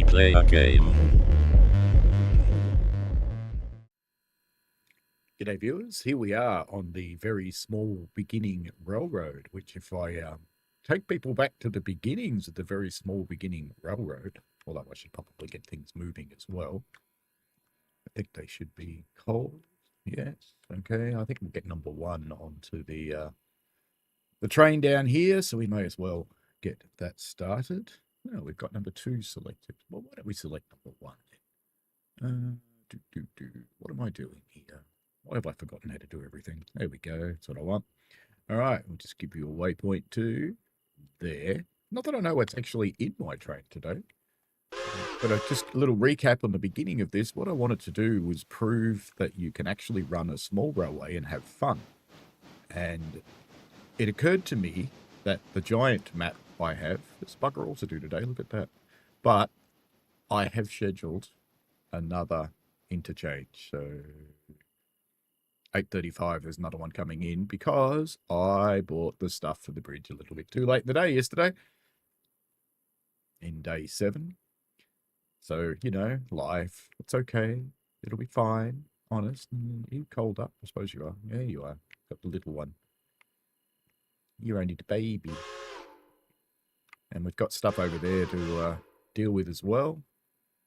Play a game. G'day viewers, here we are on the very small beginning railroad, which if I take people back to the beginnings of the very small beginning railroad, although I should probably get things moving as well. I think they should be cold. Yes, okay, I think we'll get number one onto the train down here, so we may as well get that started. Oh, we've got number two selected. Well, why don't we select number one then? What am I doing here? Why have I forgotten how to do everything? There we go. That's what I want. All right. We'll just give you a waypoint to there. Not that I know what's actually in my train today. But just a little recap on the beginning of this. What I wanted to do was prove that you can actually run a small railway and have fun. And it occurred to me that the giant map I have, there's bugger all to do today. Look at that. But I have scheduled another interchange. So 8:35, there's another one coming in because I bought the stuff for the bridge a little bit too late in the day yesterday, in day 7. So, you know, life, it's okay. It'll be fine. Honest. You cold up? I suppose you are. Yeah, you are. Got the little one. You're only the baby. And we've got stuff over there to deal with as well.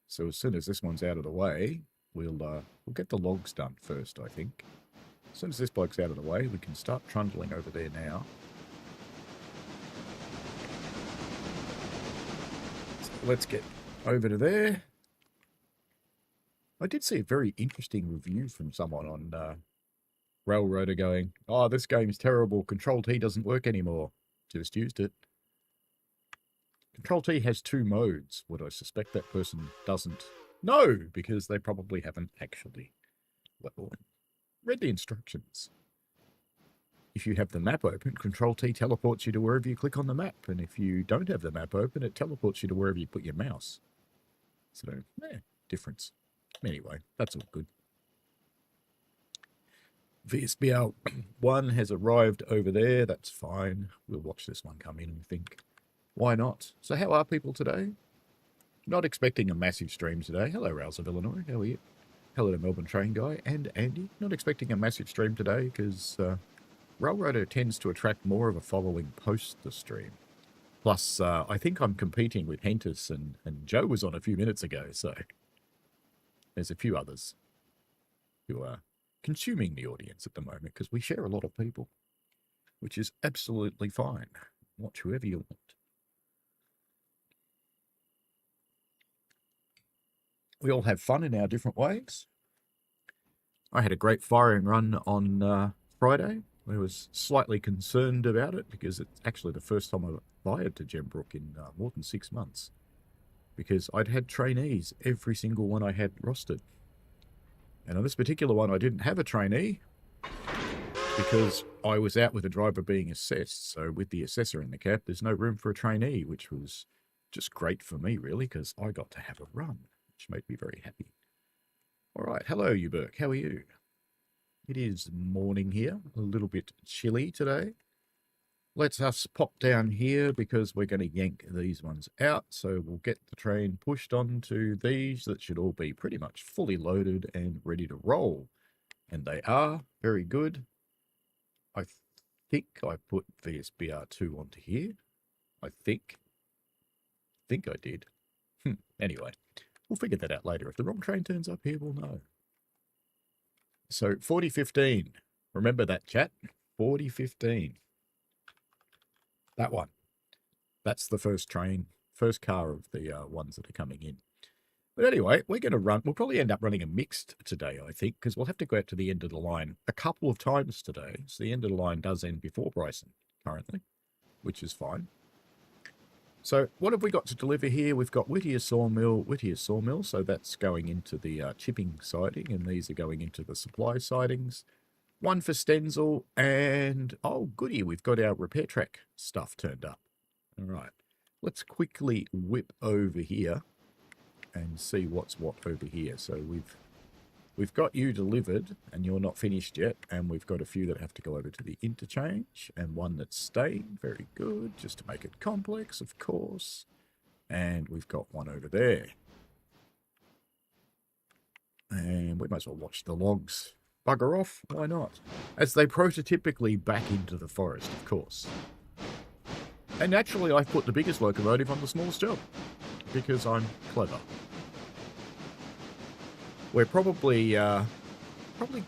So as soon as this one's out of the way, we'll get the logs done first, I think. As soon as this bloke's out of the way, we can start trundling over there now. So let's get over to there. I did see a very interesting review from someone on Railroader going, oh, this game's terrible. Control-T doesn't work anymore. Just used it. Control-T has 2 modes. Would I suspect that person doesn't know because they probably haven't actually read the instructions. If you have the map open, Control-T teleports you to wherever you click on the map. And if you don't have the map open, it teleports you to wherever you put your mouse. So, yeah, difference. Anyway, that's all good. VSBR 1 has arrived over there. That's fine. We'll watch this one come in and think, why not? So how are people today? Not expecting a massive stream today. Hello, Rouse of Illinois. How are you? Hello to Melbourne Train Guy and Andy. Not expecting a massive stream today because Railroader tends to attract more of a following post the stream. Plus, I think I'm competing with Hentus and Joe was on a few minutes ago, so there's a few others who are consuming the audience at the moment because we share a lot of people, which is absolutely fine. Watch whoever you want. We all have fun in our different ways. I had a great firing run on Friday. I was slightly concerned about it because it's actually the first time I've fired to Gembrook in more than 6 months. Because I'd had trainees, every single one I had rostered. And on this particular one, I didn't have a trainee because I was out with a driver being assessed. So with the assessor in the cab, there's no room for a trainee, which was just great for me, really, because I got to have a run, which made me very happy. All right. Hello, you Burke. How are you? It is morning here, a little bit chilly today. Let's us pop down here because we're going to yank these ones out. So we'll get the train pushed onto these. That should all be pretty much fully loaded and ready to roll. And they are very good. I think I put VSBR 2 onto here. I think I did. Anyway, we'll figure that out later. If the wrong train turns up here, we'll know. So 4015. Remember that, chat? 4015. That one. That's the first train, first car of the ones that are coming in. But anyway, we're going to run. We'll probably end up running a mixed today, I think, because we'll have to go out to the end of the line a couple of times today. So the end of the line does end before Bryson currently, which is fine. So what have we got to deliver here? We've got Whittier Sawmill. So that's going into the chipping siding, and these are going into the supply sidings. One for Stenzel, and oh goody, we've got our repair track stuff turned up. All right, let's quickly whip over here and see what's what over here. So we've got you delivered, and you're not finished yet, and we've got a few that have to go over to the interchange, and one that's staying. Very good, just to make it complex, of course. And we've got one over there. And we might as well watch the logs bugger off. Why not? As they prototypically back into the forest, of course. And naturally, I put the biggest locomotive on the smallest job. Because I'm clever. We're probably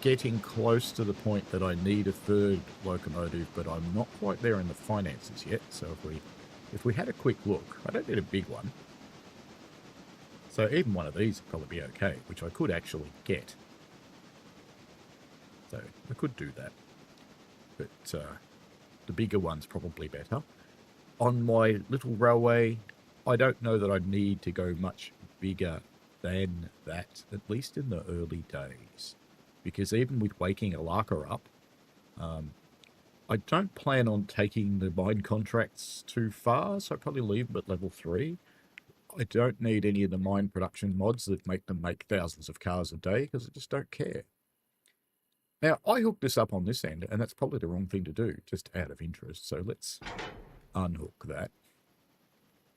getting close to the point that I need a third locomotive, but I'm not quite there in the finances yet. So if we had a quick look, I don't need a big one. So even one of these would probably be okay, which I could actually get. So I could do that. But the bigger one's probably better. On my little railway, I don't know that I need to go much bigger than that, at least in the early days. Because even with waking Alarka up, I don't plan on taking the mine contracts too far, so I'll probably leave them at level 3. I don't need any of the mine production mods that make them make thousands of cars a day, because I just don't care. Now, I hooked this up on this end, and that's probably the wrong thing to do, just out of interest. So let's unhook that.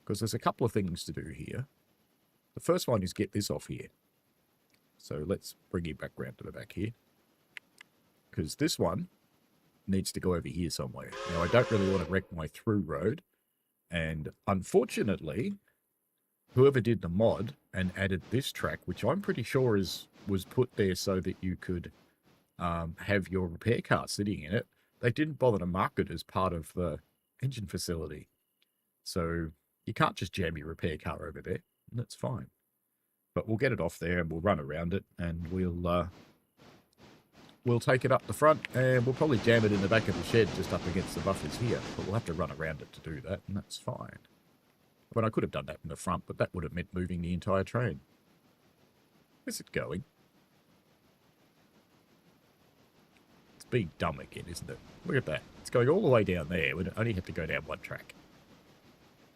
Because there's a couple of things to do here. The first one is get this off here. So let's bring it back round to the back here. Because this one needs to go over here somewhere. Now, I don't really want to wreck my through road. And unfortunately, whoever did the mod and added this track, which I'm pretty sure was put there so that you could have your repair car sitting in it, they didn't bother to mark it as part of the engine facility. So you can't just jam your repair car over there, and that's fine. But we'll get it off there, and we'll run around it, and we'll take it up the front, and we'll probably jam it in the back of the shed just up against the buffers here. But we'll have to run around it to do that, and that's fine. But I could have done that in the front, but that would have meant moving the entire train. Where's it going? It's being dumb again, isn't it? Look at that. It's going all the way down there. We only have to go down one track.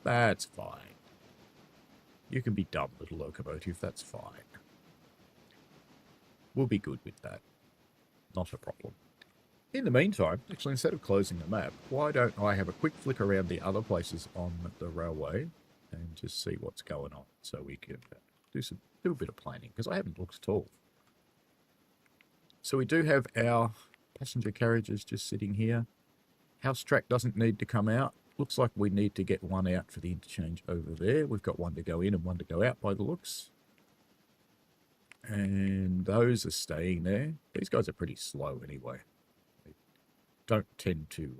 That's fine. You can be dumb, little locomotive. That's fine. We'll be good with that. Not a problem. In the meantime, actually, instead of closing the map, why don't I have a quick flick around the other places on the railway and just see what's going on, so we can do a bit of planning, because I haven't looked at all. So we do have our passenger carriages just sitting here. House track doesn't need to come out. Looks like we need to get one out for the interchange over there. We've got one to go in and one to go out by the looks. And those are staying there. These guys are pretty slow anyway. They don't tend to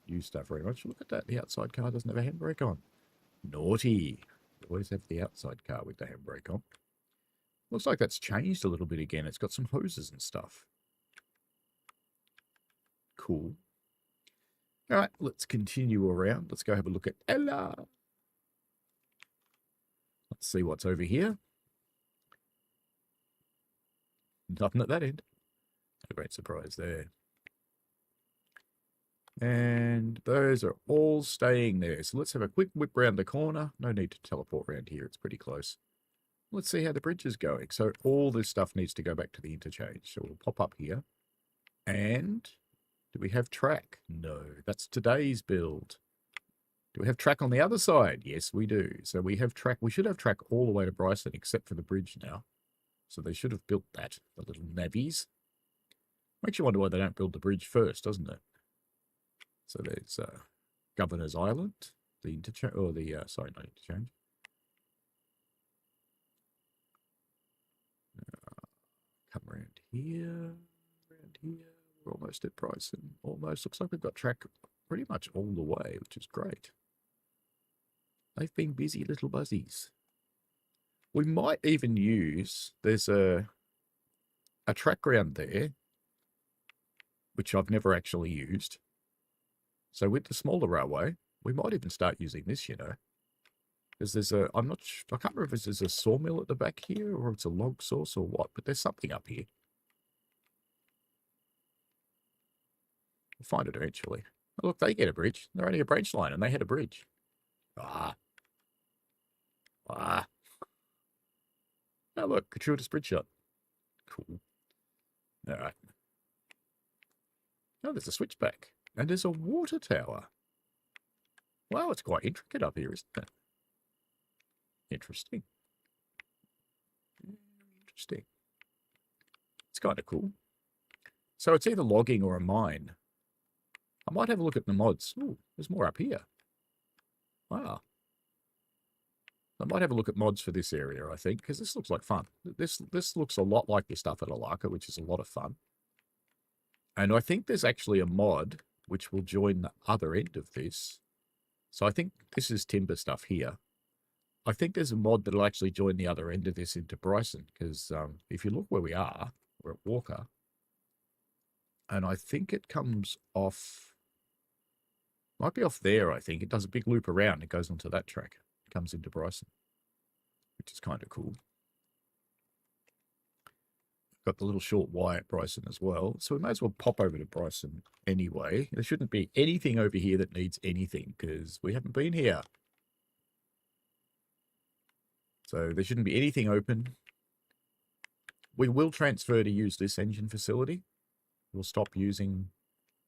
use stuff very much. Look at that. The outside car doesn't have a handbrake on. Naughty. Always have the outside car with the handbrake on. Looks like that's changed a little bit again. It's got some hoses and stuff. Cool. All right, let's continue around. Let's go have a look at Ella. Let's see what's over here. Nothing at that end. A great surprise there. And those are all staying there. So let's have a quick whip round the corner. No need to teleport around here. It's pretty close. Let's see how the bridge is going. So all this stuff needs to go back to the interchange. So we'll pop up here. And do we have track? No, that's today's build. Do we have track on the other side? Yes, we do. So we have track. We should have track all the way to Bryson, except for the bridge now. So they should have built that, the little navvies. Makes you wonder why they don't build the bridge first, doesn't it? So there's Governor's Island, the interchange, or the, sorry, not interchange. Come around here. We're almost at Bryson. Almost. Looks like we've got track pretty much all the way, which is great. They've been busy little buzzies. We might even use, there's a track ground there, which I've never actually used. So with the smaller railway, we might even start using this, you know. Because there's a, I can't remember if there's a sawmill at the back here, or it's a log source or what, but there's something up here. We'll find it eventually. Oh, look, they get a bridge. They're only a branch line, and they had a bridge. Ah. Oh, look, gratuitous bridge shot. Cool. All right. Oh, there's a switchback. And there's a water tower. Wow, it's quite intricate up here, isn't it? Interesting. Interesting. kind of cool. So it's either logging or a mine. I might have a look at the mods. Ooh, there's more up here. Wow. I might have a look at mods for this area, I think, because this looks like fun. This looks a lot like the stuff at Alarka, which is a lot of fun. And I think there's actually a mod which will join the other end of this. So I think this is timber stuff here. I think there's a mod that'll actually join the other end of this into Bryson, because if you look where we are, we're at Walker, and I think it comes off, might be off there, I think. It does a big loop around. It goes onto that track. It comes into Bryson, which is kind of cool. Got the little short Y at Bryson as well. So we may as well pop over to Bryson anyway. There shouldn't be anything over here that needs anything, because we haven't been here. So there shouldn't be anything open. We will transfer to use this engine facility. We'll stop using,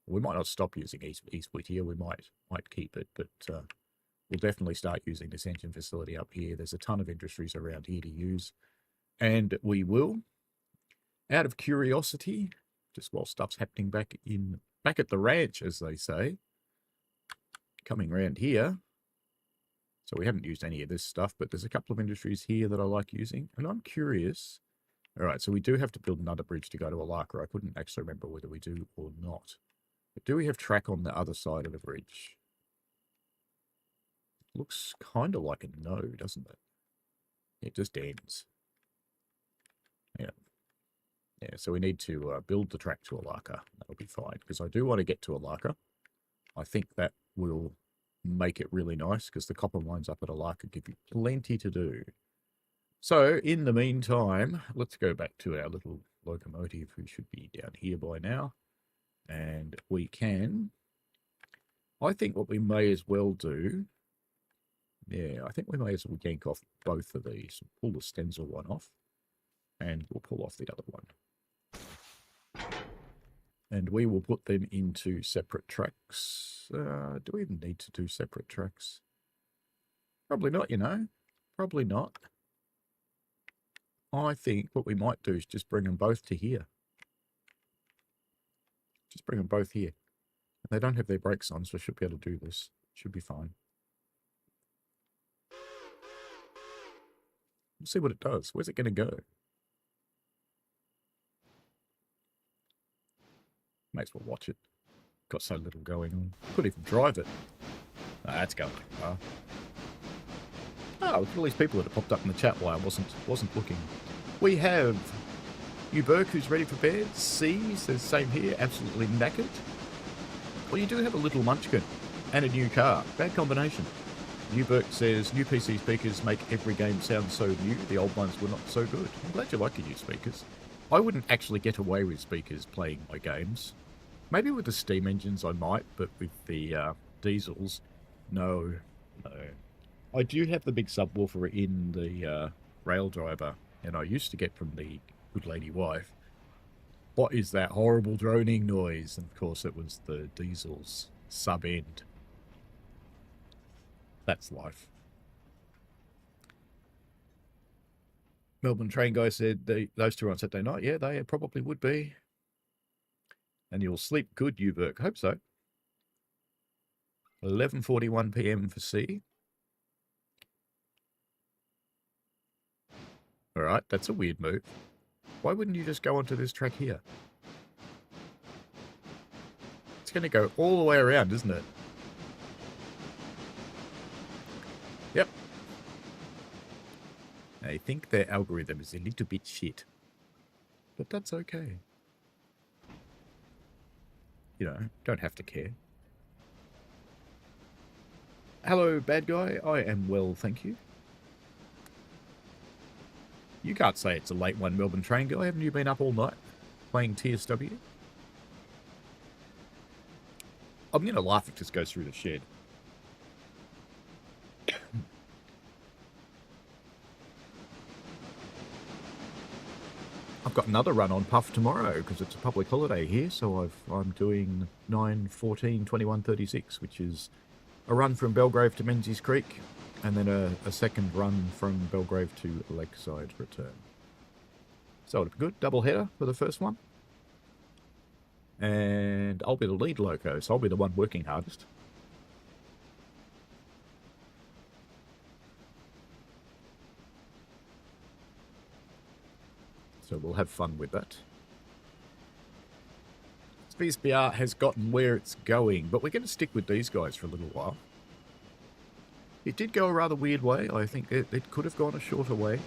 we might not stop using East Whittier. We might keep it, but we'll definitely start using this engine facility up here. There's a ton of industries around here to use. And we will, out of curiosity, just while stuff's happening back at the ranch, as they say, coming around here. So we haven't used any of this stuff, but there's a couple of industries here that I like using. And I'm curious. All right, so we do have to build another bridge to go to Alarka. I couldn't actually remember whether we do or not. But do we have track on the other side of the bridge? Looks kind of like a no, doesn't it? It just ends. Yeah. Yeah, so we need to build the track to Alarka. That'll be fine, because I do want to get to Alarka. I think that will make it really nice, because the copper mines up at Alarka give you plenty to do. So, in the meantime, let's go back to our little locomotive, who should be down here by now. And we can, I think what we may as well do, yeah, I think we may as well yank off both of these. Pull the stencil one off, and we'll pull off the other one. And we will put them into separate tracks. Do we even need to do separate tracks? Probably not, you know. Probably not. I think what we might do is just bring them both to here. Just bring them both here. They don't have their brakes on, so I should be able to do this. Should be fine. We'll see what it does. Where's it going to go? May as well watch it. Got so little going on. Could even drive it. Oh, that's going too far. Oh, look at all these people that have popped up in the chat while I wasn't looking. We have Uberk, who's ready for bed. C says same here, absolutely knackered. Well, you do have a little munchkin and a new car. Bad combination. Uberk says new PC speakers make every game sound so new. The old ones were not so good. I'm glad you like the new speakers. I wouldn't actually get away with speakers playing my games. Maybe with the steam engines I might, but with the diesels, no. I do have the big subwoofer in the rail driver, and I used to get from the good lady wife, what is that horrible droning noise? And of course it was the diesel's sub-end. That's life. Melbourne train guy said those two are on Saturday night. Yeah, they probably would be. And you'll sleep good, Uberk. Hope so. 11:41 p.m. for C. All right, that's a weird move. Why wouldn't you just go onto this track here? It's going to go all the way around, isn't it? Yep. I think their algorithm is a little bit shit. But that's okay. You know, don't have to care. Hello, bad guy. I am well, thank you. You can't say it's a late one, Melbourne train guy. Haven't you been up all night playing TSW? I'm going to laugh if this goes through the shed. I've got another run on Puff tomorrow because it's a public holiday here, so I'm doing 9:14:21:36, which is a run from Belgrave to Menzies Creek, and then a second run from Belgrave to Lakeside return. So it'll be good. Double header for the first one. And I'll be the lead loco, so I'll be the one working hardest. So we'll have fun with that. VSBR has gotten where it's going, but we're going to stick with these guys for a little while. It did go a rather weird way. I think it could have gone a shorter way.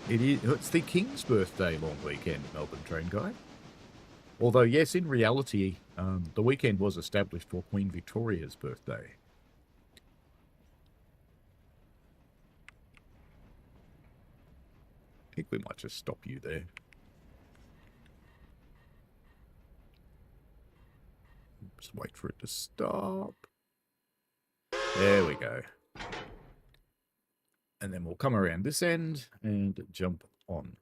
It's the King's birthday long weekend, Melbourne Train Guy. Although, yes, in reality, the weekend was established for Queen Victoria's birthday. I think we might just stop you there. Just wait for it to stop. There we go. And then we'll come around this end and jump on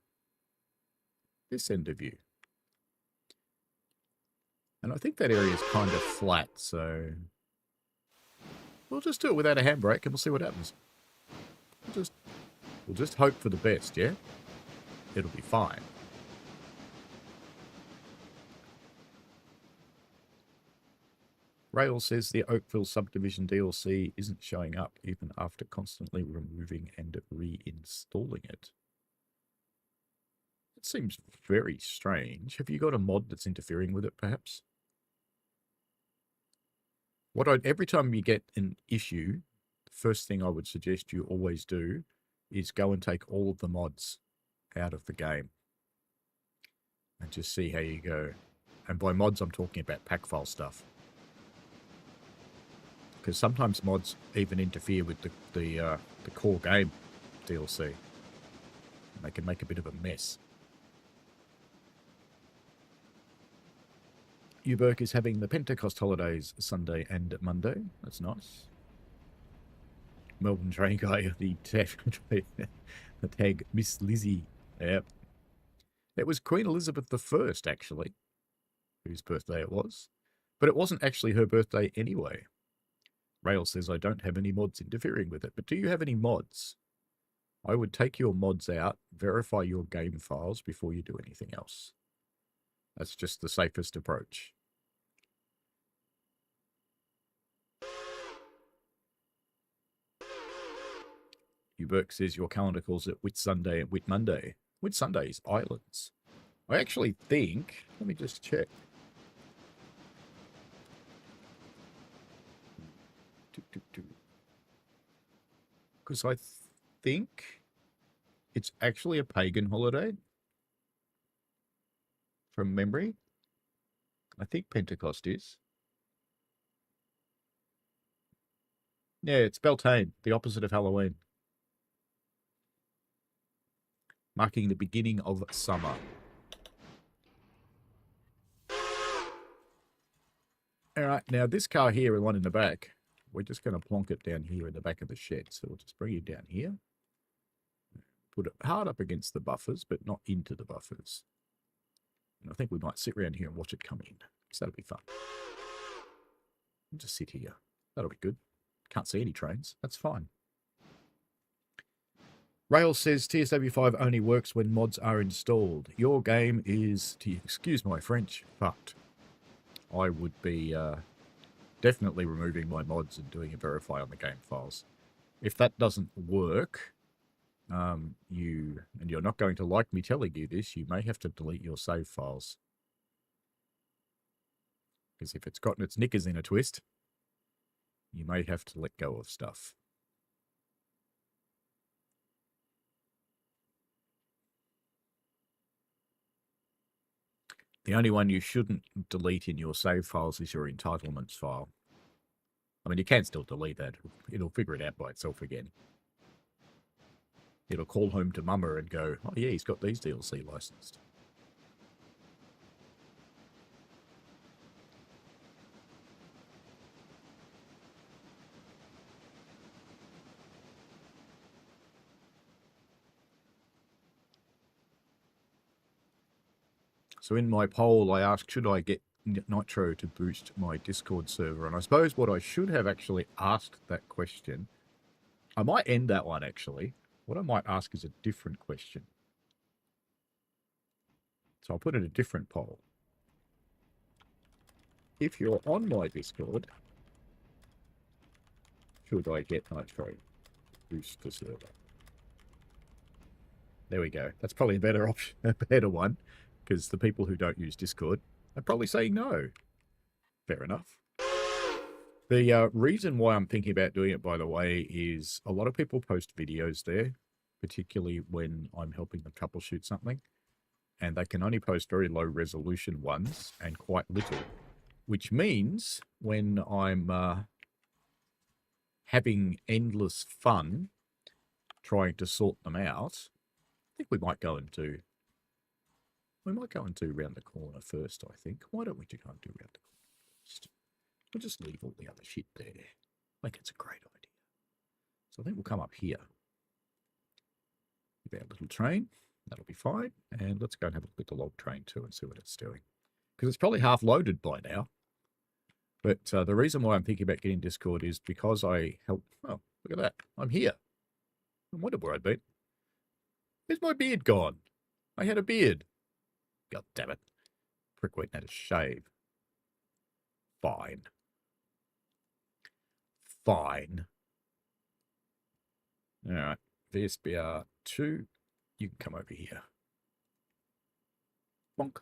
this end of you. And I think that area is kind of flat, so we'll just do it without a handbrake and we'll see what happens. We'll just hope for the best, yeah? It'll be fine. Rail says the Oakville subdivision DLC isn't showing up even after constantly removing and reinstalling it. It seems very strange. Have you got a mod that's interfering with it, perhaps? Every time you get an issue, the first thing I would suggest you always do is go and take all of the mods out of the game and just see how you go. And by mods, I'm talking about pack file stuff. Because sometimes mods even interfere with the core game DLC. And they can make a bit of a mess. Uberk is having the Pentecost holidays Sunday and Monday. That's nice. Melbourne Train Guy, the tag Miss Lizzie. Yep. It was Queen Elizabeth I, actually, whose birthday it was. But it wasn't actually her birthday anyway. Rail says, I don't have any mods interfering with it. But do you have any mods? I would take your mods out, verify your game files before you do anything else. That's just the safest approach. Uberk says your calendar calls it Whit Sunday and Whit Monday. Whit Sunday is Islands. I actually think, let me just check. Because I think it's actually a pagan holiday. From memory. I think Pentecost is. Yeah, it's Beltane, the opposite of Halloween. Marking the beginning of summer. All right, now this car here, the one in the back, we're just going to plonk it down here in the back of the shed. So we'll just bring it down here. Put it hard up against the buffers, but not into the buffers. And I think we might sit around here and watch it come in. So that'll be fun. We'll just sit here. That'll be good. Can't see any trains. That's fine. Rail says TSW5 only works when mods are installed. Your game is, excuse my French, fucked. I would be definitely removing my mods and doing a verify on the game files. If that doesn't work, you're not going to like me telling you this, you may have to delete your save files. Because if it's gotten its knickers in a twist, you may have to let go of stuff. The only one you shouldn't delete in your save files is your entitlements file. I mean, you can still delete that. It'll figure it out by itself again. It'll call home to Mama and go, oh yeah, he's got these DLC licensed. So in my poll, I asked, should I get Nitro to boost my Discord server? And I suppose what I should have actually asked that question, I might end that one actually. What I might ask is a different question. So I'll put in a different poll. If you're on my Discord, should I get Nitro Booster Server? There we go. That's probably a better option, a better one, because the people who don't use Discord are probably saying no. Fair enough. The reason why I'm thinking about doing it, by the way, is a lot of people post videos there, particularly when I'm helping them troubleshoot something, and they can only post very low resolution ones and quite little, which means when I'm having endless fun trying to sort them out, I think we might go and do round the corner first, I think. Why don't we go and do round the corner first? We'll just leave all the other shit there. I think it's a great idea. So I think we'll come up here with our little train. That'll be fine. And let's go and have a look at the log train too and see what it's doing. Because it's probably half loaded by now. But the reason why I'm thinking about getting Discord is because I help... Oh, look at that. I'm here. I wondered where I'd been. Where's my beard gone? I had a beard. God damn it. Prick went and had a shave. Fine. Fine. All right. VSBR 2. You can come over here. Bonk.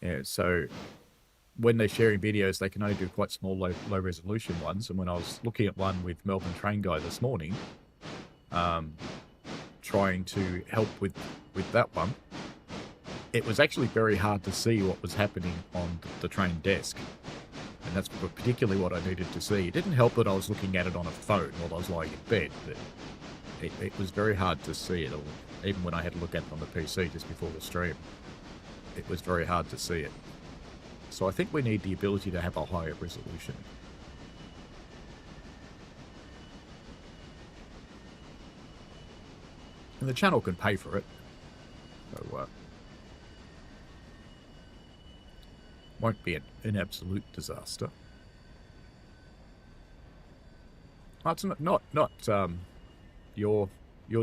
Yeah, so when they're sharing videos, they can only do quite small, low resolution ones. And when I was looking at one with Melbourne Train Guy this morning, trying to help with that one, it was actually very hard to see what was happening on the train desk. And that's particularly what I needed to see. It didn't help that I was looking at it on a phone while I was lying in bed, but it was very hard to see it all. Even when I had to look at it on the PC just before the stream, it was very hard to see it. So I think we need the ability to have a higher resolution. And the channel can pay for it. So, won't be an absolute disaster. Oh, it's not you're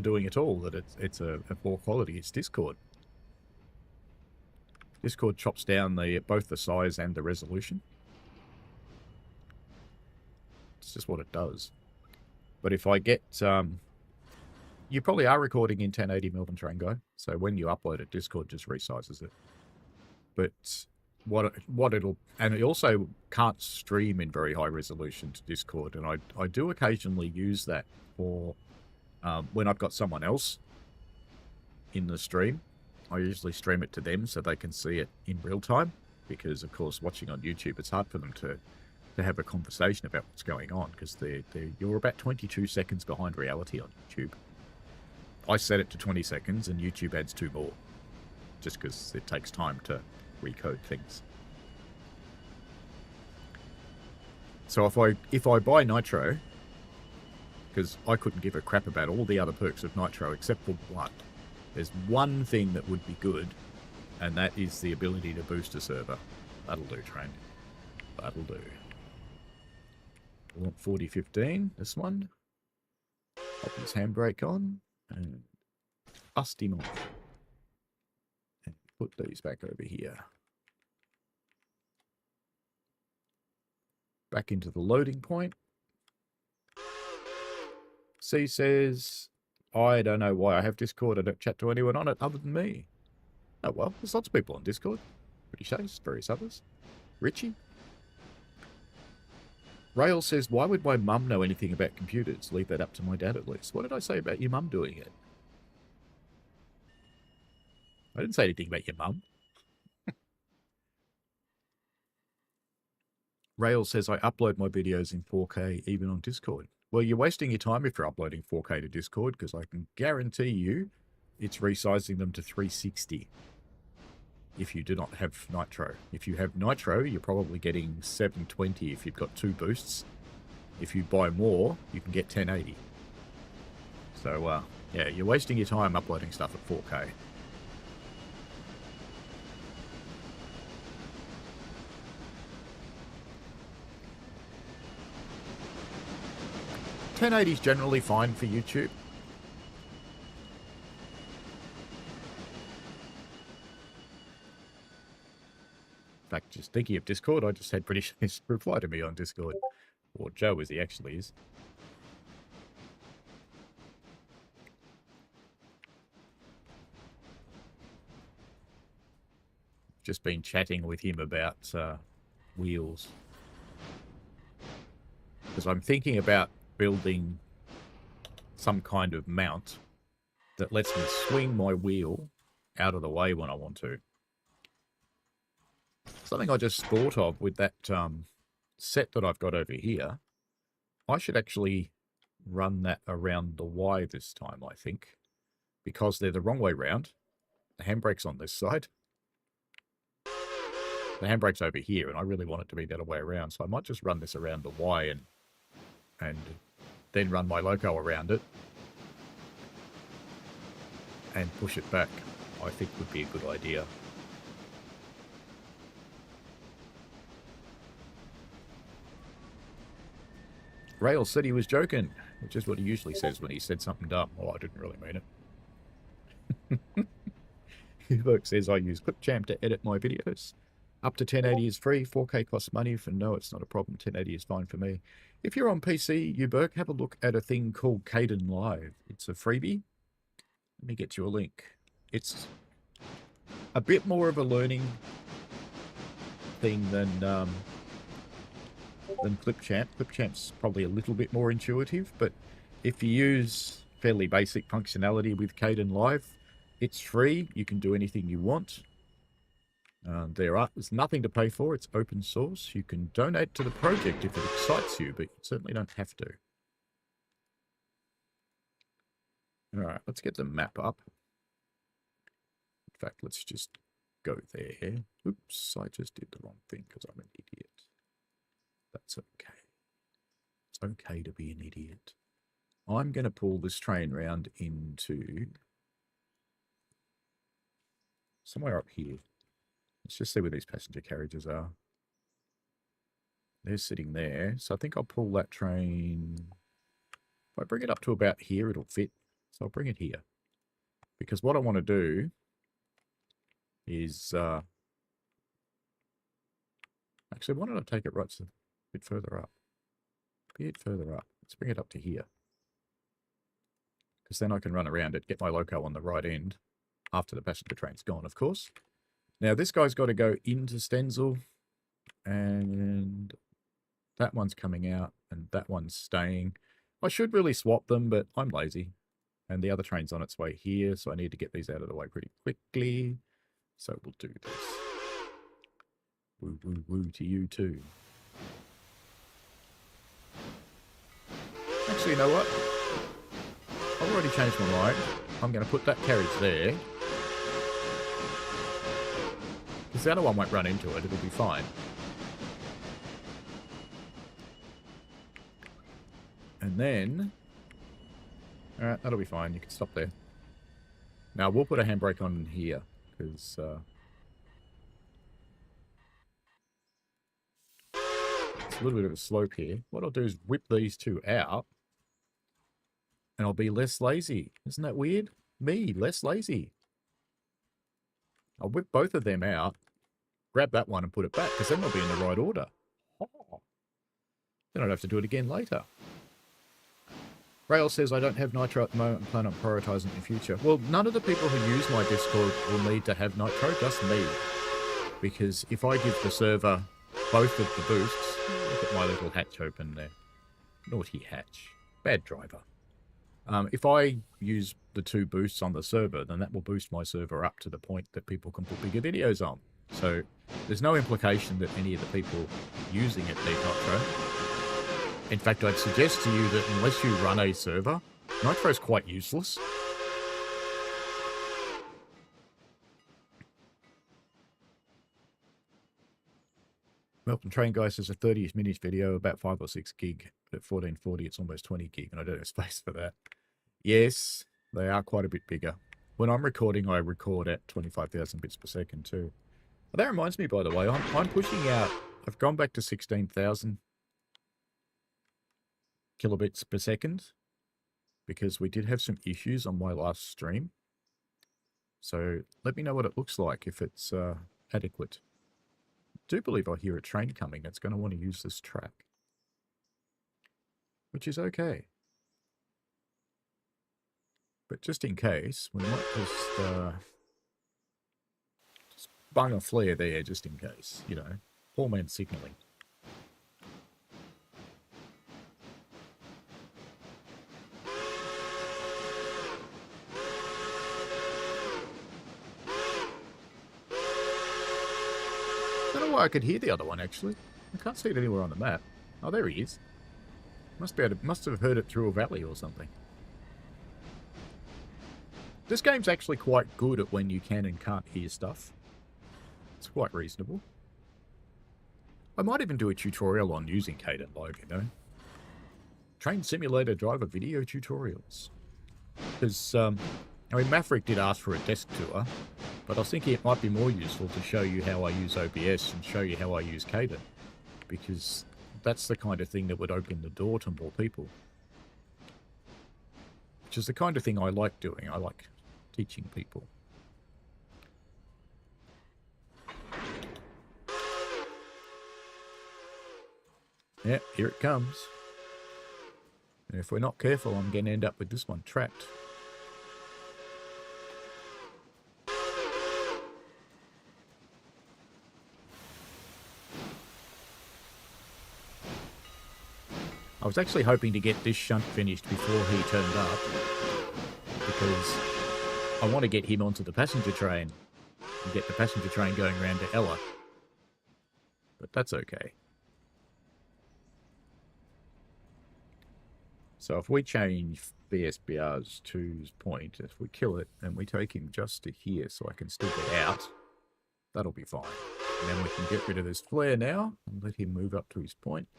doing it all, that it's a poor quality. It's Discord. Discord chops down both the size and the resolution. It's just what it does. But if I get... you probably are recording in 1080 Melbourne Train Guy, so when you upload it, Discord just resizes it. But what it'll... And it also can't stream in very high resolution to Discord, and I do occasionally use that for when I've got someone else in the stream. I usually stream it to them so they can see it in real time, because of course watching on YouTube, it's hard for them to have a conversation about what's going on, because you're about 22 seconds behind reality on YouTube. I set it to 20 seconds and YouTube adds 2 more, just because it takes time to recode things. So if I buy Nitro, because I couldn't give a crap about all the other perks of Nitro except for one. There's one thing that would be good, and that is the ability to boost a server. That'll do, train. That'll do. I want 4015, this one. Pop his handbrake on, and bust him off. And put these back over here. Back into the loading point. C says... I don't know why I have Discord. I don't chat to anyone on it other than me. Oh, well, there's lots of people on Discord. Pretty Shays, various others. Richie. Rail says, why would my mum know anything about computers? Leave that up to my dad at least. What did I say about your mum doing it? I didn't say anything about your mum. Rail says, I upload my videos in 4K even on Discord. Well, you're wasting your time if you're uploading 4K to Discord, because I can guarantee you it's resizing them to 360 if you do not have Nitro. If you have Nitro, you're probably getting 720 if you've got 2 boosts. If you buy more, you can get 1080. So, yeah, you're wasting your time uploading stuff at 4K. 1080 is generally fine for YouTube. In fact, just thinking of Discord, I just had British reply to me on Discord. Or Joe, as he actually is. Just been chatting with him about wheels. Because I'm thinking about building some kind of mount that lets me swing my wheel out of the way when I want to. Something I just thought of with that set that I've got over here. I should actually run that around the Y this time, I think. Because they're the wrong way round. The handbrake's on this side. The handbrake's over here, and I really want it to be the other way around. So I might just run this around the Y and then run my loco around it. And push it back, I think would be a good idea. Rail said he was joking, which is what he usually says when he said something dumb. Well, I didn't really mean it. Hubert says I use Clipchamp to edit my videos. Up to 1080 is free, 4K costs money. For no, it's not a problem. 1080 is fine for me. If you're on PC, Hubert, have a look at a thing called Caden Live. It's a freebie. Let me get you a link. It's a bit more of a learning thing than Clipchamp. Clipchamp's probably a little bit more intuitive, but if you use fairly basic functionality with Caden Live, it's free. You can do anything you want. There's nothing to pay for. It's open source. You can donate to the project if it excites you, but you certainly don't have to. All right, let's get the map up. In fact, let's just go there. Oops, I just did the wrong thing because I'm an idiot. That's okay. It's okay to be an idiot. I'm going to pull this train round into somewhere up here. Let's just see where these passenger carriages are. They're sitting there. So I think I'll pull that train. If I bring it up to about here, it'll fit. So I'll bring it here. Because what I want to do is... actually, why don't I take it right a bit further up? A bit further up. Let's bring it up to here. Because then I can run around it, get my loco on the right end. After the passenger train's gone, of course. Now, this guy's got to go into Stenzel. And that one's coming out. And that one's staying. I should really swap them, but I'm lazy. And the other train's on its way here, so I need to get these out of the way pretty quickly. So we'll do this. Woo, woo, woo to you too. Actually, you know what? I've already changed my mind. I'm going to put that carriage there. Because the other one won't run into it. It'll be fine. And then... Alright, that'll be fine. You can stop there. Now, we'll put a handbrake on here. Because... it's a little bit of a slope here. What I'll do is whip these two out. And I'll be less lazy. Isn't that weird? Me, less lazy. I'll whip both of them out. Grab that one and put it back. Because then they'll be in the right order. Oh. Then I'd have to do it again later. Rail says, I don't have Nitro at the moment and plan on prioritising in the future. Well, none of the people who use my Discord will need to have Nitro, just me. Because if I give the server both of the boosts... Look at my little hatch open there. Naughty hatch. Bad driver. If I use the 2 boosts on the server, then that will boost my server up to the point that people can put bigger videos on. So there's no implication that any of the people using it need Nitro. In fact, I'd suggest to you that unless you run a server, Nitro is quite useless. Melbourne Train Guy says a 30 minutes video, about 5 or 6 gig. But at 1440, it's almost 20 gig, and I don't have space for that. Yes, they are quite a bit bigger. When I'm recording, I record at 25,000 bits per second too. But that reminds me, by the way, I'm pushing out. I've gone back to 16,000. kilobits per second, because we did have some issues on my last stream. So let me know what it looks like, if it's adequate. I do believe I hear a train coming that's going to want to use this track, which is okay. But just in case, we might just bung a flare there, just in case, you know. Poor man signalling. I don't know why I could hear the other one, actually. I can't see it anywhere on the map. Oh, there he is. Must have heard it through a valley or something. This game's actually quite good at when you can and can't hear stuff. It's quite reasonable. I might even do a tutorial on using Cadent Live, you know. Train Simulator driver video tutorials. Because, I mean, Maverick did ask for a desk tour, but I was thinking it might be more useful to show you how I use OBS and show you how I use Cadent, because that's the kind of thing that would open the door to more people. Which is the kind of thing I like doing. I like teaching people. Yeah, here it comes. And if we're not careful, I'm going to end up with this one trapped. I was actually hoping to get this shunt finished before he turned up, because I want to get him onto the passenger train and get the passenger train going around to Ella. But that's okay. So if we change VSBR's 2's point, if we kill it and we take him just to here so I can still get out, that'll be fine. And then we can get rid of this flare now and let him move up to his point.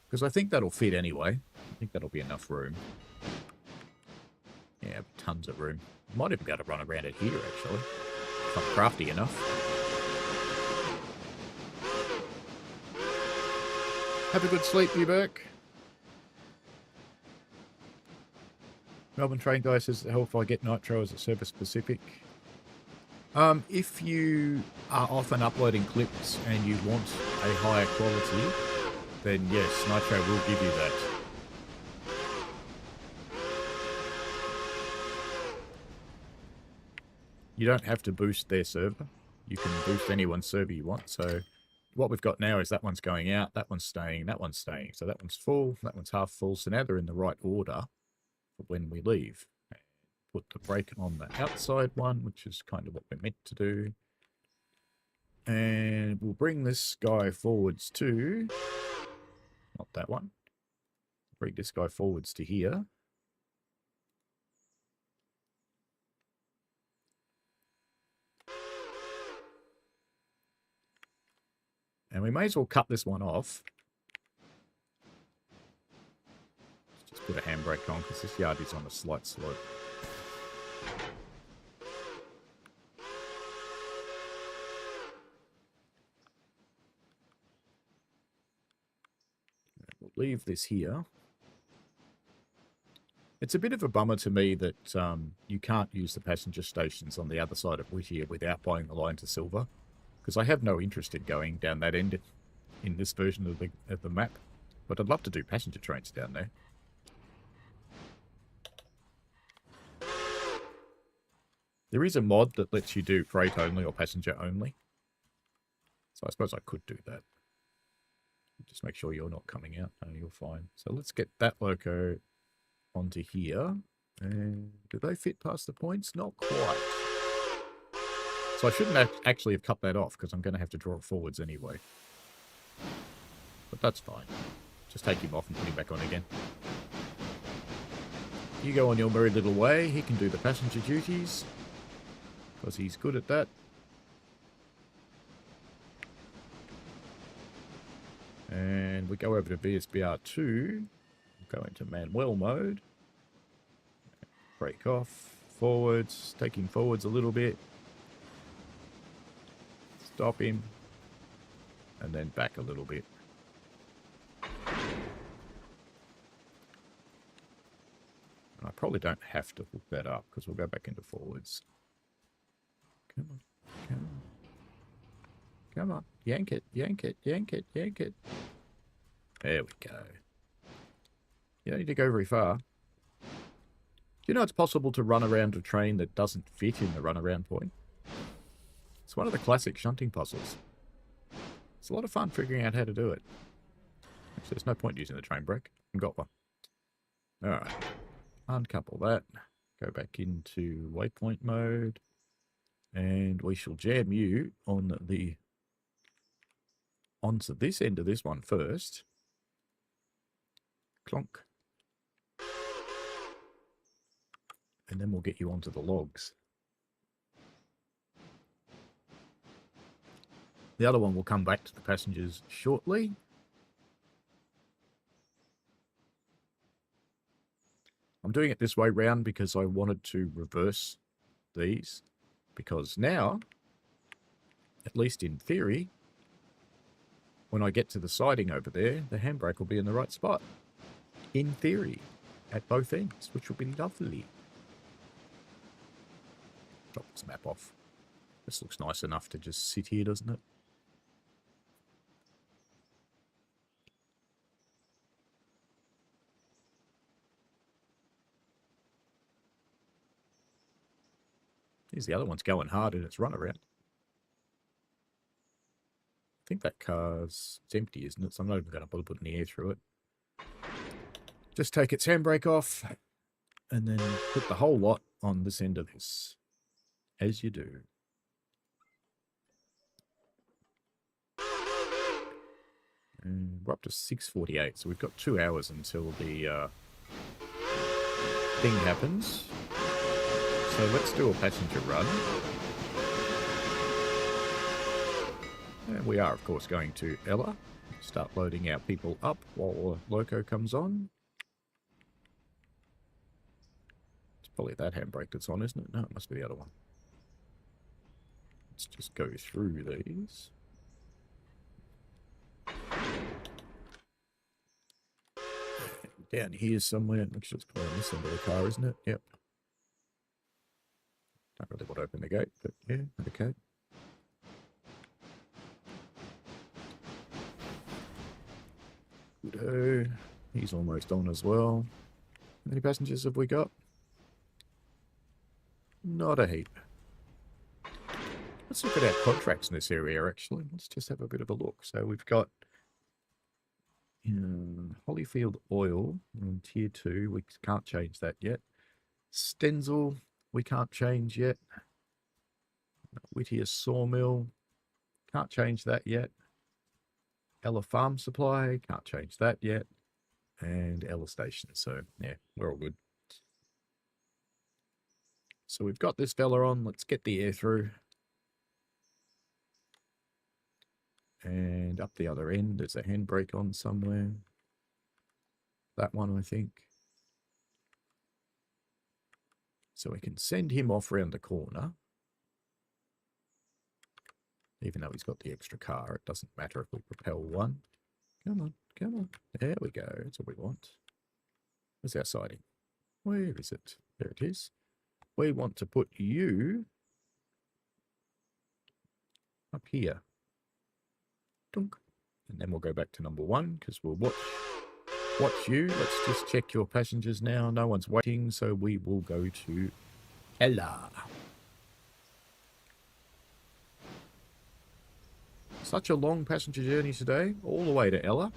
Because I think that'll fit anyway. I think that'll be enough room. Yeah, tons of room. Might even be able to run around it here, actually. If I'm crafty enough. Have a good sleep, you Burke. Melbourne Train Guy says the Hellfire Get Nitro is a service specific. If you are often uploading clips and you want a higher quality, then yes, Nitro will give you that. You don't have to boost their server. You can boost anyone's server you want. So what we've got now is that one's going out, that one's staying, that one's staying. So that one's full, that one's half full. So now they're in the right order for when we leave. Put the brake on the outside one, which is kind of what we're meant to do. And we'll bring this guy forwards to... not that one. Bring this guy forwards to here. And we may as well cut this one off. Let's just put a handbrake on because this yard is on a slight slope. We'll leave this here. It's a bit of a bummer to me that you can't use the passenger stations on the other side of Whittier without buying the line to Silver, because I have no interest in going down that end in this version of the map, but I'd love to do passenger trains down there. There is a mod that lets you do freight only or passenger only, so I suppose I could do that. Just make sure you're not coming out. No, you're fine. So let's get that loco onto here. And do they fit past the points? Not quite. So I shouldn't actually have cut that off because I'm going to have to draw it forwards anyway. But that's fine. Just take him off and put him back on again. You go on your merry little way. He can do the passenger duties because he's good at that. And we go over to VSBR 2. Go into Manuel mode. Brake off. Forwards. Take him forwards a little bit. Stop him. And then back a little bit. probably don't have to hook that up because we'll go back into forwards. Come on, come on. Come on, yank it, yank it, yank it, yank it. There we go. You don't need to go very far. Do you know it's possible to run around a train that doesn't fit in the runaround point? It's one of the classic shunting puzzles. It's a lot of fun figuring out how to do it. Actually, there's no point using the train brake. I've got one. Alright. Uncouple that. Go back into waypoint mode. And we shall jam you on the onto this end of this one first. Clonk. And then we'll get you onto the logs. The other one will come back to the passengers shortly. I'm doing it this way round because I wanted to reverse these. Because now, at least in theory, when I get to the siding over there, the handbrake will be in the right spot. In theory, at both ends, which will be lovely. Drop this map off. This looks nice enough to just sit here, doesn't it? Here's the other one's going hard in its runaround. I think that car's it's empty, isn't it? So I'm not even going to bother putting the air through it. Just take its handbrake off and then put the whole lot on this end of this. As you do. And we're up to 6:48, so we've got 2 hours until the thing happens. So let's do a passenger run. And we are, of course, going to Ella. Start loading our people up while Loco comes on. It's probably that handbrake that's on, isn't it? No, it must be the other one. Let's just go through these. Down here somewhere. Make sure it's probably on this end of the car, isn't it? Yep. Don't really want to open the gate, but yeah, okay. Good-o. He's almost on as well. How many passengers have we got? Not a heap. Let's look at our contracts in this area, actually. Let's just have a bit of a look. So we've got Holyfield Oil on Tier 2. We can't change that yet. Stenzel, we can't change yet. Whittier Sawmill, can't change that yet. Ella Farm Supply, can't change that yet. And Ella Station. So, yeah, we're all good. So we've got this fella on. Let's get the air through. And up the other end, there's a handbrake on somewhere. That one, I think. So we can send him off around the corner. Even though he's got the extra car, it doesn't matter if we propel one. Come on, come on. There we go. That's what we want. Where's our siding? Where is it? There it is. We want to put you up here. Dunk. And then we'll go back to number 1 because we'll watch you. Let's just check your passengers now. No one's waiting, so we will go to Ella. Such a long passenger journey today, all the way to Ella.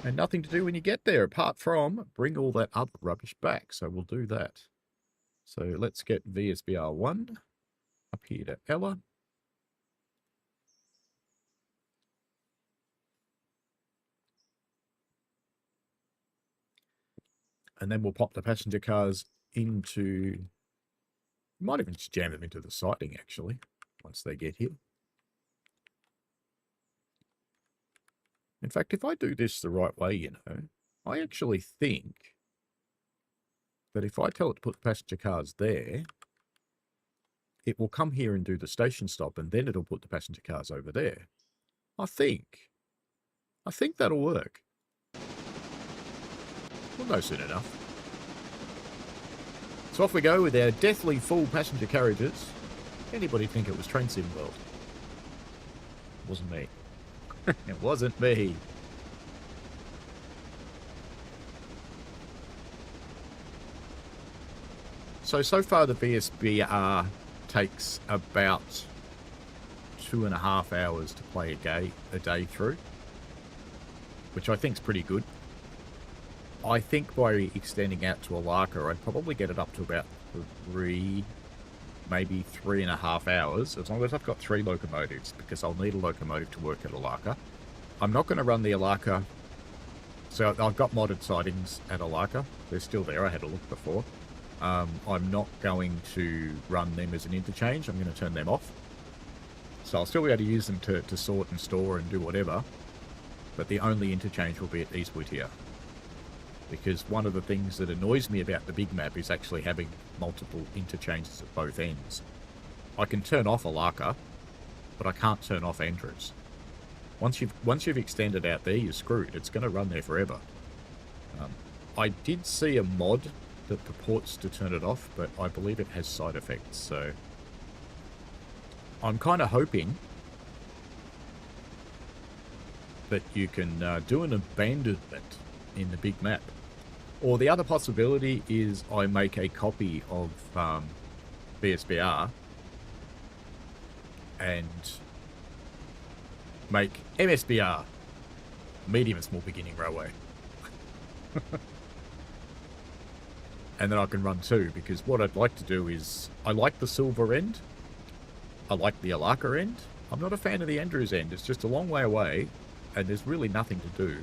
And nothing to do when you get there, apart from bring all that other rubbish back. So we'll do that. So let's get VSBR 1 up here to Ella. And then we'll pop the passenger cars into... We might even just jam them into the siding, actually, once they get here. In fact, if I do this the right way, you know, I actually think that if I tell it to put the passenger cars there, it will come here and do the station stop, and then it'll put the passenger cars over there. I think that'll work. We'll know soon enough. So off we go with our deathly full passenger carriages. Anybody think it was Train Sim World? It wasn't me. It wasn't me. So far the VSBR takes about 2.5 hours to play a day through, which I think is pretty good. I think by extending out to Alarka, I'd probably get it up to about 3, maybe 3.5 hours, as long as I've got 3 locomotives, because I'll need a locomotive to work at Alarka. I'm not going to run the Alarka. So I've got modded sidings at Alarka. They're still there. I had a look before. I'm not going to run them as an interchange. I'm going to turn them off. So I'll still be able to use them to sort and store and do whatever. But the only interchange will be at East Whittier. Because one of the things that annoys me about the big map is actually having multiple interchanges at both ends. I can turn off Alarka, but I can't turn off Andrews. Once you've extended out there, you're screwed. It's going to run there forever. I did see a mod that purports to turn it off, but I believe it has side effects, so I'm kind of hoping that you can do an abandonment in the big map. Or the other possibility is I make a copy of VSBR and make MSBR, medium and small beginning railway. And then I can run 2, because what I'd like to do is, I like the silver end, I like the Alarka end. I'm not a fan of the Andrews end. It's just a long way away, and there's really nothing to do.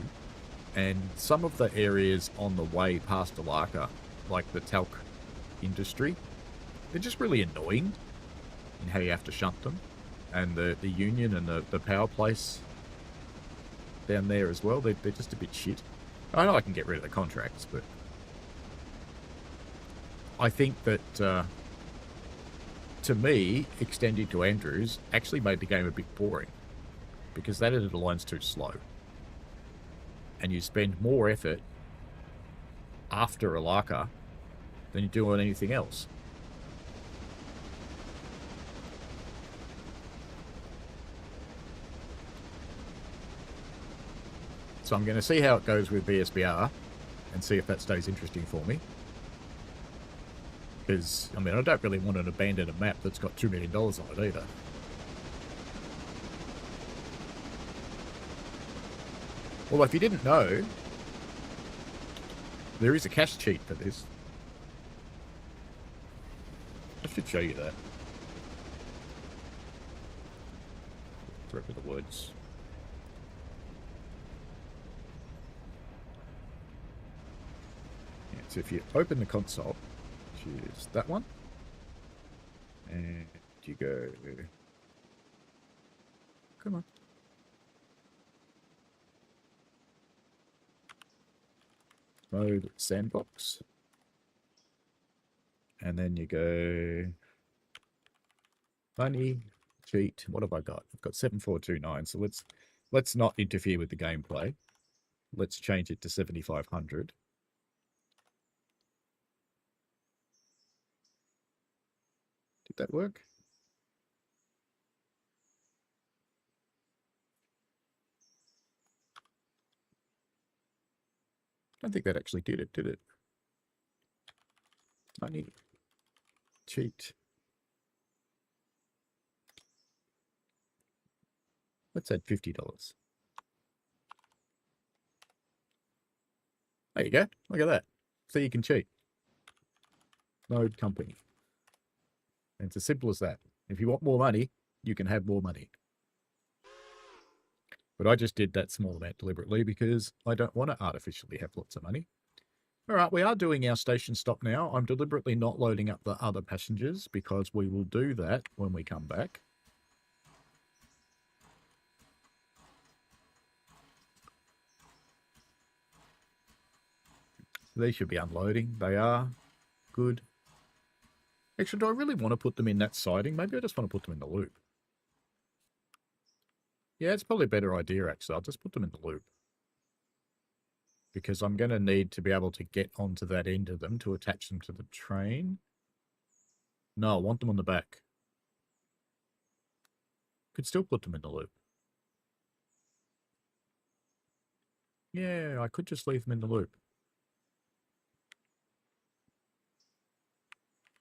And some of the areas on the way past Alarka, like the talc industry, they're just really annoying in how you have to shunt them. And the union and the power place down there as well, they're just a bit shit. I know I can get rid of the contracts, but I think that, to me, extending to Andrews actually made the game a bit boring, because that end of the line's too slow. And you spend more effort after Alarka than you do on anything else. So I'm going to see how it goes with VSBR and see if that stays interesting for me. Because, I mean, I don't really want to abandon a map that's got $2 million on it either. Well, if you didn't know, there is a cache cheat for this. I should show you that. Throw it with the words. Yeah, so if you open the console, choose that one, and you go, come on, mode sandbox, and then you go money, cheat. What have I got? I've got 7429, so let's not interfere with the gameplay. Let's change it to 7500. Did that work? I don't think that actually did it? Money, cheat. Let's add $50. There you go. Look at that. So you can cheat. Mode company. And it's as simple as that. If you want more money, you can have more money. But I just did that small amount deliberately because I don't want to artificially have lots of money. All right, we are doing our station stop now. I'm deliberately not loading up the other passengers because we will do that when we come back. They should be unloading. They are. Good. Actually, do I really want to put them in that siding? Maybe I just want to put them in the loop. Yeah, it's probably a better idea, actually. I'll just put them in the loop. because I'm going to need to be able to get onto that end of them to attach them to the train. No, I want them on the back. Could still put them in the loop. Yeah, I could just leave them in the loop.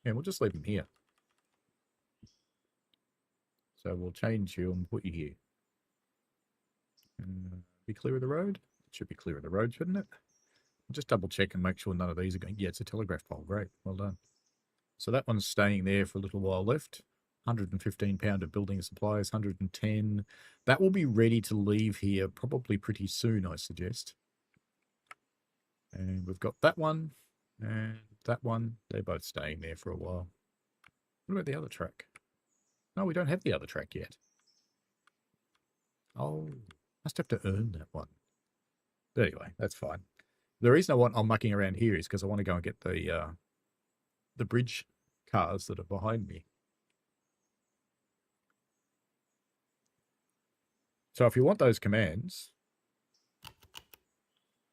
Yeah, we'll just leave them here. So we'll change you and put you here. Be clear of the road? It should be clear of the road, shouldn't it? Just double check and make sure none of these are going. Yeah, it's a telegraph pole. Great. Well done. So that one's staying there for a little while left. 115 pound of building supplies, 110. That will be ready to leave here probably pretty soon, I suggest. And we've got that one and that one. They're both staying there for a while. What about the other track? No, we don't have the other track yet. Oh, must have to earn that one. But anyway, that's fine. The reason I'm mucking around here is because I want to go and get the bridge cars that are behind me. So if you want those commands,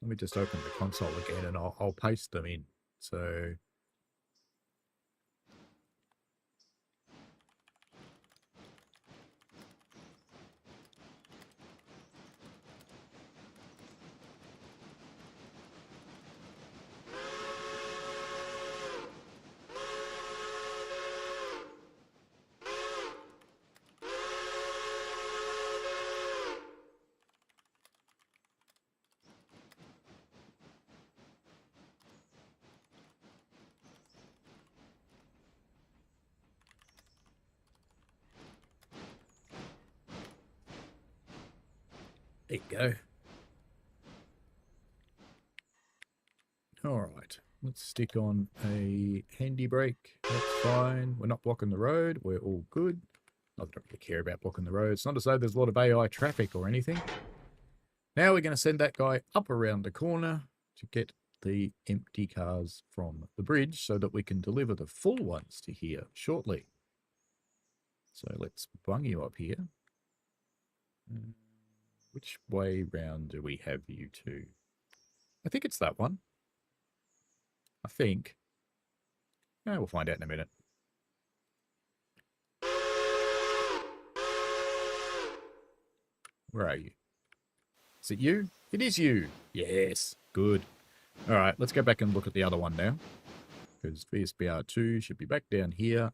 let me just open the console again and I'll paste them in. So there you go. All right, let's stick on a handy brake. That's fine. We're not blocking the road. We're all good. I don't really care about blocking the road. It's not as though there's a lot of AI traffic or anything. Now we're going to send that guy up around the corner to get the empty cars from the bridge so that we can deliver the full ones to here shortly. So let's bung you up here. Which way round do we have you to? I think it's that one. I think. Yeah, we'll find out in a minute. Where are you? Is it you? It is you. Yes. Good. All right, let's go back and look at the other one now. Because VSBR 2 should be back down here.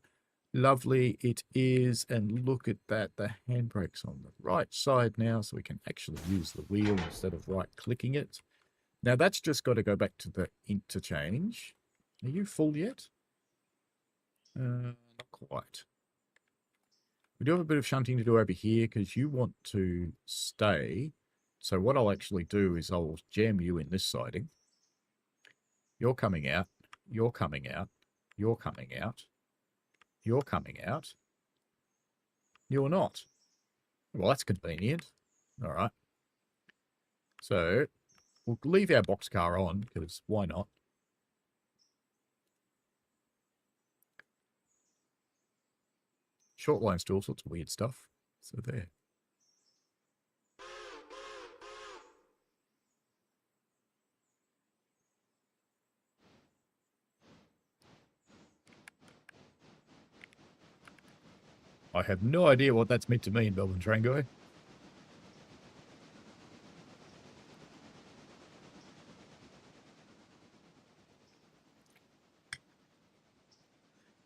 Lovely it is. And look at that. The handbrake's on the right side now, so we can actually use the wheel instead of right-clicking it. Now, that's just got to go back to the interchange. Are you full yet? Not quite. We do have a bit of shunting to do over here because you want to stay. So what I'll actually do is I'll jam you in this siding. You're coming out. You're coming out. You're coming out. You're coming out. You're not. Well, that's convenient. All right. So we'll leave our boxcar on because why not? Short lines do all sorts of weird stuff. So there. I have no idea what that's meant to mean, Melbourne Train Guy.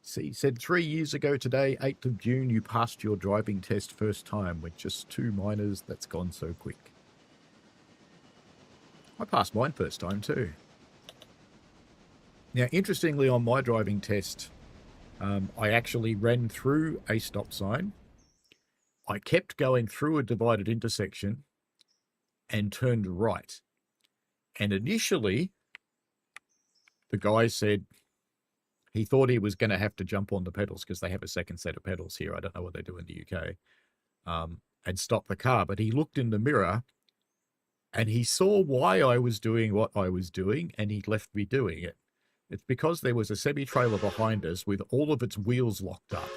See, said 3 years ago today, 8th of June, you passed your driving test first time with just 2 minors. That's gone so quick. I passed mine first time too. Now, interestingly, on my driving test, I actually ran through a stop sign. I kept going through a divided intersection and turned right. And initially, the guy said he thought he was going to have to jump on the pedals because they have a second set of pedals here. I don't know what they do in the UK. And stop the car. But he looked in the mirror and he saw why I was doing what I was doing and he left me doing it. It's because there was a semi-trailer behind us with all of its wheels locked up,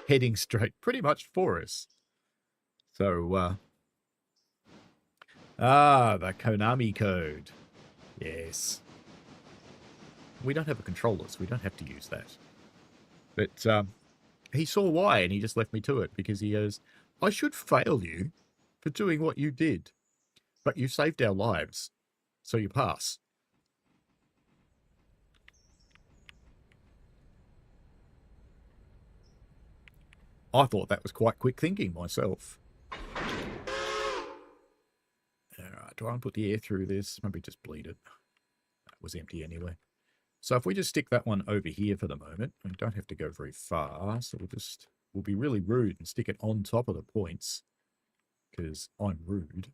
heading straight pretty much for us. So, the Konami code. Yes. We don't have a controller, so we don't have to use that. But he saw why, and he just left me to it, because he goes, I should fail you for doing what you did, but you saved our lives, so you pass. I thought that was quite quick thinking myself. Alright, do I want to put the air through this? Maybe just bleed it. That was empty anyway. So if we just stick that one over here for the moment, we don't have to go very far, so we'll be really rude and stick it on top of the points, because I'm rude.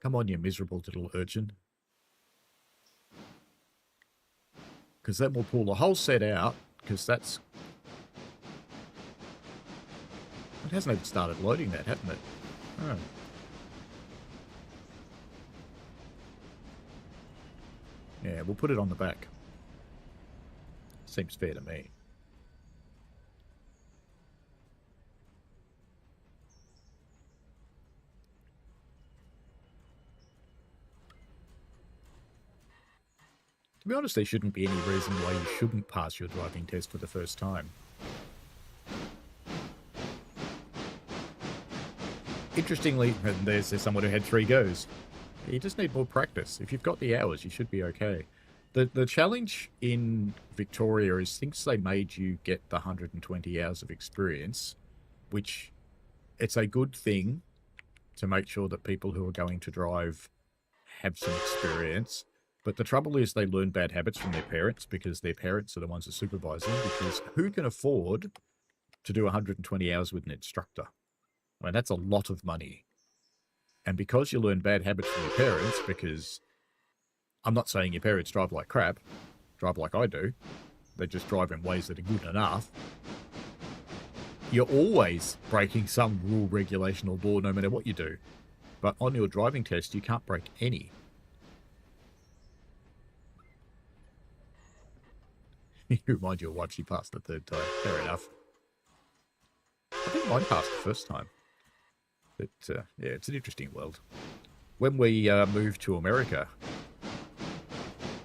Come on, you miserable little urchin. Because then we'll pull the whole set out, because that's... It hasn't even started loading that, hasn't it? Oh. Yeah, we'll put it on the back. Seems fair to me. To be honest, there shouldn't be any reason why you shouldn't pass your driving test for the first time. Interestingly, there's someone who had 3 goes. You just need more practice. If you've got the hours, you should be okay. The challenge in Victoria is since they made you get the 120 hours of experience, which it's a good thing to make sure that people who are going to drive have some experience. But the trouble is they learn bad habits from their parents, because their parents are the ones that supervise them, because who can afford to do 120 hours with an instructor? I mean, that's a lot of money. And because you learn bad habits from your parents, because I'm not saying your parents drive like crap, drive like I do, they just drive in ways that are good enough, you're always breaking some rule, regulation, or law no matter what you do. But on your driving test, you can't break any. You remind your wife she passed the 3rd time. Fair enough. I think mine passed the 1st time. But, yeah, it's an interesting world. When we moved to America,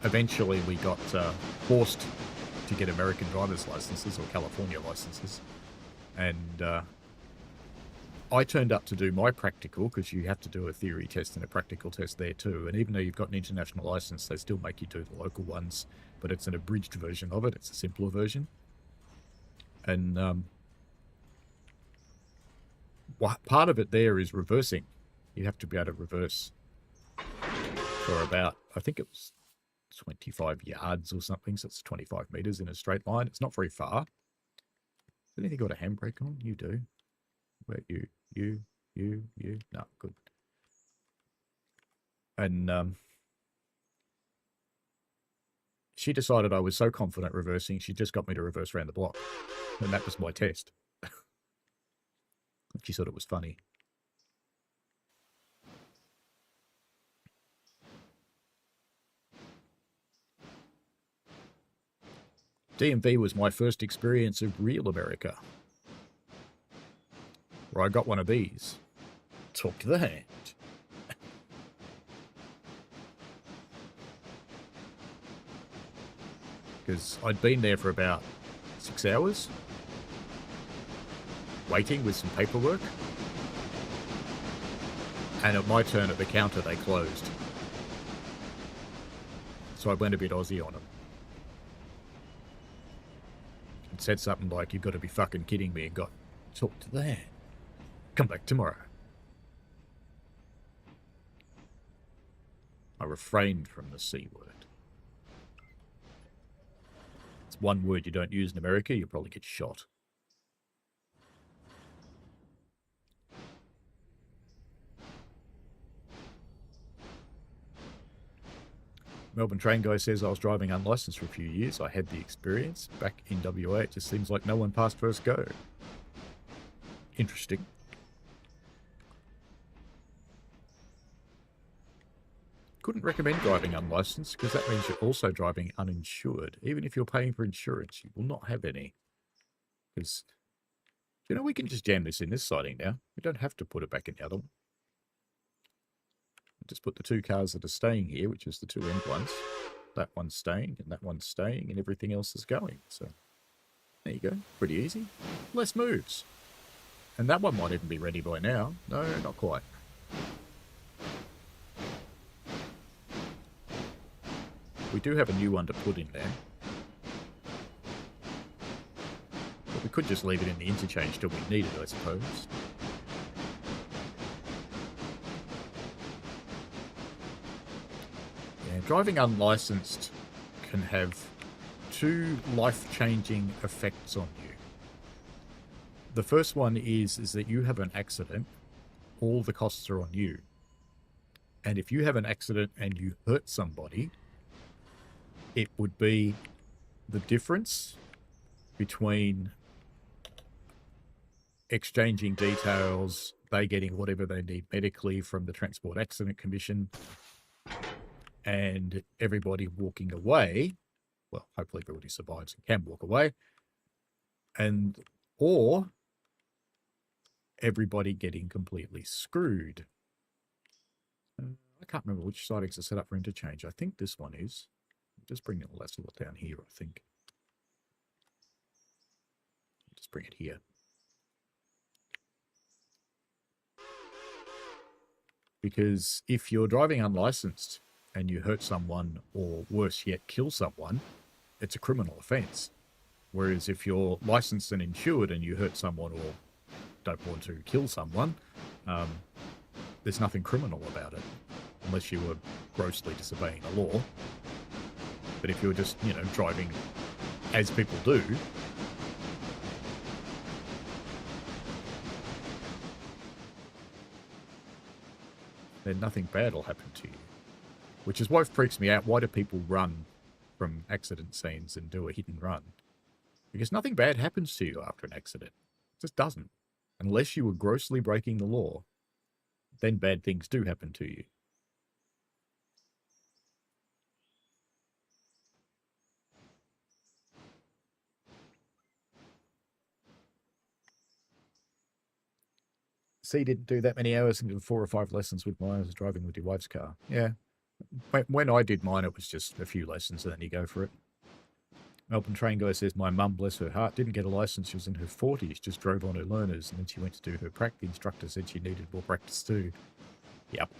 eventually we got forced to get American driver's licenses, or California licenses. And I turned up to do my practical, because you have to do a theory test and a practical test there too. And even though you've got an international license, they still make you do the local ones. But it's an abridged version of it. It's a simpler version. And part of it there is reversing. You have to be able to reverse for about, I think it was 25 yards or something. So it's 25 meters in a straight line. It's not very far. Has anything got a handbrake on? You do. Where you? No, good. And she decided I was so confident reversing, she just got me to reverse around the block. And that was my test. She thought it was funny. DMV was my first experience of real America, where I got one of these. Talk to the hand. Because I'd been there for about 6 hours, waiting with some paperwork. And at my turn at the counter, they closed. So I went a bit Aussie on them. And said something like, you've got to be fucking kidding me, and got, talk to the hand. Come back tomorrow. I refrained from the C word. It's one word you don't use in America, you'll probably get shot. Melbourne train guy says I was driving unlicensed for a few years. I had the experience. Back in WA, it just seems like no one passed first go. Interesting. Couldn't recommend driving unlicensed, because that means you're also driving uninsured. Even if you're paying for insurance, you will not have any. Because, you know, we can just jam this in this siding now. We don't have to put it back in the other one. just put the 2 cars that are staying here, which is the 2 end ones. That one's staying, and that one's staying, and everything else is going. So there you go. Pretty easy. Less moves. And that one might even be ready by now. No, not quite. We do have a new one to put in there. But we could just leave it in the interchange till we need it, I suppose. Yeah, driving unlicensed can have 2 life-changing effects on you. The first one is that you have an accident, all the costs are on you. And if you have an accident and you hurt somebody, it would be the difference between exchanging details, they getting whatever they need medically from the Transport Accident Commission, and everybody walking away. Well, hopefully everybody survives and can walk away. Or everybody getting completely screwed. I can't remember which sidings are set up for interchange. I think this one is. Just bring it less down here, I think. Just bring it here. Because if you're driving unlicensed and you hurt someone, or worse yet, kill someone, it's a criminal offence. Whereas if you're licensed and insured and you hurt someone or don't want to kill someone, there's nothing criminal about it, unless you were grossly disobeying the law. But if you're just, driving as people do, then nothing bad will happen to you. Which is what freaks me out. Why do people run from accident scenes and do a hit and run? Because nothing bad happens to you after an accident. It just doesn't. Unless you were grossly breaking the law, then bad things do happen to you. C didn't do that many hours into 4 or 5 lessons with mine. I was driving with your wife's car. Yeah. When I did mine, it was just a few lessons and then you go for it. Melbourne Train Guy says, my mum, bless her heart, didn't get a licence. She was in her 40s, just drove on her learners, and then she went to do her prac. The instructor said she needed more practice too. Yep.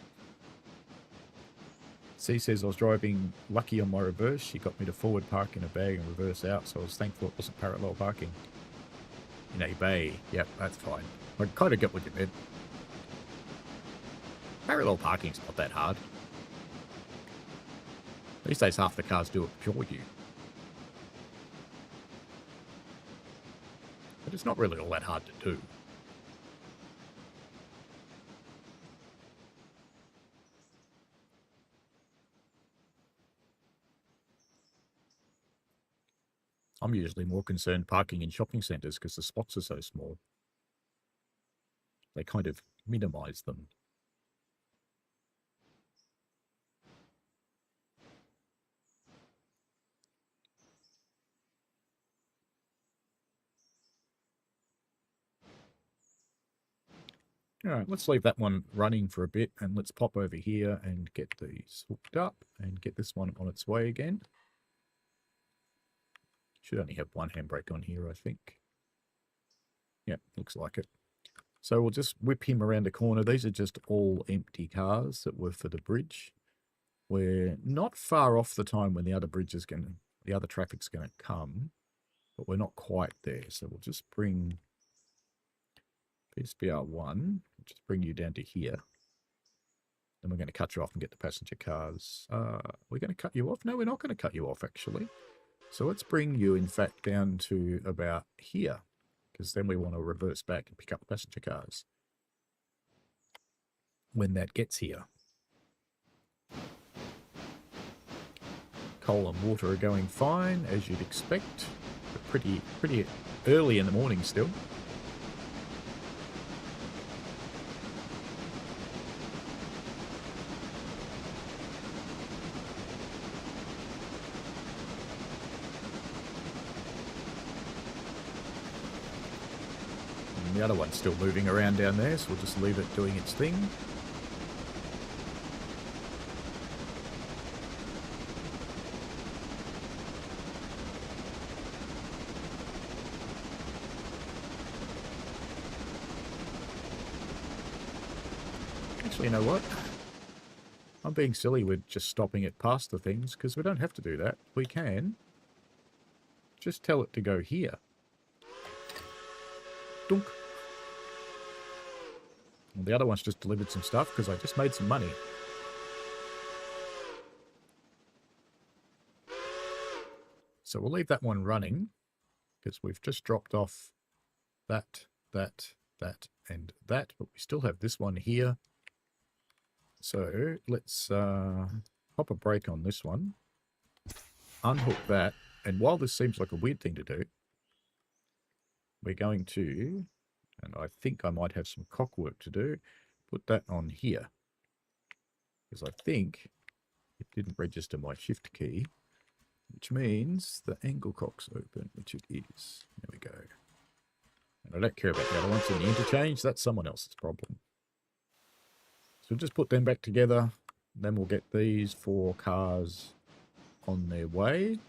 C says, I was driving lucky on my reverse. She got me to forward park in a bag and reverse out, so I was thankful it wasn't parallel parking. In a bay. Yep, that's fine. I kind of get what you meant. Parallel parking's not that hard. These days, half the cars do it for you. But it's not really all that hard to do. I'm usually more concerned parking in shopping centres because the spots are so small. They kind of minimise them. All right, let's leave that one running for a bit and let's pop over here and get these hooked up and get this one on its way again. Should only have one handbrake on here, I think. Yeah, looks like it. So we'll just whip him around the corner. These are just all empty cars that were for the bridge. We're not far off the time when the other traffic's going to come, but we're not quite there. So we'll just bring VSBR 1, just bring you down to here. Then we're going to cut you off and get the passenger cars. We're going to cut you off? No, we're not going to cut you off, actually. So let's bring you, in fact, down to about here, because then we want to reverse back and pick up the passenger cars when that gets here. Coal and water are going fine, as you'd expect, but pretty early in the morning still. The other one's still moving around down there, so we'll just leave it doing its thing. Actually, you know what? I'm being silly with just stopping it past the things, because we don't have to do that. We can just tell it to go here. Dunk. And the other one's just delivered some stuff, because I just made some money. So we'll leave that one running, because we've just dropped off that, and that, but we still have this one here. So let's pop a brake on this one, unhook that, and while this seems like a weird thing to do, we're going to, and I think I might have some cock work to do, put that on here, because I think it didn't register my shift key, which means the angle cock's open, which it is. There we go. And I don't care about the other ones in the interchange. That's someone else's problem. So just put them back together. Then we'll get these 4 cars on their way.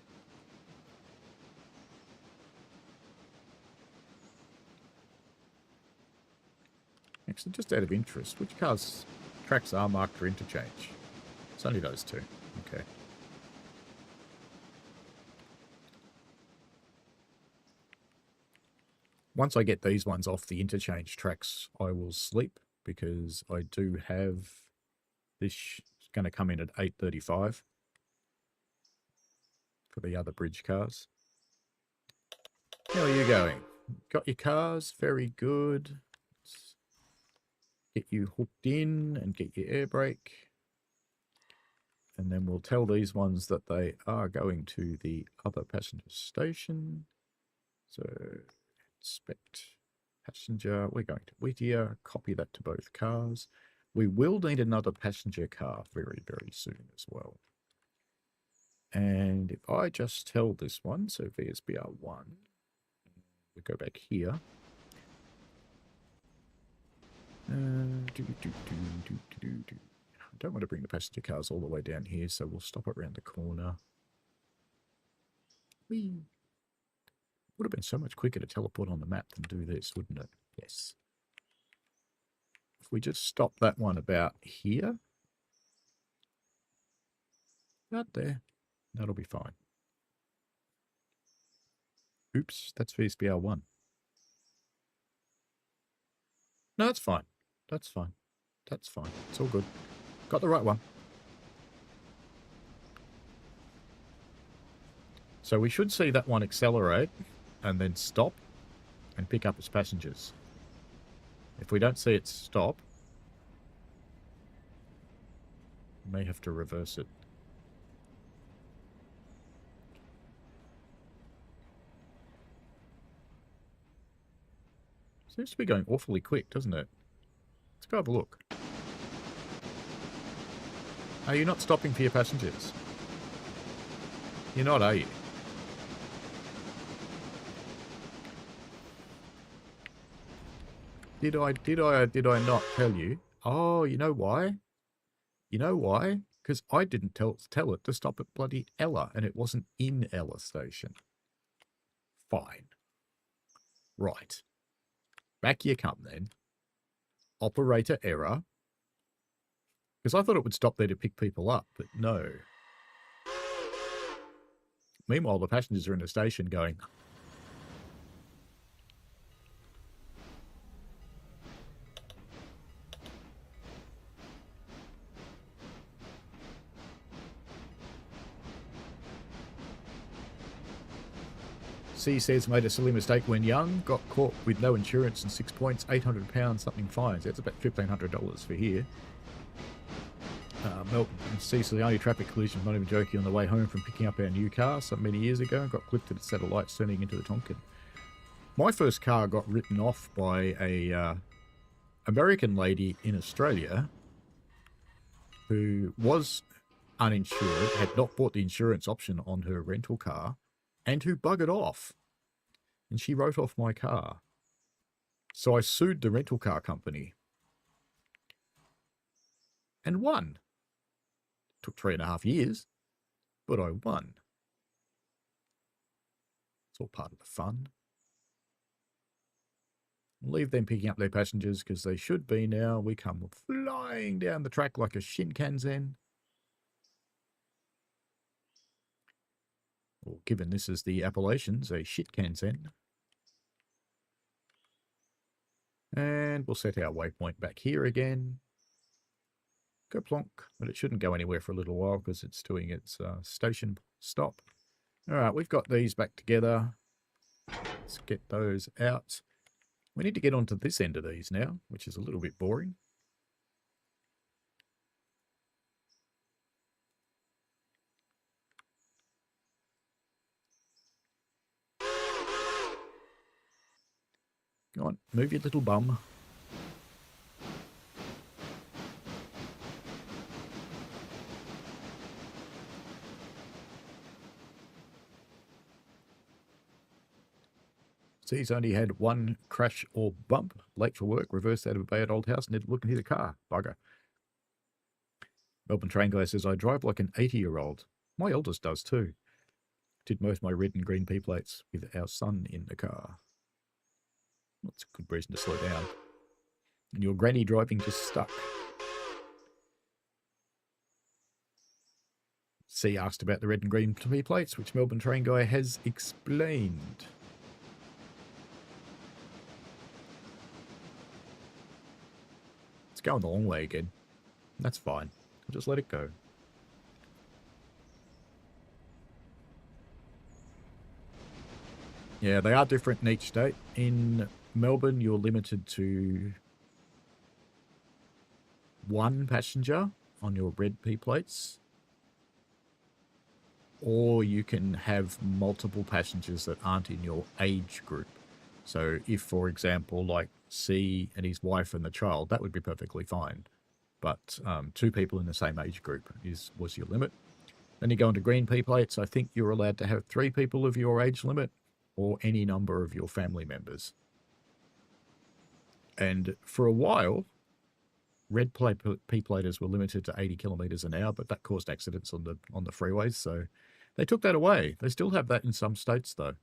Actually, just out of interest, which cars tracks are marked for interchange? It's only those 2. Okay. Once I get these ones off the interchange tracks, I will sleep, because I do have this going to come in at 8:35 for the other bridge cars. How are you going? Got your cars? Very good. Let's get you hooked in and get your air brake. And then we'll tell these ones that they are going to the other passenger station. So inspect passenger. We're going to Whittier. Copy that to both cars. We will need another passenger car very, very soon as well. And if I just tell this one, so VSBR 1, we go back here. I don't want to bring the passenger cars all the way down here, so we'll stop it around the corner. Whee! Would have been so much quicker to teleport on the map than do this, wouldn't it? Yes. If we just stop that one about here, about there, that'll be fine. Oops, that's VSBR 1. No, that's fine. That's fine. That's fine. It's all good. Got the right one. So we should see that one accelerate and then stop and pick up its passengers. If we don't see it stop, we may have to reverse it. Seems to be going awfully quick, doesn't it? Let's go have a look. Are you not stopping for your passengers? You're not, are you? Did I not tell you? Oh, you know why? You know why? Because I didn't tell it to stop at bloody Ella, and it wasn't in Ella station. Fine. Right. Back you come then. Operator error. Because I thought it would stop there to pick people up, but no. Meanwhile, the passengers are in the station going, C says made a silly mistake when young, got caught with no insurance and 6 points, £800, something fines. That's about $1,500 for here. Melton C says the only traffic collision, not even joking, on the way home from picking up our new car some many years ago. Got clipped at a set of lights turning into the Tonkin. My first car got written off by a American lady in Australia who was uninsured, had not bought the insurance option on her rental car, and who buggered off. And she wrote off my car. So I sued the rental car company. And won. Took 3.5 years, but I won. It's all part of the fun. Leave them picking up their passengers because they should be now. We come flying down the track like a Shinkansen. Or given this is the Appalachians, a Shitkansen. And we'll set our waypoint back here again. Go plonk, but it shouldn't go anywhere for a little while because it's doing its station stop. All right, we've got these back together. Let's get those out. We need to get onto this end of these now, which is a little bit boring. Go on, move your little bum. So he's only had one crash or bump. Late for work, reversed out of a bay at old house, needed to look and hit a car. Bugger. Melbourne train guy says, I drive like an 80-year-old. My eldest does too. Did most of my red and green P plates with our son in the car. That's a good reason to slow down. And your granny driving just stuck. C asked about the red and green P plates, which Melbourne train guy has explained. It's going the long way again. That's fine. I'll just let it go. Yeah, they are different in each state. In Melbourne, you're limited to one passenger on your red P plates. Or you can have multiple passengers that aren't in your age group. So if, for example, like C and his wife and the child, that would be perfectly fine. But two people in the same age group was your limit. Then you go into green P plates. I think you're allowed to have 3 people of your age limit or any number of your family members. And for a while, red P platers were limited to 80 kilometres an hour, but that caused accidents on the freeways. So they took that away. They still have that in some states, though.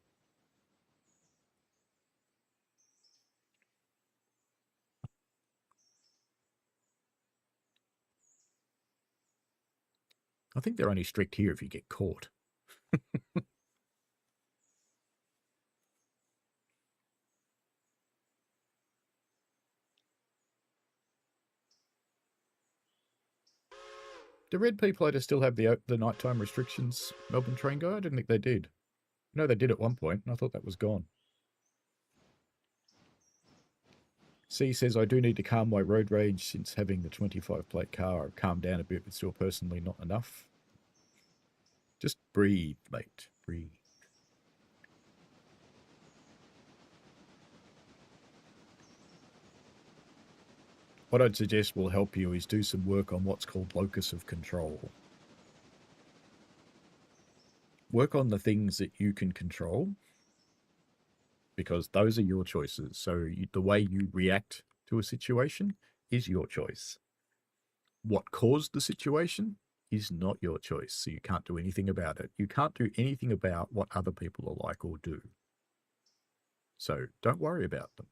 I think they're only strict here if you get caught. Do red P platers still have the nighttime restrictions, Melbourne train guy? I didn't think they did. No, they did at one point, and I thought that was gone. C says, I do need to calm my road rage since having the 25 plate car. I've calmed down a bit, but still personally not enough. Just breathe, mate. Breathe. What I'd suggest will help you is do some work on what's called locus of control. Work on the things that you can control, because those are your choices. So the way you react to a situation is your choice. What caused the situation is not your choice, so you can't do anything about it. You can't do anything about what other people are like or do. So don't worry about them.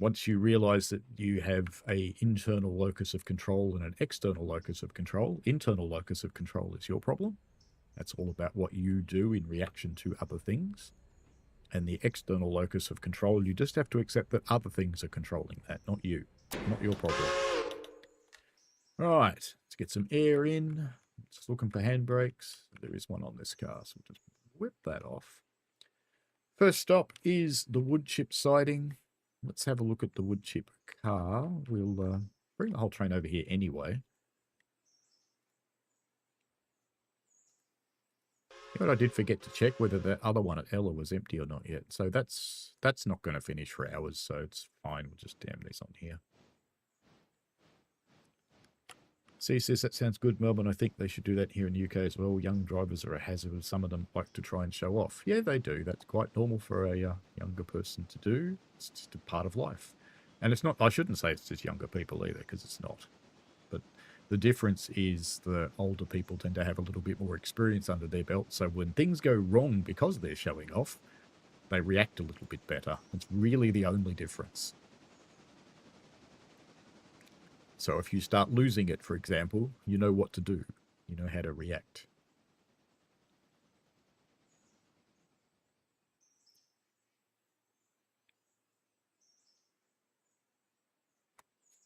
Once you realize that you have an internal locus of control and an external locus of control, internal locus of control is your problem. That's all about what you do in reaction to other things. And the external locus of control, you just have to accept that other things are controlling that, not you. Not your problem. Right, let's get some air in. Just looking for handbrakes. There is one on this car, so we'll just whip that off. First stop is the wood chip siding. Let's have a look at the wood chip car. We'll bring the whole train over here anyway. But I did forget to check whether the other one at Ella was empty or not yet. So that's not going to finish for hours, so it's fine. We'll just damn this on here. C says, that sounds good, Melbourne. I think they should do that here in the UK as well. Young drivers are a hazard. Some of them like to try and show off. Yeah, they do. That's quite normal for a younger person to do. It's just a part of life. And it's not, I shouldn't say it's just younger people either, because it's not. But the difference is the older people tend to have a little bit more experience under their belt. So when things go wrong because they're showing off, They react a little bit better. It's really the only difference. So if you start losing it, for example, you know what to do. You know how to react.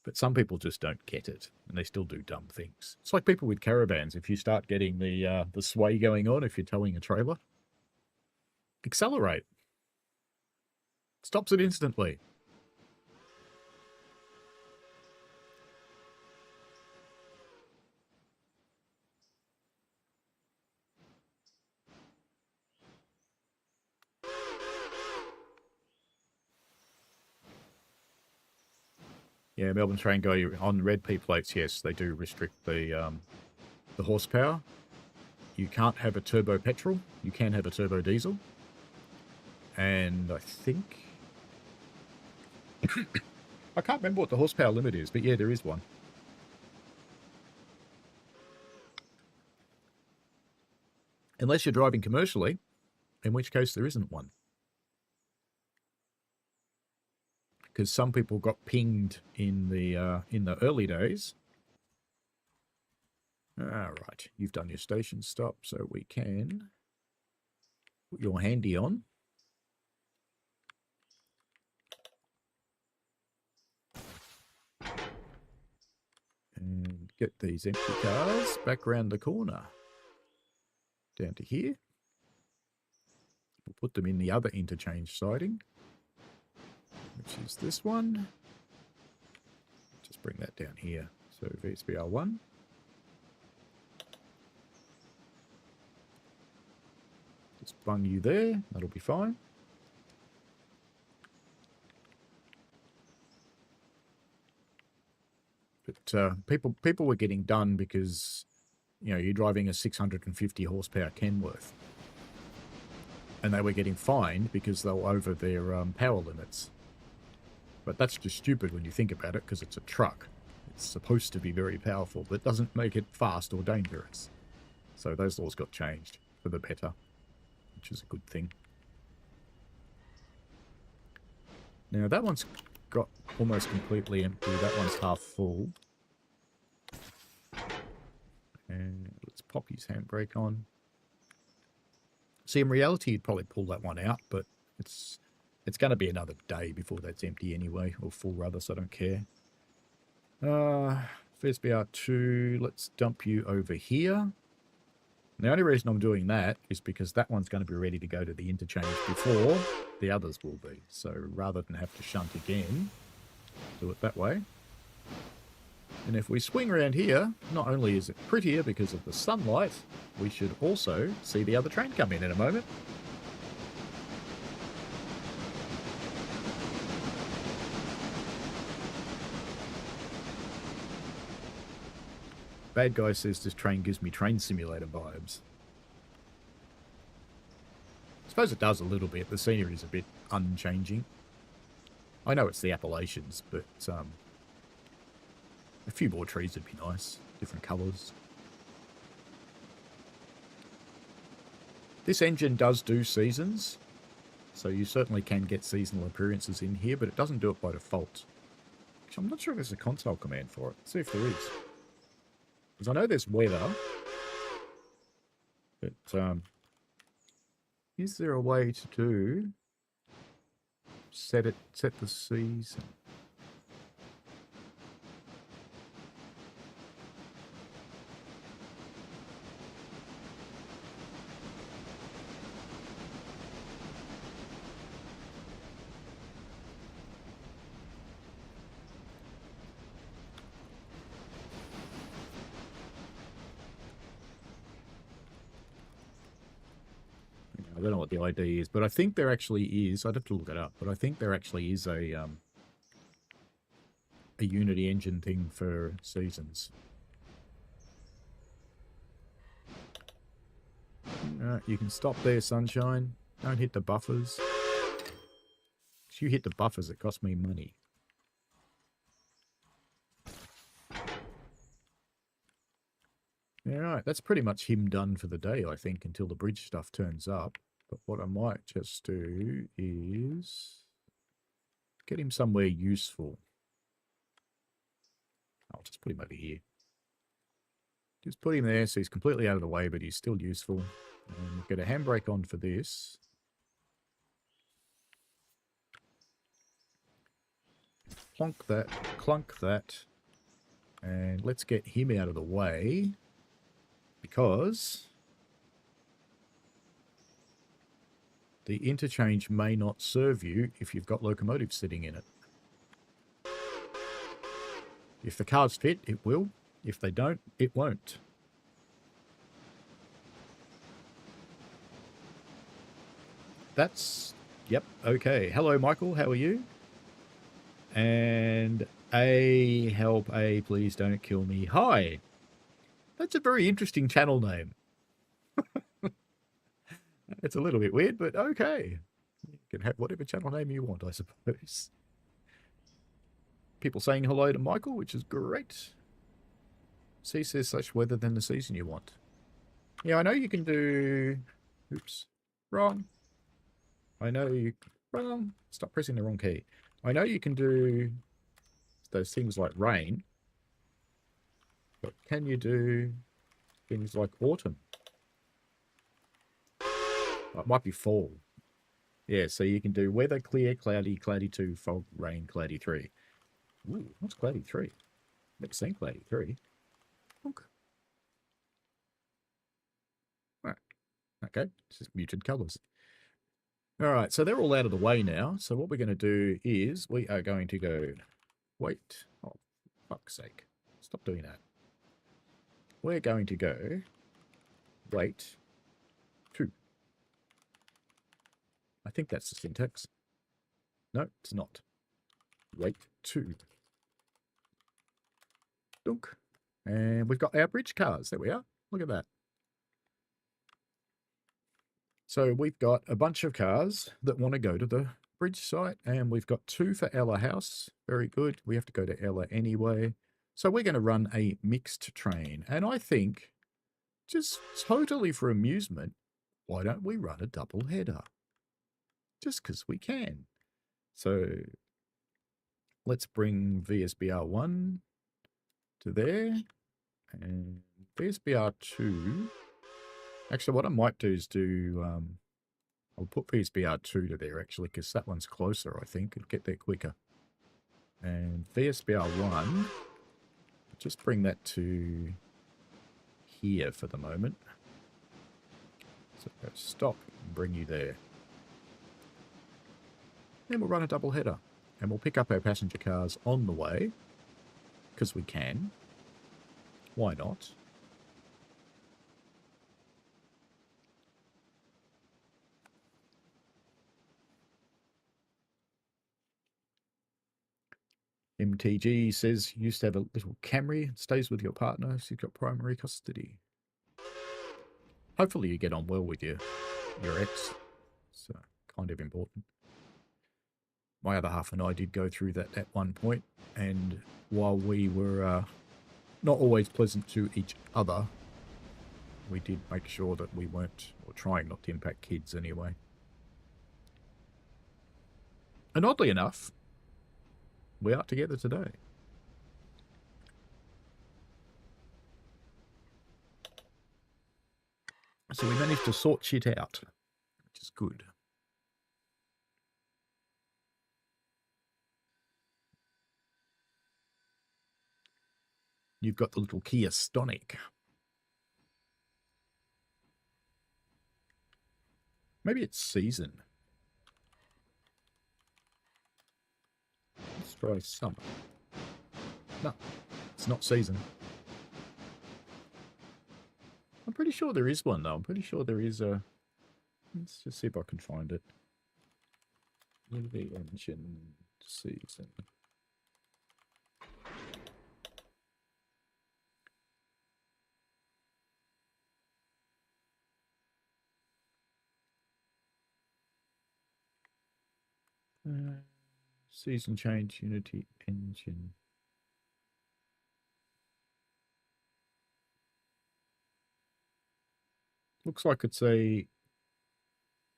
But some people just don't get it, and they still do dumb things. It's like people with caravans. If you start getting the sway going on, if you're towing a trailer, accelerate. Stops it instantly. Yeah, Melbourne Train Go on red P plates. Yes, they do restrict the horsepower. You can't have a turbo petrol. You can have a turbo diesel. And I think I can't remember what the horsepower limit is, but yeah, there is one. Unless you're driving commercially, in which case there isn't one. Because some people got pinged in the early days. All right, you've done your station stop, so we can put your handy on. And get these empty cars back around the corner. Down to here. We'll put them in the other interchange siding, which is this one. Just bring that down here. So VSBR 1. Just bung you there. That'll be fine. But people were getting done because, you know, you're driving a 650 horsepower Kenworth. And they were getting fined because they were over their power limits. But that's just stupid when you think about it, because it's a truck. It's supposed to be very powerful, but it doesn't make it fast or dangerous. So those laws got changed for the better, which is a good thing. Now that one's got almost completely empty. That one's half full. And let's pop his handbrake on. See, in reality, you'd probably pull that one out, but it's going to be another day before that's empty anyway, or full rather, so I don't care. VSBR 2, let's dump you over here. And the only reason I'm doing that is because that one's going to be ready to go to the interchange before the others will be. So rather than have to shunt again, do it that way. And if we swing around here, not only is it prettier because of the sunlight, we should also see the other train come in a moment. Bad guy says this train gives me train simulator vibes. I suppose it does a little bit. The scenery is a bit unchanging. I know it's the Appalachians, but a few more trees would be nice. Different colours. This engine does do seasons, so you certainly can get seasonal appearances in here, but it doesn't do it by default. Actually, I'm not sure if there's a console command for it. Let's see if there is. Because I know there's weather, but is there a way to do set the season? I don't know what the ID is, but I think there actually is. I'd have to look it up, but I think there actually is a Unity engine thing for seasons. You can stop there, sunshine. Don't hit the buffers. If you hit the buffers, it costs me money. All right, that's pretty much him done for the day, I think, until the bridge stuff turns up. But what I might just do is get him somewhere useful. I'll just put him over here. Just put him there so he's completely out of the way, but he's still useful. And get a handbrake on for this. Plonk that, clunk that. And let's get him out of the way. Because the interchange may not serve you if you've got locomotives sitting in it. If the cars fit, it will. If they don't, it won't. That's, yep, okay. Hello, Michael, how are you? And A, help, A, please don't kill me. Hi. That's a very interesting channel name. It's a little bit weird, but okay. You can have whatever channel name you want, I suppose. People saying hello to Michael, which is great. C says such weather than the season you want. Yeah, I know you can do... Oops. Wrong. I know you... Wrong. Stop pressing the wrong key. I know you can do those things like rain. But can you do things like autumn? Oh, it might be fall. Yeah, so you can do weather, clear, cloudy, cloudy 2, fog, rain, cloudy 3. Ooh, what's cloudy 3? Never seen cloudy 3. Okay. Right. Okay, it's just muted colours. All right, so they're all out of the way now. So what we're going to do is we are going to go... Wait. Oh, fuck's sake. Stop doing that. We're going to go... Wait. 2. I think that's the syntax. No, it's not. Wait 2. Dunk. And we've got our bridge cars. There we are. Look at that. So we've got a bunch of cars that want to go to the bridge site, and we've got 2 for Ella House. Very good. We have to go to Ella anyway. So we're going to run a mixed train. And I think, just totally for amusement, why don't we run a double header? Just because we can. So let's bring VSBR 1 to there. And VSBR 2... Actually, what I might do is do... I'll put VSBR 2 to there, actually, because that one's closer, I think. It'll get there quicker. And VSBR 1, just bring that to here for the moment. So go stop and bring you there. Then we'll run a double header. And we'll pick up our passenger cars on the way, because we can. Why not? MTG says you used to have a little Camry. It stays with your partner, so you've got primary custody. Hopefully you get on well with your ex. It's kind of important. My other half and I did go through that at one point, and while we were not always pleasant to each other, we did make sure that we weren't, or trying not to impact kids anyway. And oddly enough, we are together today. So we managed to sort shit out, which is good. You've got the little Kia Stonic. Maybe it's season. Let's try summer. No, it's not season. I'm pretty sure there is one, though. I'm pretty sure there is a... Let's just see if I can find it. The engine season. Season change, Unity engine. Looks like it's a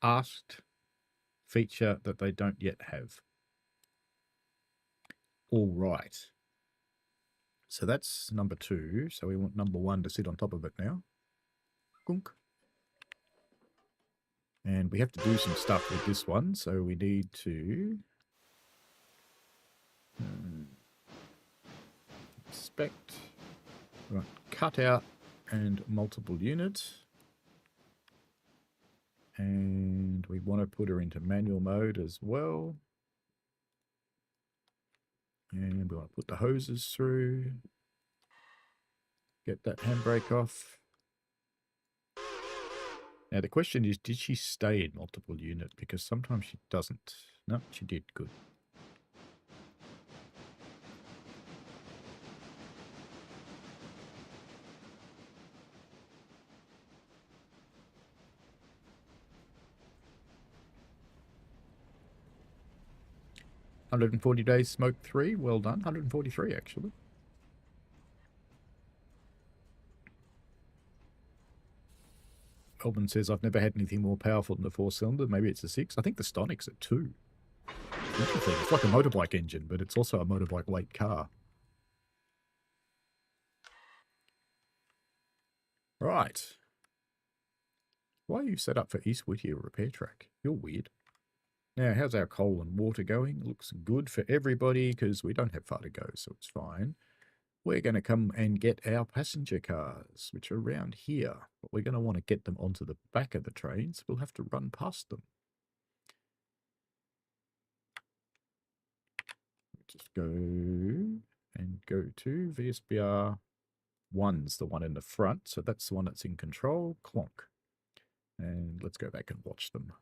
asked feature that they don't yet have. All right. So that's number 2. So we want number 1 to sit on top of it now. Gunk. And we have to do some stuff with this one. So we need to inspect, right, cut out and multiple units. And we want to put her into manual mode as well. And we want to put the hoses through. Get that handbrake off. Now the question is, did she stay in multiple unit? Because sometimes she doesn't. No, she did. Good. $140 days, smoke 3. Well done. 143 actually. Elvin says, I've never had anything more powerful than a 4-cylinder. Maybe it's a 6. I think the Stonic's a 2. Interesting. It's like a motorbike engine, but it's also a motorbike weight car. Right. Why are you set up for East Whittier repair track? You're weird. Now, how's our coal and water going? Looks good for everybody because we don't have far to go, so it's fine. We're going to come and get our passenger cars, which are around here. But we're going to want to get them onto the back of the trains. We'll have to run past them. Just go and go to VSBR 1's the one in the front. So that's the one that's in control. Clonk. And let's go back and watch them.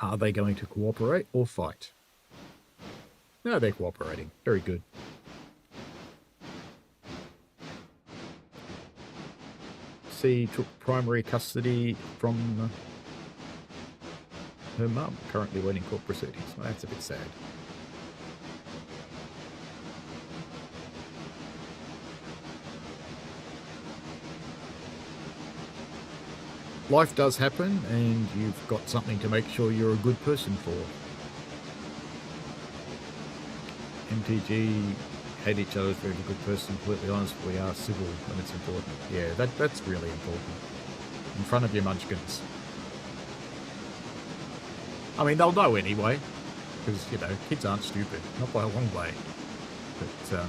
Are they going to cooperate or fight? No, they're cooperating. Very good. C took primary custody from her mum, currently waiting court proceedings. Well, that's a bit sad. Life does happen, and you've got something to make sure you're a good person for. MTG hate each other for a good person. Completely honest, we are civil when it's important. Yeah, that's really important. In front of your munchkins. I mean, they'll know anyway, because, you know, kids aren't stupid. Not by a long way. But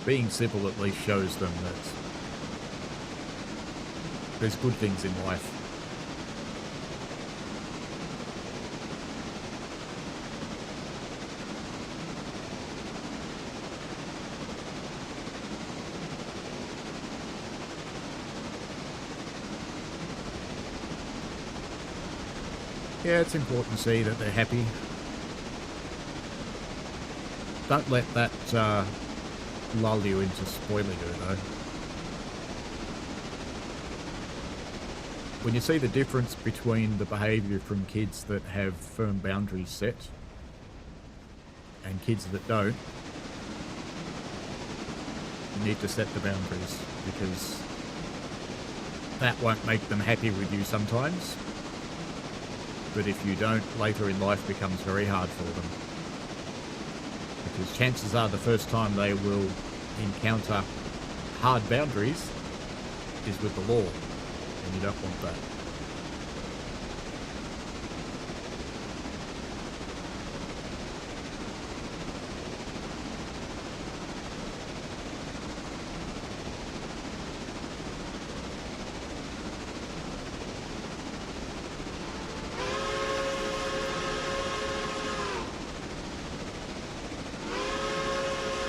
being civil at least shows them that there's good things in life. Yeah, it's important to see that they're happy. Don't let that lull you into spoiling her, though. When you see the difference between the behaviour from kids that have firm boundaries set and kids that don't, you need to set the boundaries, because that won't make them happy with you sometimes. But if you don't, later in life becomes very hard for them. Because chances are the first time they will encounter hard boundaries is with the law. And you don't want that.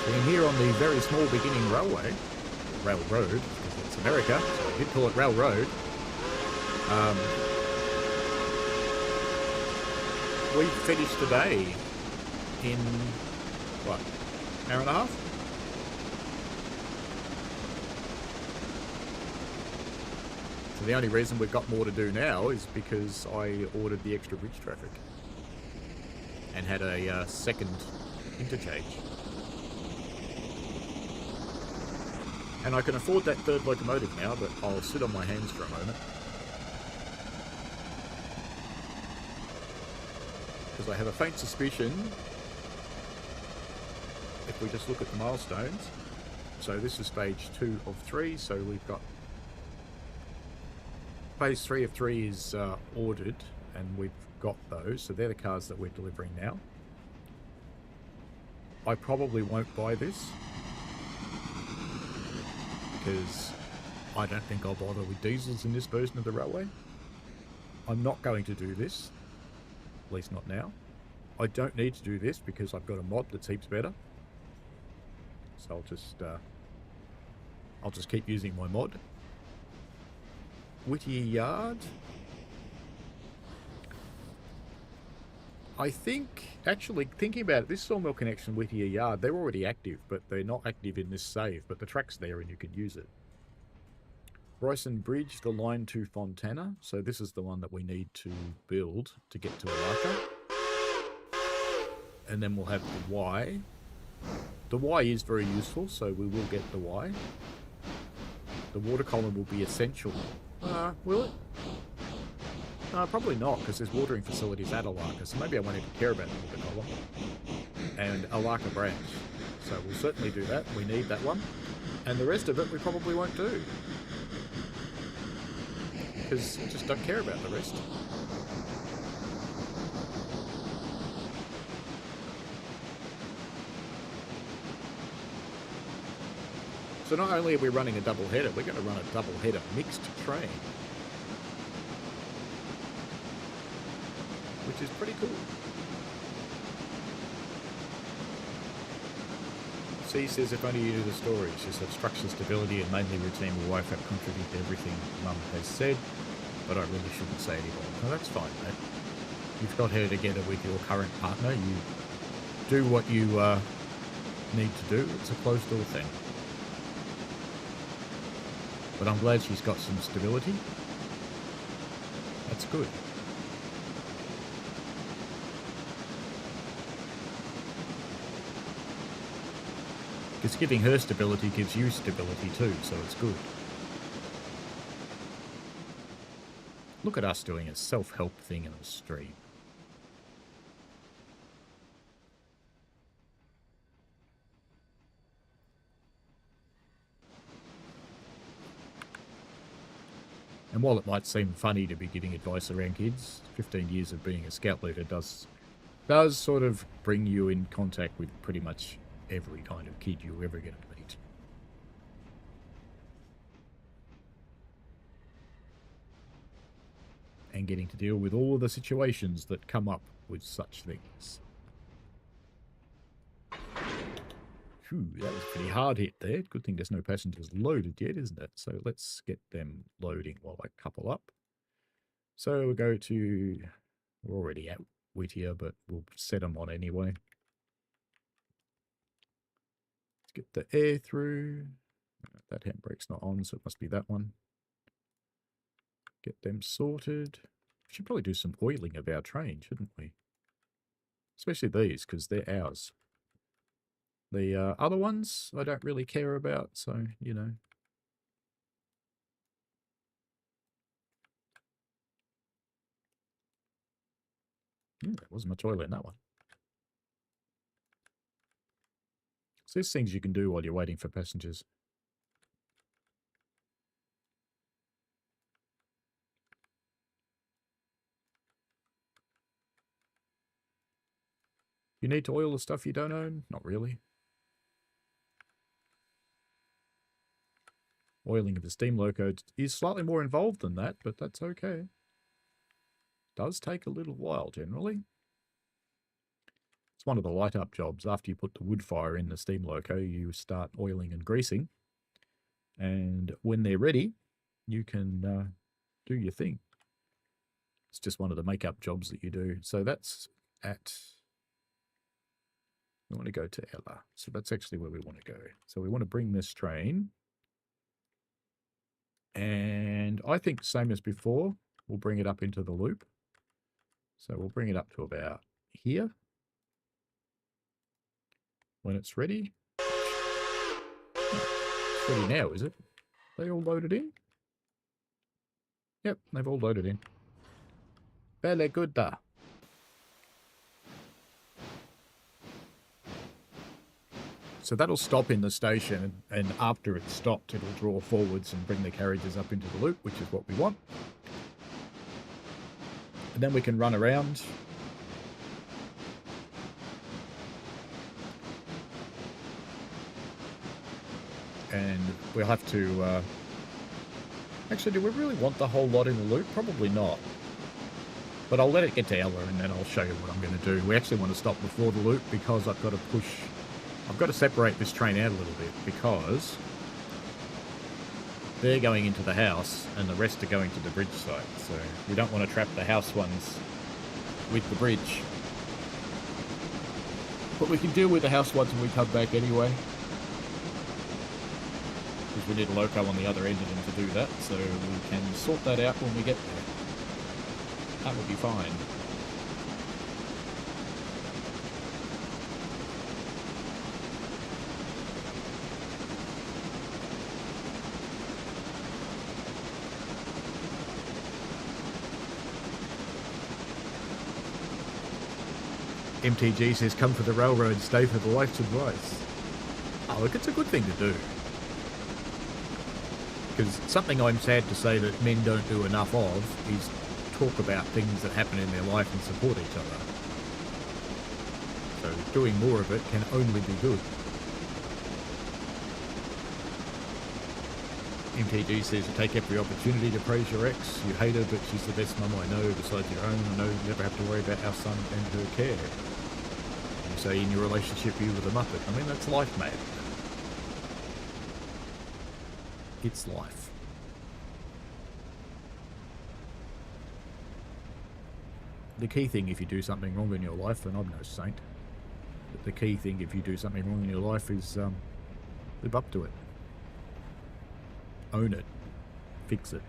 And here on the very small beginning railway, railroad, because it's America, so I did call it railroad. We finished today in, what, an hour and a half? So the only reason we've got more to do now is because I ordered the extra bridge traffic and had a second interchange. And I can afford that third locomotive now, but I'll sit on my hands for a moment. Because I have a faint suspicion, if we just look at the milestones, so this is stage 2 of 3, so we've got phase 3 of 3 is ordered, and we've got those, so they're the cars that we're delivering now. I probably won't buy this, because I don't think I'll bother with diesels in this version of the railway. I'm not going to do this, at least not now. I don't need to do this because I've got a mod that's heaps better. So I'll just keep using my mod. Whittier Yard. I think, actually, thinking about it, this sawmill connection Whittier Yard, they're already active, but they're not active in this save, but the track's there and you can use it. Bryson Bridge, the line to Fontana. So this is the one that we need to build to get to Alarka. And then we'll have the Y. The Y is very useful, so we will get the Y. The water column will be essential. Will it? Probably not, because there's watering facilities at Alarka, so maybe I won't even care about the water column. And Alarka branch. So we'll certainly do that. We need that one. And the rest of it we probably won't do, because we just don't care about the rest. So not only are we running a double header, we're going to run a double header mixed train, which is pretty cool. C says if only you knew the story. She said structure stability and mainly routine will wife have contribute to everything Mum has said, but I really shouldn't say anymore. No, that's fine, mate. You've got her together with your current partner. You do what you need to do. It's a closed door thing. But I'm glad she's got some stability. That's good. Because giving her stability gives you stability too, so it's good. Look at us doing a self-help thing in a stream. And while it might seem funny to be giving advice around kids, 15 years of being a scout leader does sort of bring you in contact with pretty much every kind of kid you're ever going to meet. And getting to deal with all of the situations that come up with such things. Phew, that was pretty hard hit there. Good thing there's no passengers loaded yet, isn't it? So let's get them loading while I couple up. So we'll go to, we're already at Whittier, but we'll set them on anyway. Let's get the air through. That handbrake's not on, so it must be that one. Get them sorted. We should probably do some oiling of our train, shouldn't we? Especially these, because they're ours. The other ones I don't really care about, so, you know. There wasn't much oil in that one. So there's things you can do while you're waiting for passengers. You need to oil the stuff you don't own? Not really. Oiling of the steam loco is slightly more involved than that, but that's okay. Does take a little while generally. It's one of the light up jobs. After you put the wood fire in the steam loco, you start oiling and greasing. And when they're ready, you can do your thing. It's just one of the makeup jobs that you do. So that's at, we want to go to Ella. So that's actually where we want to go. So we want to bring this train. And I think same as before, we'll bring it up into the loop. So we'll bring it up to about here. When it's ready. ready now, is it? They all loaded in? Yep, they've all loaded in. Very good da. So that'll stop in the station, and after it's stopped, it'll draw forwards and bring the carriages up into the loop, which is what we want. And then we can run around. And we'll have to... Actually, do we really want the whole lot in the loop? Probably not. But I'll let it get to Ella, and then I'll show you what I'm going to do. We actually want to stop before the loop because I've got to push... I've got to separate this train out a little bit because they're going into the house and the rest are going to the bridge site. So we don't want to trap the house ones with the bridge. But we can deal with the house ones when we come back anyway. Because we need a loco on the other end of them to do that. So we can sort that out when we get there. That will be fine. MTG says, come for the railroad, stay for the life's advice. Oh, look, it's a good thing to do. Because something I'm sad to say that men don't do enough of is talk about things that happen in their life and support each other. So doing more of it can only be good. MTG says, take every opportunity to praise your ex. You hate her, but she's the best mum I know besides your own. I know you never have to worry about our son and her care. You say in your relationship you were the muppet. I mean, that's life, mate. It's life. The key thing if you do something wrong in your life, and I'm no saint, but the key thing if you do something wrong in your life is live up to it. Own it. Fix it.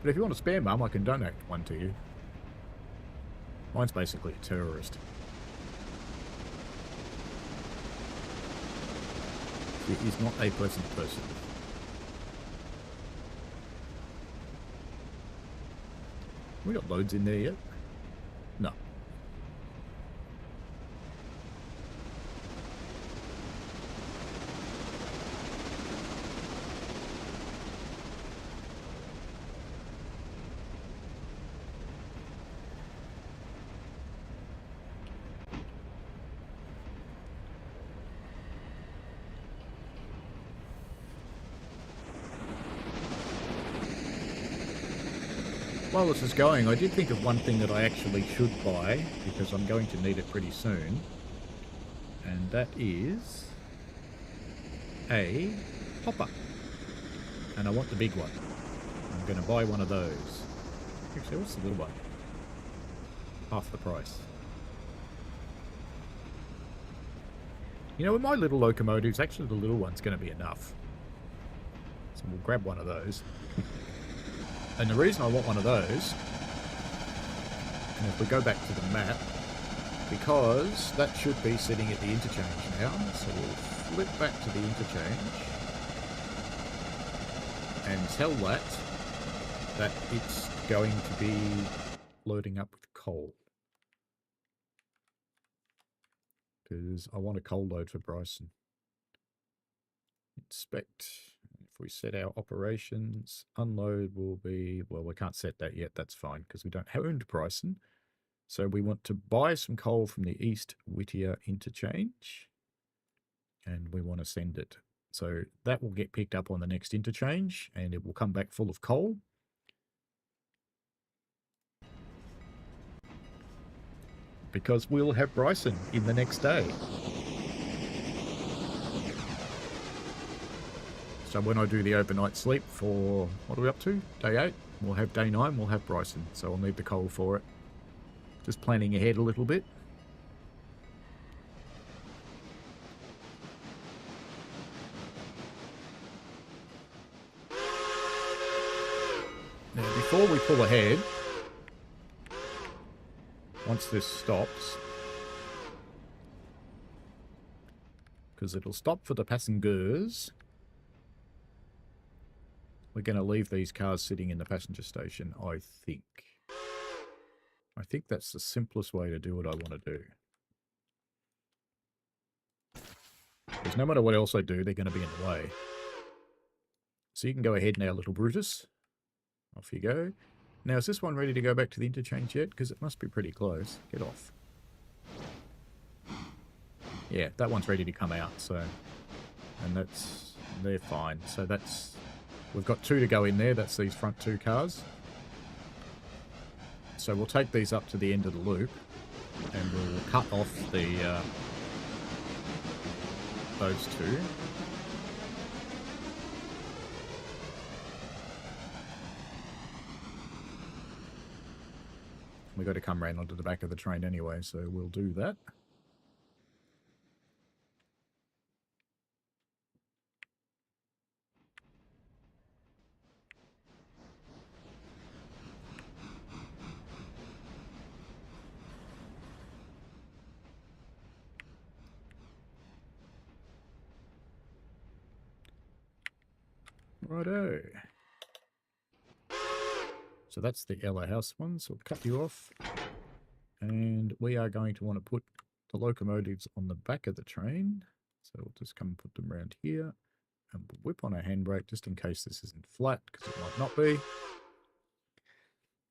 But if you want a spare mum, I can donate one to you. Mine's basically a terrorist. He is not a pleasant person. We got loads in there yet? No. While this is going, I did think of one thing that I actually should buy, because I'm going to need it pretty soon. And that is a hopper. And I want the big one. I'm going to buy one of those. Actually, what's the little one? Half the price. You know, with my little locomotives, actually the little one's going to be enough. So we'll grab one of those. And the reason I want one of those, and if we go back to the map, because that should be sitting at the interchange now, so we'll flip back to the interchange and tell that it's going to be loading up with coal. Because I want a coal load for Bryson. Inspect. If we set our operations, unload will be, well, we can't set that yet. That's fine because we don't own Bryson. So we want to buy some coal from the East Whittier interchange and we want to send it. So that will get picked up on the next interchange and it will come back full of coal. Because we'll have Bryson in the next day. So when I do the overnight sleep for, what are we up to? Day 8? We'll have day 9, we'll have Bryson, so I'll need the coal for it. Just planning ahead a little bit. Now, before we pull ahead, once this stops, because it'll stop for the passengers, we're going to leave these cars sitting in the passenger station, I think. I think that's the simplest way to do what I want to do. Because no matter what else I do, they're going to be in the way. So you can go ahead now, little Brutus. Off you go. Now, is this one ready to go back to the interchange yet? Because it must be pretty close. Get off. Yeah, that one's ready to come out, so... And that's... They're fine. So that's... We've got 2 to go in there. That's these front 2 cars. So we'll take these up to the end of the loop. And we'll cut off the... those 2. We've got to come round onto the back of the train anyway, so we'll do that. Righto. So that's the yellow house one, so we'll cut you off. And we are going to want to put the locomotives on the back of the train. So we'll just come and put them around here. And we'll whip on our handbrake just in case this isn't flat, because it might not be.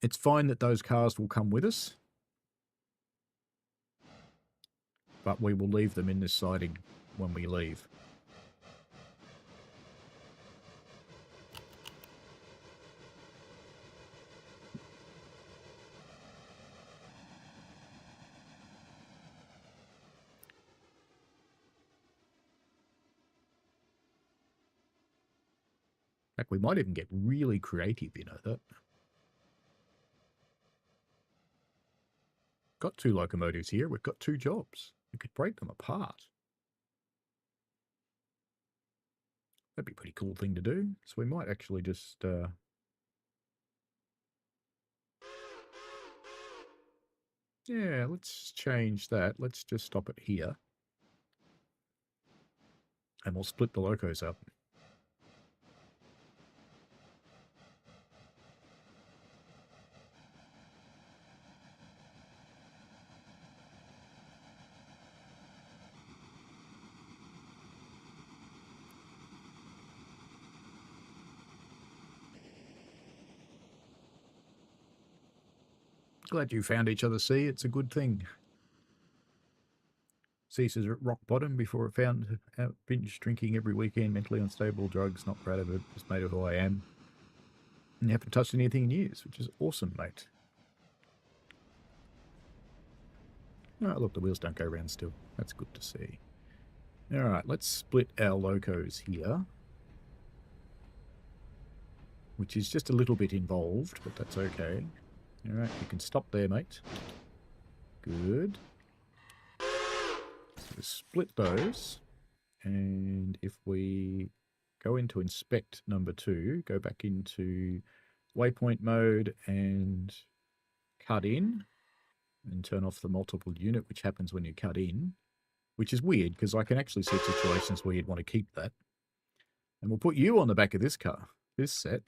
It's fine that those cars will come with us. But we will leave them in this siding when we leave. In fact, we might even get really creative, you know that. Got 2 locomotives here. We've got 2 jobs. We could break them apart. That'd be a pretty cool thing to do. So we might actually just... Yeah, let's change that. Let's just stop it here. And we'll split the locos up. Glad you found each other, C. It's a good thing. C says at rock bottom before it found out binge drinking every weekend, mentally unstable, drugs, not proud of it, just made of who I am. And you haven't touched anything in years, which is awesome, mate. Oh, look, the wheels don't go round still. That's good to see. Alright, let's split our locos here. Which is just a little bit involved, but that's okay. Alright, you can stop there, mate. Good. So split those. And if we go into inspect number 2, go back into waypoint mode and cut in. And turn off the multiple unit, which happens when you cut in. Which is weird, because I can actually see situations where you'd want to keep that. And we'll put you on the back of this car, this set.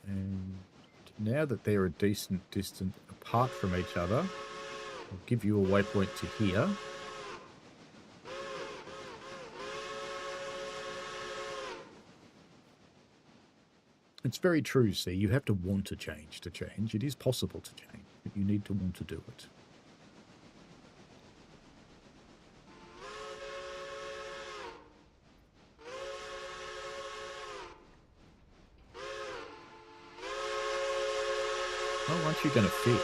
And now that they're a decent distance apart from each other, I'll give you a waypoint to here. It's very true, see, you have to want to change to change. It is possible to change, but you need to want to do it. aren't you going to fit?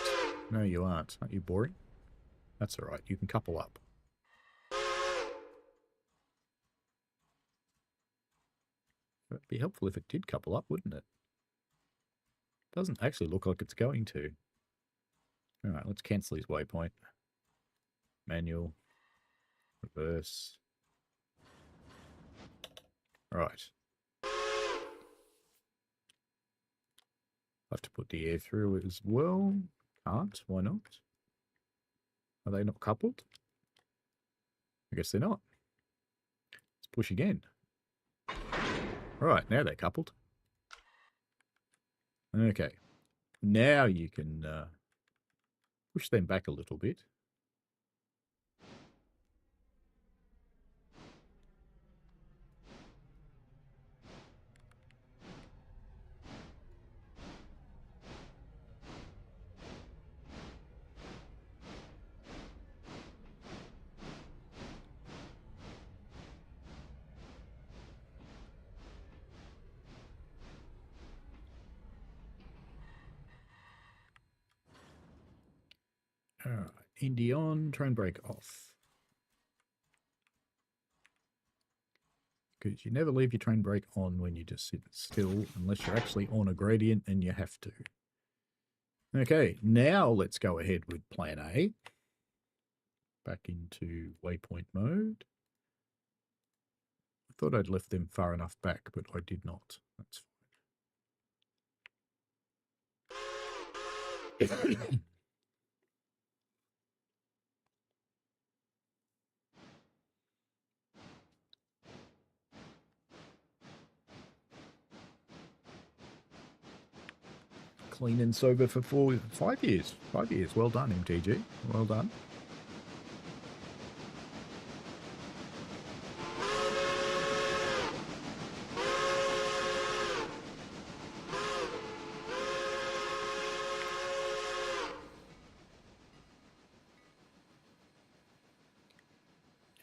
No, you aren't. Aren't you boring? That's all right. You can couple up. It'd be helpful if it did couple up, wouldn't it? Doesn't actually look like it's going to. All right, let's cancel his waypoint. Manual. Reverse. Right. Have to put the air through it as well. Can't. Why not? Are they not coupled? I guess they're not. Let's push again. Right, now they're coupled. Okay. Now you can push them back a little bit. Alright, Indy on, train brake off. Because you never leave your train brake on when you just sit still, unless you're actually on a gradient and you have to. Okay, now let's go ahead with plan A. Back into waypoint mode. I thought I'd left them far enough back, but I did not. That's fine. Clean and sober for 5 years. 5 years. Well done, MTG. Well done.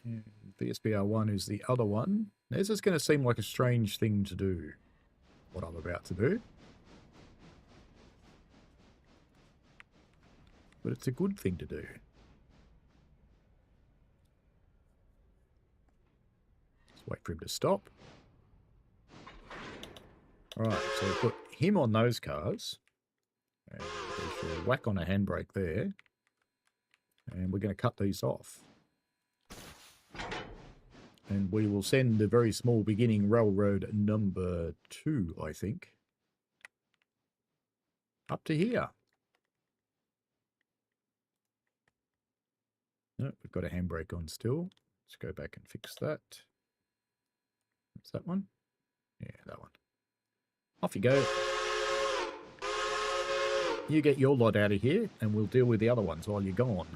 And VSBR 1 is the other one. This is going to seem like a strange thing to do, what I'm about to do. But it's a good thing to do. Just wait for him to stop. Alright, so we put him on those cars. And we shall whack on a handbrake there. And we're going to cut these off. And we will send the very small beginning railroad number 2, I think, up to here. No, we've got a handbrake on still. Let's go back and fix that. What's that one? Yeah, that one. Off you go. You get your lot out of here, and we'll deal with the other ones while you're gone.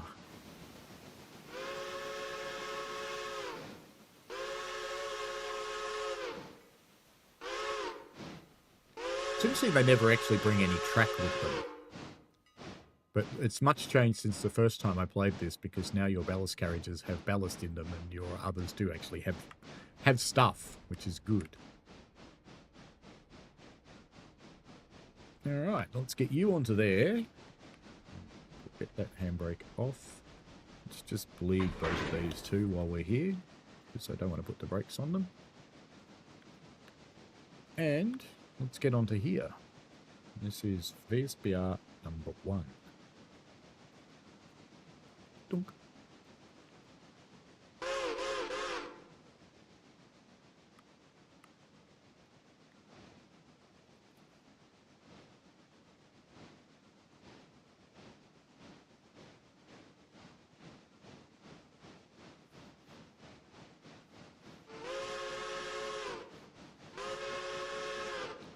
It's interesting they never actually bring any track with them. But it's much changed since the first time I played this, because now your ballast carriages have ballast in them and your others do actually have stuff, which is good. Alright, let's get you onto there. Get that handbrake off. Let's just bleed both of these two while we're here, because I don't want to put the brakes on them. And let's get onto here. This is VSBR number 1. Dunk.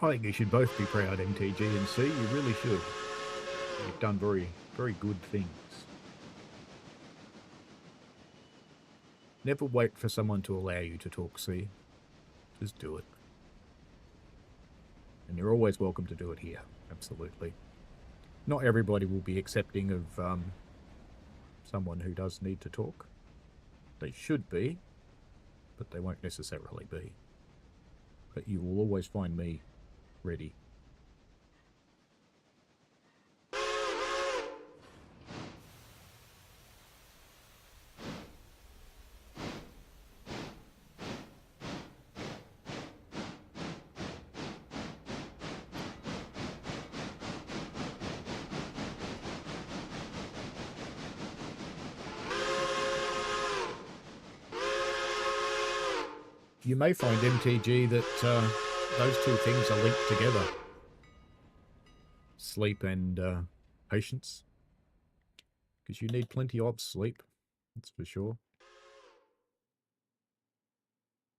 I think you should both be proud, MTG and C. You really should. You've done very, very good things. Never wait for someone to allow you to talk, C. Just do it. And you're always welcome to do it here. Absolutely. Not everybody will be accepting of someone who does need to talk. They should be, but they won't necessarily be. But you will always find me ready. you may find, MTG, that those two things are linked together. Sleep and patience. Because you need plenty of sleep, that's for sure.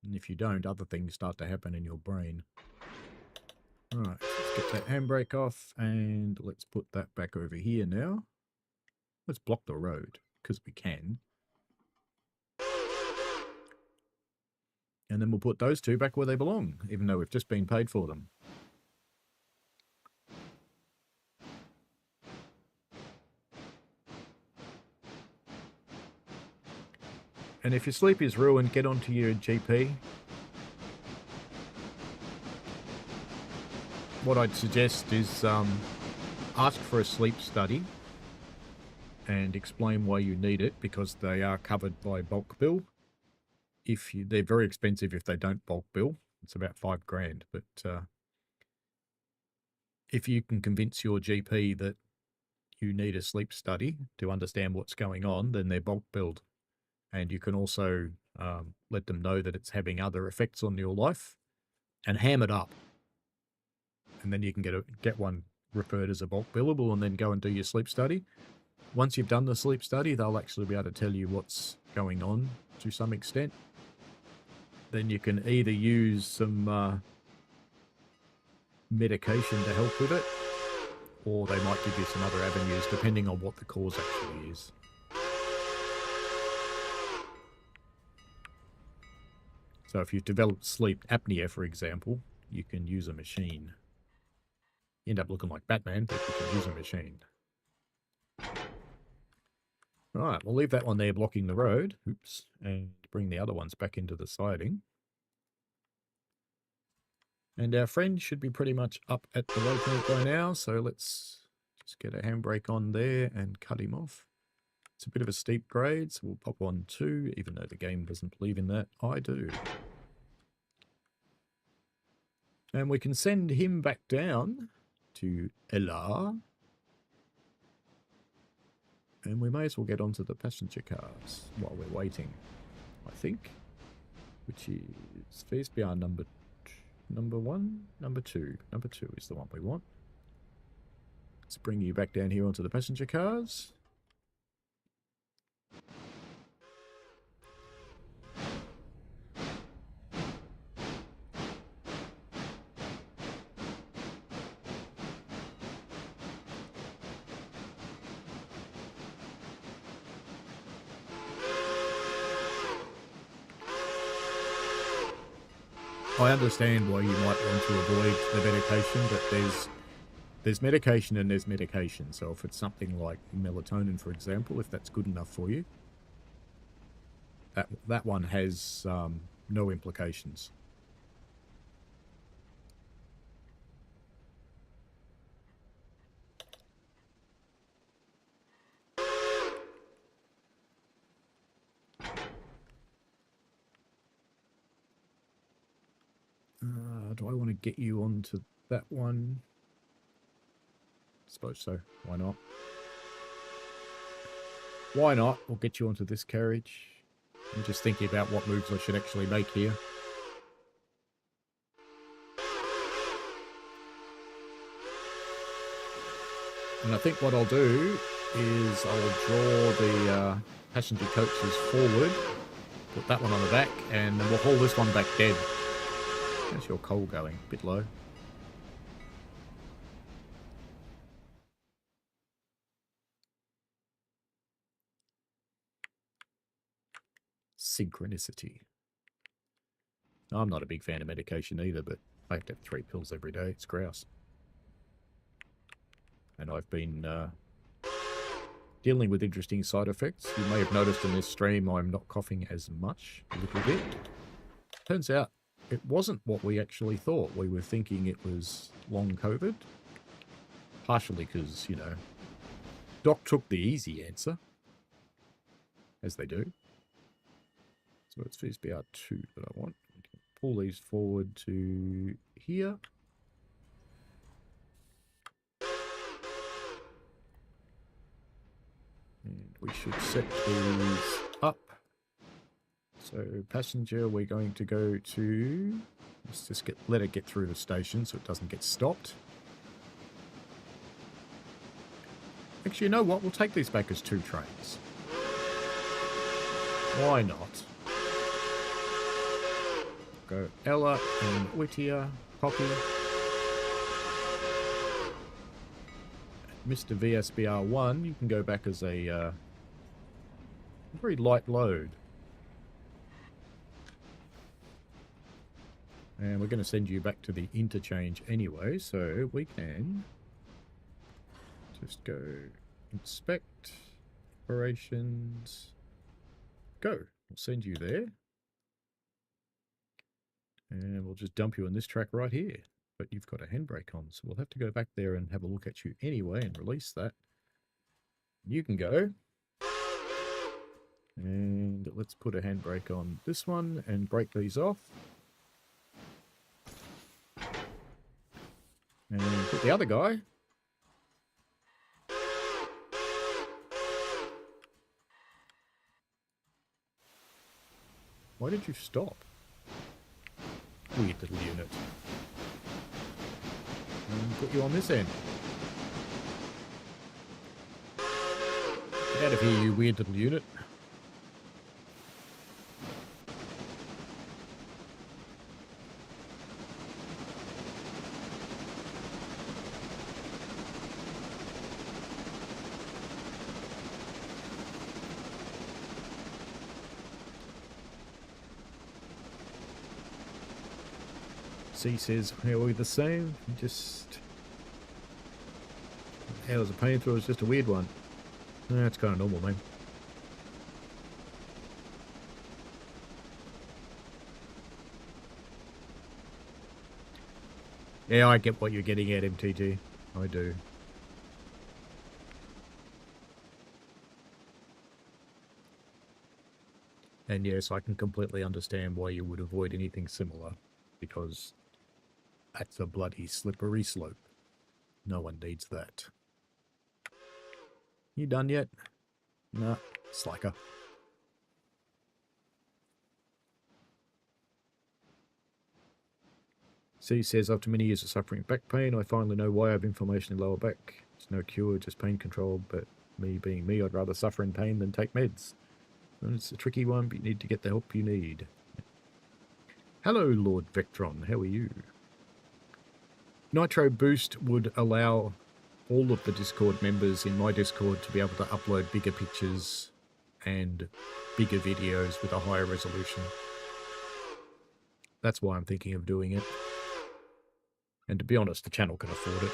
And if you don't, other things start to happen in your brain. Alright, let's get that handbrake off, and let's put that back over here now. Let's block the road, because we can. And then we'll put those two back where they belong, even though we've just been paid for them. And if your sleep is ruined, get onto your GP. What I'd suggest is ask for a sleep study and explain why you need it, because they are covered by bulk bill. They're very expensive if they don't bulk bill. It's about $5,000. But if you can convince your GP that you need a sleep study to understand what's going on, then they're bulk billed. And you can also let them know that it's having other effects on your life and ham it up. And then you can get one referred as a bulk billable and then go and do your sleep study. Once you've done the sleep study, they'll actually be able to tell you what's going on to some extent. Then you can either use some medication to help with it, or they might give you some other avenues depending on what the cause actually is. So if you've developed sleep apnea, for example, you can use a machine. You end up looking like Batman, but you can use a machine. Right, we'll leave that one there blocking the road. Oops. And bring the other ones back into the siding. And our friend should be pretty much up at the waypoint by now, so let's just get a handbrake on there and cut him off. It's a bit of a steep grade, so we'll pop on 2, even though the game doesn't believe in that. I do. And we can send him back down to Alarka. And we may as well get onto the passenger cars while we're waiting, I think. Which is VSBR number 1? Number 2. Number 2 is the one we want. Let's bring you back down here onto the passenger cars. I understand why you might want to avoid the medication, but there's medication and there's medication. So if it's something like melatonin, for example, if that's good enough for you, that one has no implications. Do I want to get you onto that one? I suppose so. Why not? Why not? We'll get you onto this carriage. I'm just thinking about what moves I should actually make here. And I think what I'll do is I'll draw the passenger coaches forward, put that one on the back, and then we'll haul this one back dead. How's your coal going? A bit low. Synchronicity. I'm not a big fan of medication either, but I have to have 3 pills every day. It's grouse. And I've been dealing with interesting side effects. You may have noticed in this stream I'm not coughing as much, a little bit. Turns out it wasn't what we actually thought. We were thinking it was long COVID. Partially because, you know, Doc took the easy answer, as they do. So it's VSBR 2 that I want. We can pull these forward to here. And we should set these up So passenger, we're going to go to, let's just let it get through the station so it doesn't get stopped. Actually, you know what? We'll take these back as 2 trains. Why not? Go Ella and Whittier, copy. Mr. VSBR 1, you can go back as a very light load. And we're going to send you back to the interchange anyway, so we can just go inspect, operations, go. We'll send you there. And we'll just dump you on this track right here. But you've got a handbrake on, so we'll have to go back there and have a look at you anyway and release that. You can go. And let's put a handbrake on this one and break these off. And put the other guy. Why did you stop? Weird little unit. And put you on this end. Get out of here, you weird little unit. C says, are we the same? Just... How was a pain through? It was just a weird one. That's kind of normal, man. Yeah, I get what you're getting at, MTG. I do. And yes, I can completely understand why you would avoid anything similar. Because that's a bloody slippery slope. No one needs that. You done yet? Nah, slacker. C says, after many years of suffering back pain, I finally know why I have inflammation in lower back. It's no cure, just pain control, but me being me, I'd rather suffer in pain than take meds. And it's a tricky one, but you need to get the help you need. Hello, Lord Vectron, how are you? Nitro Boost would allow all of the Discord members in my Discord to be able to upload bigger pictures and bigger videos with a higher resolution. That's why I'm thinking of doing it. And to be honest, the channel can afford it.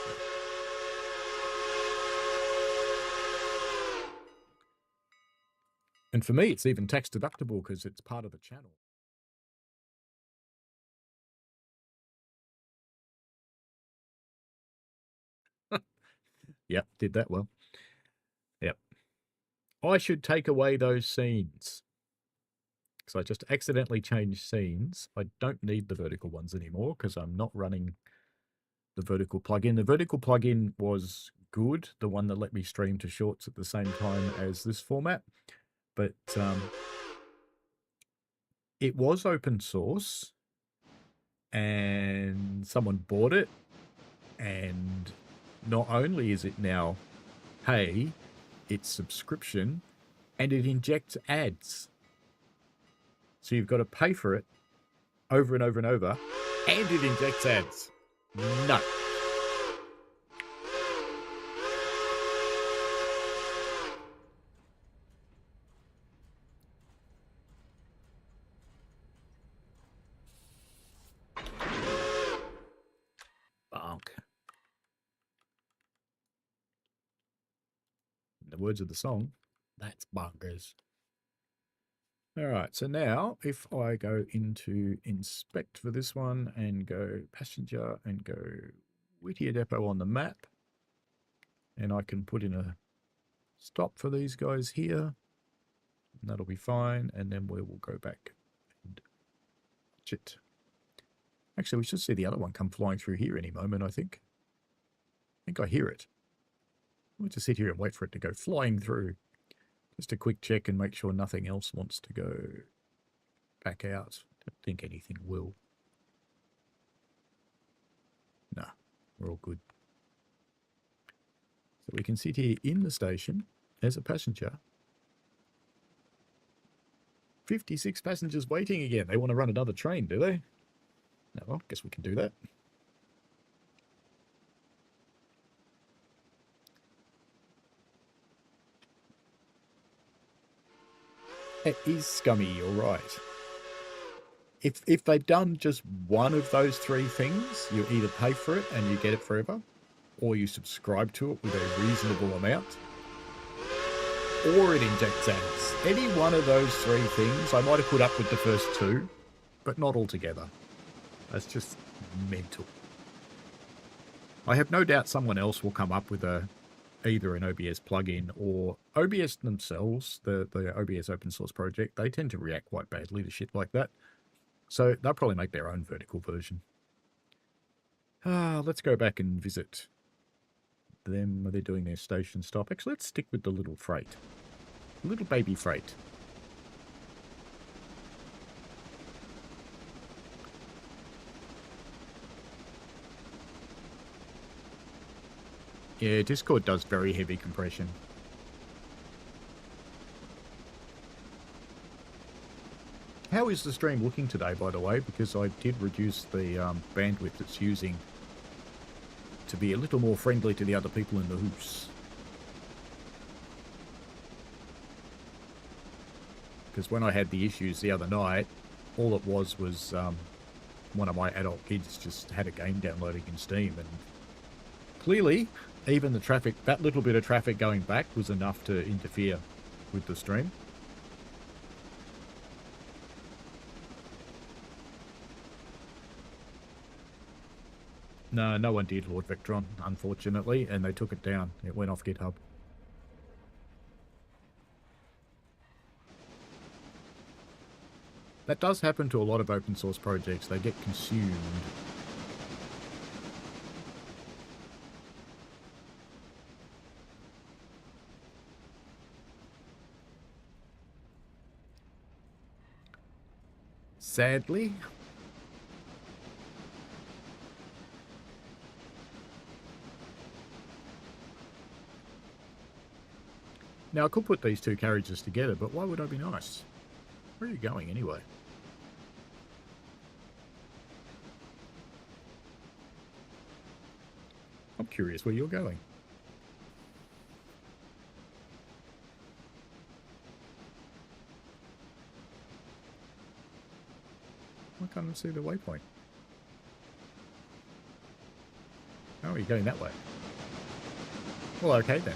And for me, it's even tax deductible because it's part of the channel. Yep, did that well. Yep. I should take away those scenes. Because I just accidentally changed scenes. I don't need the vertical ones anymore because I'm not running the vertical plugin. The vertical plugin was good, the one that let me stream to shorts at the same time as this format. But it was open source and someone bought it. And not only is it now pay, it's subscription, and it injects ads. So you've got to pay for it over and over and over, and it injects ads. No. Bonk. In the words of the song, that's bonkers. All right, so now if I go into inspect for this one and go passenger and go Whittier Depot on the map, and I can put in a stop for these guys here, and that'll be fine, and then we will go back and watch it. Actually, we should see the other one come flying through here any moment, I think. I think I hear it. I'll just sit here and wait for it to go flying through. Just a quick check and make sure nothing else wants to go back out. Don't think anything will. No, we're all good. So we can sit here in the station as a passenger. 56 passengers waiting again. They want to run another train, do they? No, well, guess we can do that. It is scummy, you're right. If they'd done just one of those three things, you either pay for it and you get it forever, or you subscribe to it with a reasonable amount, or it injects ads. Any one of those three things, I might have put up with the first two, but not altogether. That's just mental. I have no doubt someone else will come up with either an OBS plugin or OBS themselves, the OBS open source project. They tend to react quite badly to shit like that. So they'll probably make their own vertical version. Let's go back and visit them. They're doing their station stop. Actually, let's stick with the little freight. Little baby freight. Yeah, Discord does very heavy compression. How is the stream looking today, by the way? Because I did reduce the bandwidth it's using to be a little more friendly to the other people in the house. Because when I had the issues the other night, all it was one of my adult kids just had a game downloading in Steam, and clearly even the traffic, that little bit of traffic going back was enough to interfere with the stream. No one did, Lord Vectron, unfortunately, and they took it down. It went off GitHub. That does happen to a lot of open source projects. They get consumed. Sadly. Now, I could put these two carriages together, but why would I be nice? Where are you going anyway? I'm curious where you're going. Why can't I see the waypoint? Oh, you're going that way. Well, okay then.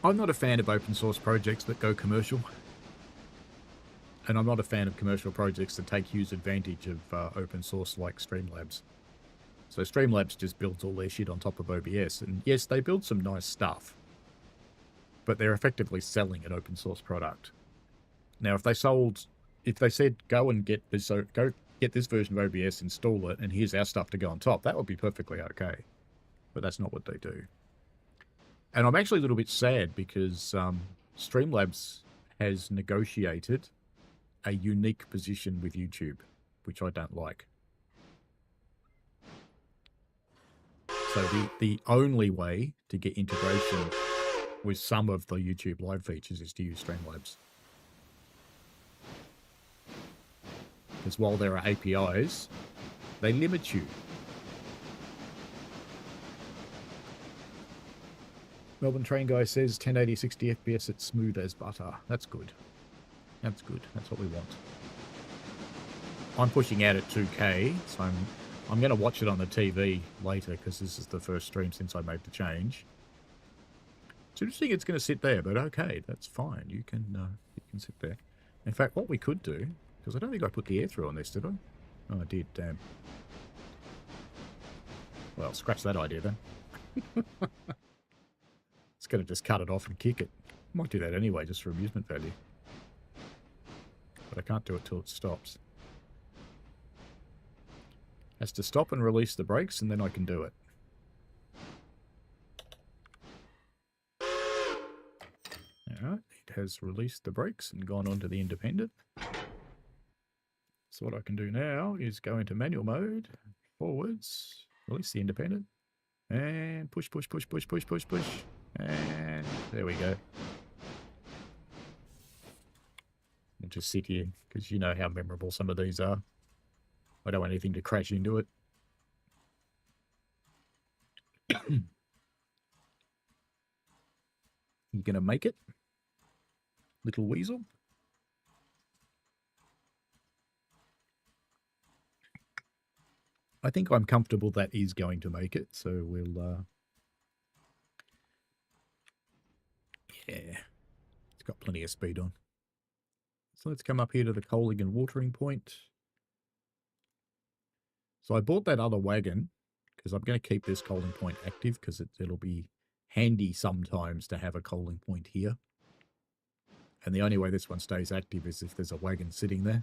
I'm not a fan of open source projects that go commercial. And I'm not a fan of commercial projects that take huge advantage of open source like Streamlabs. So Streamlabs just builds all their shit on top of OBS. And yes, they build some nice stuff, but they're effectively selling an open source product. Now, if they said, go and get this, go get this version of OBS, install it, and here's our stuff to go on top, that would be perfectly okay. But that's not what they do. And I'm actually a little bit sad because Streamlabs has negotiated a unique position with YouTube, which I don't like. So the only way to get integration with some of the YouTube live features is to use Streamlabs. Because while there are APIs, they limit you. Melbourne Train Guy says 1080 60 FPS, it's smooth as butter. That's good. That's good. That's what we want. I'm pushing out at 2K, so I'm going to watch it on the TV later because this is the first stream since I made the change. It's interesting it's going to sit there, but okay, that's fine. You can sit there. In fact, what we could do, because I don't think I put the air through on this, did I? Oh, I did, damn. Well, scratch that idea then. It's going to just cut it off and kick it. Might do that anyway, just for amusement value. But I can't do it till it stops. Has to stop and release the brakes, and then I can do it. Alright, it has released the brakes and gone on to the independent. So what I can do now is go into manual mode, forwards, release the independent, and push, push, push, push, push, push, push. And there we go. I'll just sit here because you know how memorable some of these are. I don't want anything to crash into it. You gonna make it? Little weasel? I think I'm comfortable that is going to make it, so we'll, yeah, it's got plenty of speed on. So let's come up here to the coaling and watering point. So I bought that other wagon because I'm going to keep this coaling point active because it'll be handy sometimes to have a coaling point here. And the only way this one stays active is if there's a wagon sitting there.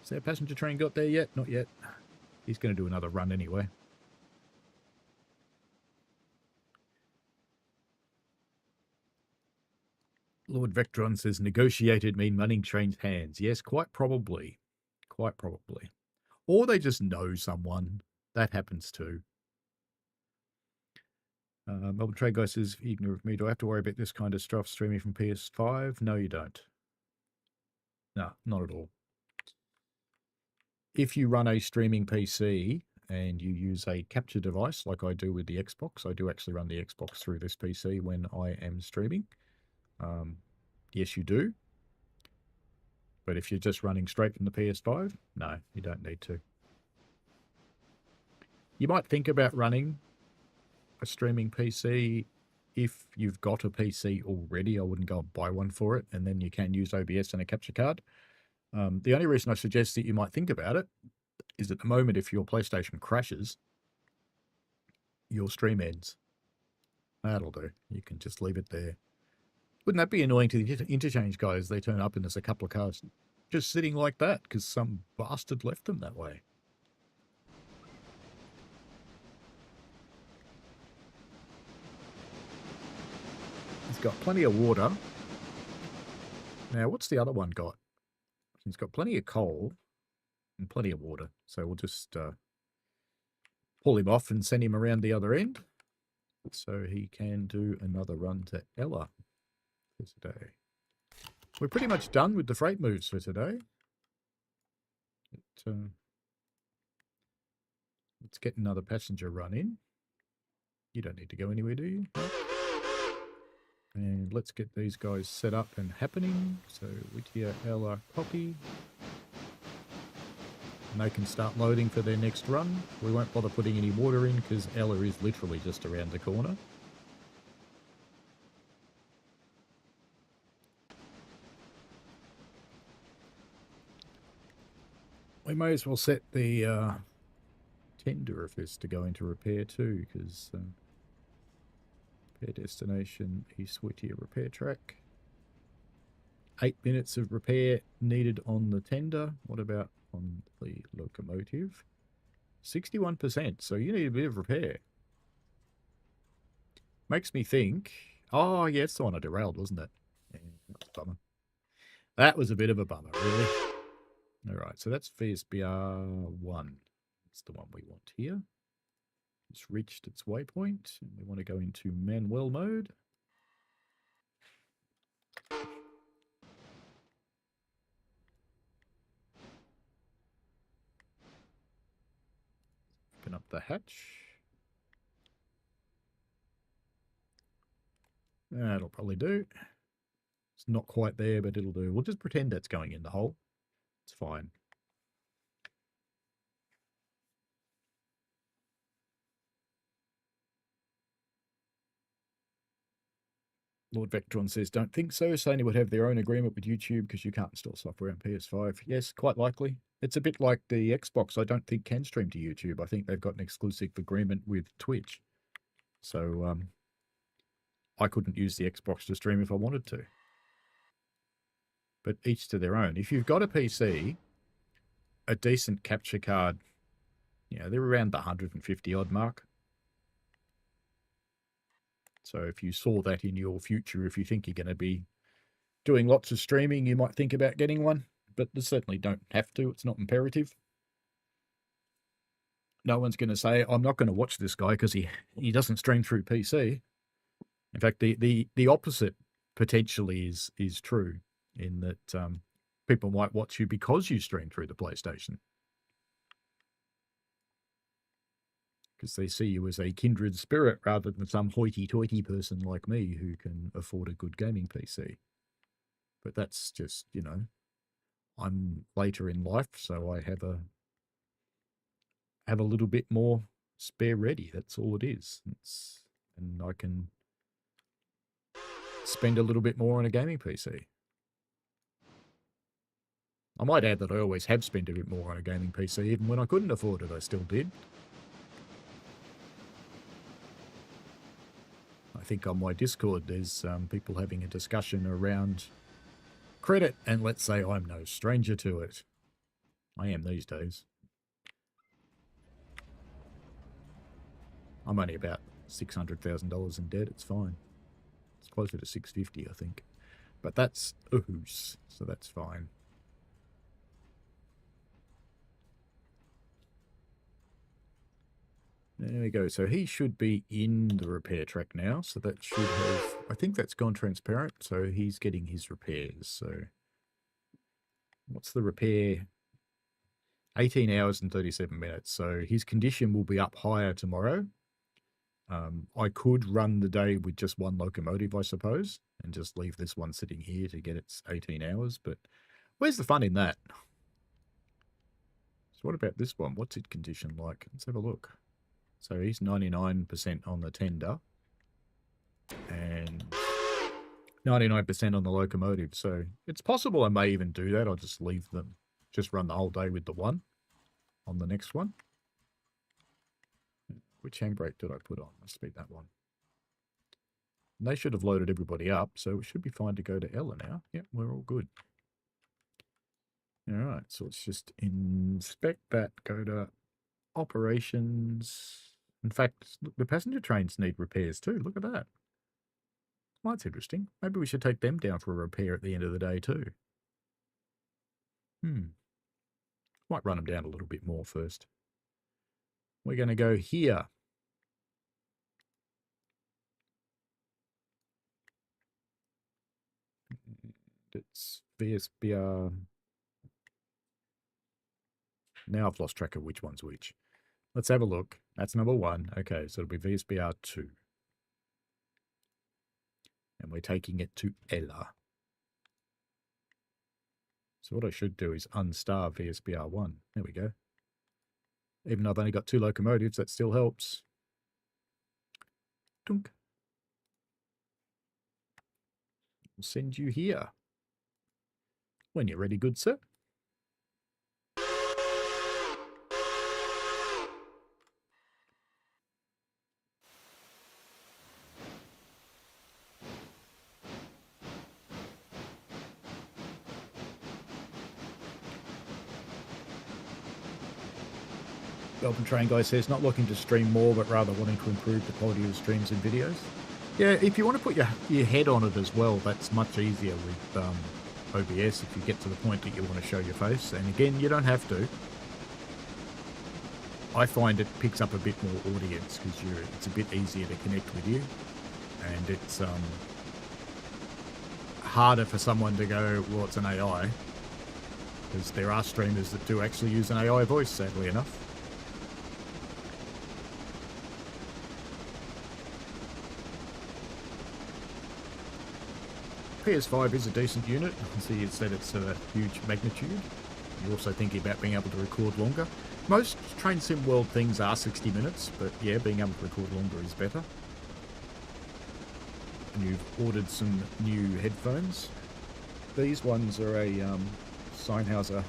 Has our passenger train got there yet? Not yet. He's going to do another run anyway. Lord Vectron says, negotiated mean money changed hands. Yes, quite probably. Quite probably. Or they just know someone. That happens too. Melbourne Trade Guy says, ignore me. Do I have to worry about this kind of stuff streaming from PS5? No, you don't. No, not at all. If you run a streaming PC and you use a capture device like I do with the Xbox, I do actually run the Xbox through this PC when I am streaming. Yes, you do. But if you're just running straight from the PS5, no, you don't need to. You might think about running a streaming PC if you've got a PC already. I wouldn't go and buy one for it, and then you can use OBS and a capture card. The only reason I suggest that you might think about it is at the moment, if your PlayStation crashes, your stream ends. That'll do. You can just leave it there. Wouldn't that be annoying to the interchange guys? They turn up and there's a couple of cars just sitting like that because some bastard left them that way. He's got plenty of water. Now, what's the other one got? He's got plenty of coal and plenty of water. So we'll just pull him off and send him around the other end so he can do another run to Ella for today. We're pretty much done with the freight moves for today. Let's get another passenger run in. You don't need to go anywhere, do you? No. And let's get these guys set up and happening. So Whittier, Ella, copy. And they can start loading for their next run. We won't bother putting any water in because Ella is literally just around the corner. We may as well set the tender of this to go into repair too, because repair destination East Whittier repair track. 8 minutes of repair needed on the tender. What about on the locomotive? 61%, so you need a bit of repair. Makes me think, oh yeah, it's the one I derailed, wasn't it? Yeah, that was a bummer. That was a bit of a bummer, really. All right, so that's VSBR 1. That's the one we want here. It's reached its waypoint, and we want to go into manual mode. Open up the hatch. That'll probably do. It's not quite there, but it'll do. We'll just pretend that's going in the hole. It's fine. Lord Vectron says, don't think so. Sony would have their own agreement with YouTube because you can't install software on PS5. Yes, quite likely. It's a bit like the Xbox. I don't think can stream to YouTube. I think they've got an exclusive agreement with Twitch. So I couldn't use the Xbox to stream if I wanted to. But each to their own. If you've got a PC a decent capture card, they're around the 150 odd mark. So if you saw that in your future, if you think you're going to be doing lots of streaming, you might think about getting one, but you certainly don't have to. It's not imperative. No one's going to say, I'm not going to watch this guy because he doesn't stream through PC. In fact, the opposite potentially is true, in that people might watch you because you stream through the PlayStation, because they see you as a kindred spirit rather than some hoity-toity person like me who can afford a good gaming PC. But that's just, I'm later in life, so I have a little bit more spare ready. That's all it is. And I can spend a little bit more on a gaming PC. I might add that I always have spent a bit more on a gaming PC. Even when I couldn't afford it, I still did. I think on my Discord there's people having a discussion around credit, and let's say I'm no stranger to it. I am these days. I'm only about $600,000 in debt. It's fine. It's closer to 650, I think. But that's a hoose, so that's fine. There we go. So he should be in the repair track now. So that should have... I think that's gone transparent. So he's getting his repairs. So what's the repair? 18 hours and 37 minutes. So his condition will be up higher tomorrow. I could run the day with just one locomotive, I suppose, and just leave this one sitting here to get its 18 hours. But where's the fun in that? So what about this one? What's its condition like? Let's have a look. So he's 99% on the tender and 99% on the locomotive. So it's possible I may even do that. I'll just leave them, just run the whole day with the one on the next one. Which handbrake did I put on? Must be that one. And they should have loaded everybody up, so it should be fine to go to Ella now. Yep, we're all good. All right, so let's just inspect that, go to operations. In fact, look, the passenger trains need repairs too. Look at that. Well, that's interesting. Maybe we should take them down for a repair at the end of the day too. Might run them down a little bit more first. We're going to go here. It's VSBR. Now I've lost track of which one's which. Let's have a look. That's number 1. Okay, so it'll be VSBR 2. And we're taking it to Ella. So what I should do is unstar VSBR 1. There we go. Even though I've only got 2 locomotives, that still helps. Dunk. We'll send you here. When you're ready, good sir. Open Train Guy says, not looking to stream more, but rather wanting to improve the quality of the streams and videos. Yeah, if you want to put your head on it as well, that's much easier with OBS if you get to the point that you want to show your face. And again, you don't have to. I find it picks up a bit more audience because it's a bit easier to connect with you. And it's harder for someone to go, well, it's an AI. Because there are streamers that do actually use an AI voice, sadly enough. PS5 is a decent unit. You can see it said it's a huge magnitude. You're also thinking about being able to record longer. Most Train Sim World things are 60 minutes, but yeah, being able to record longer is better. And you've ordered some new headphones. These ones are a Sennheiser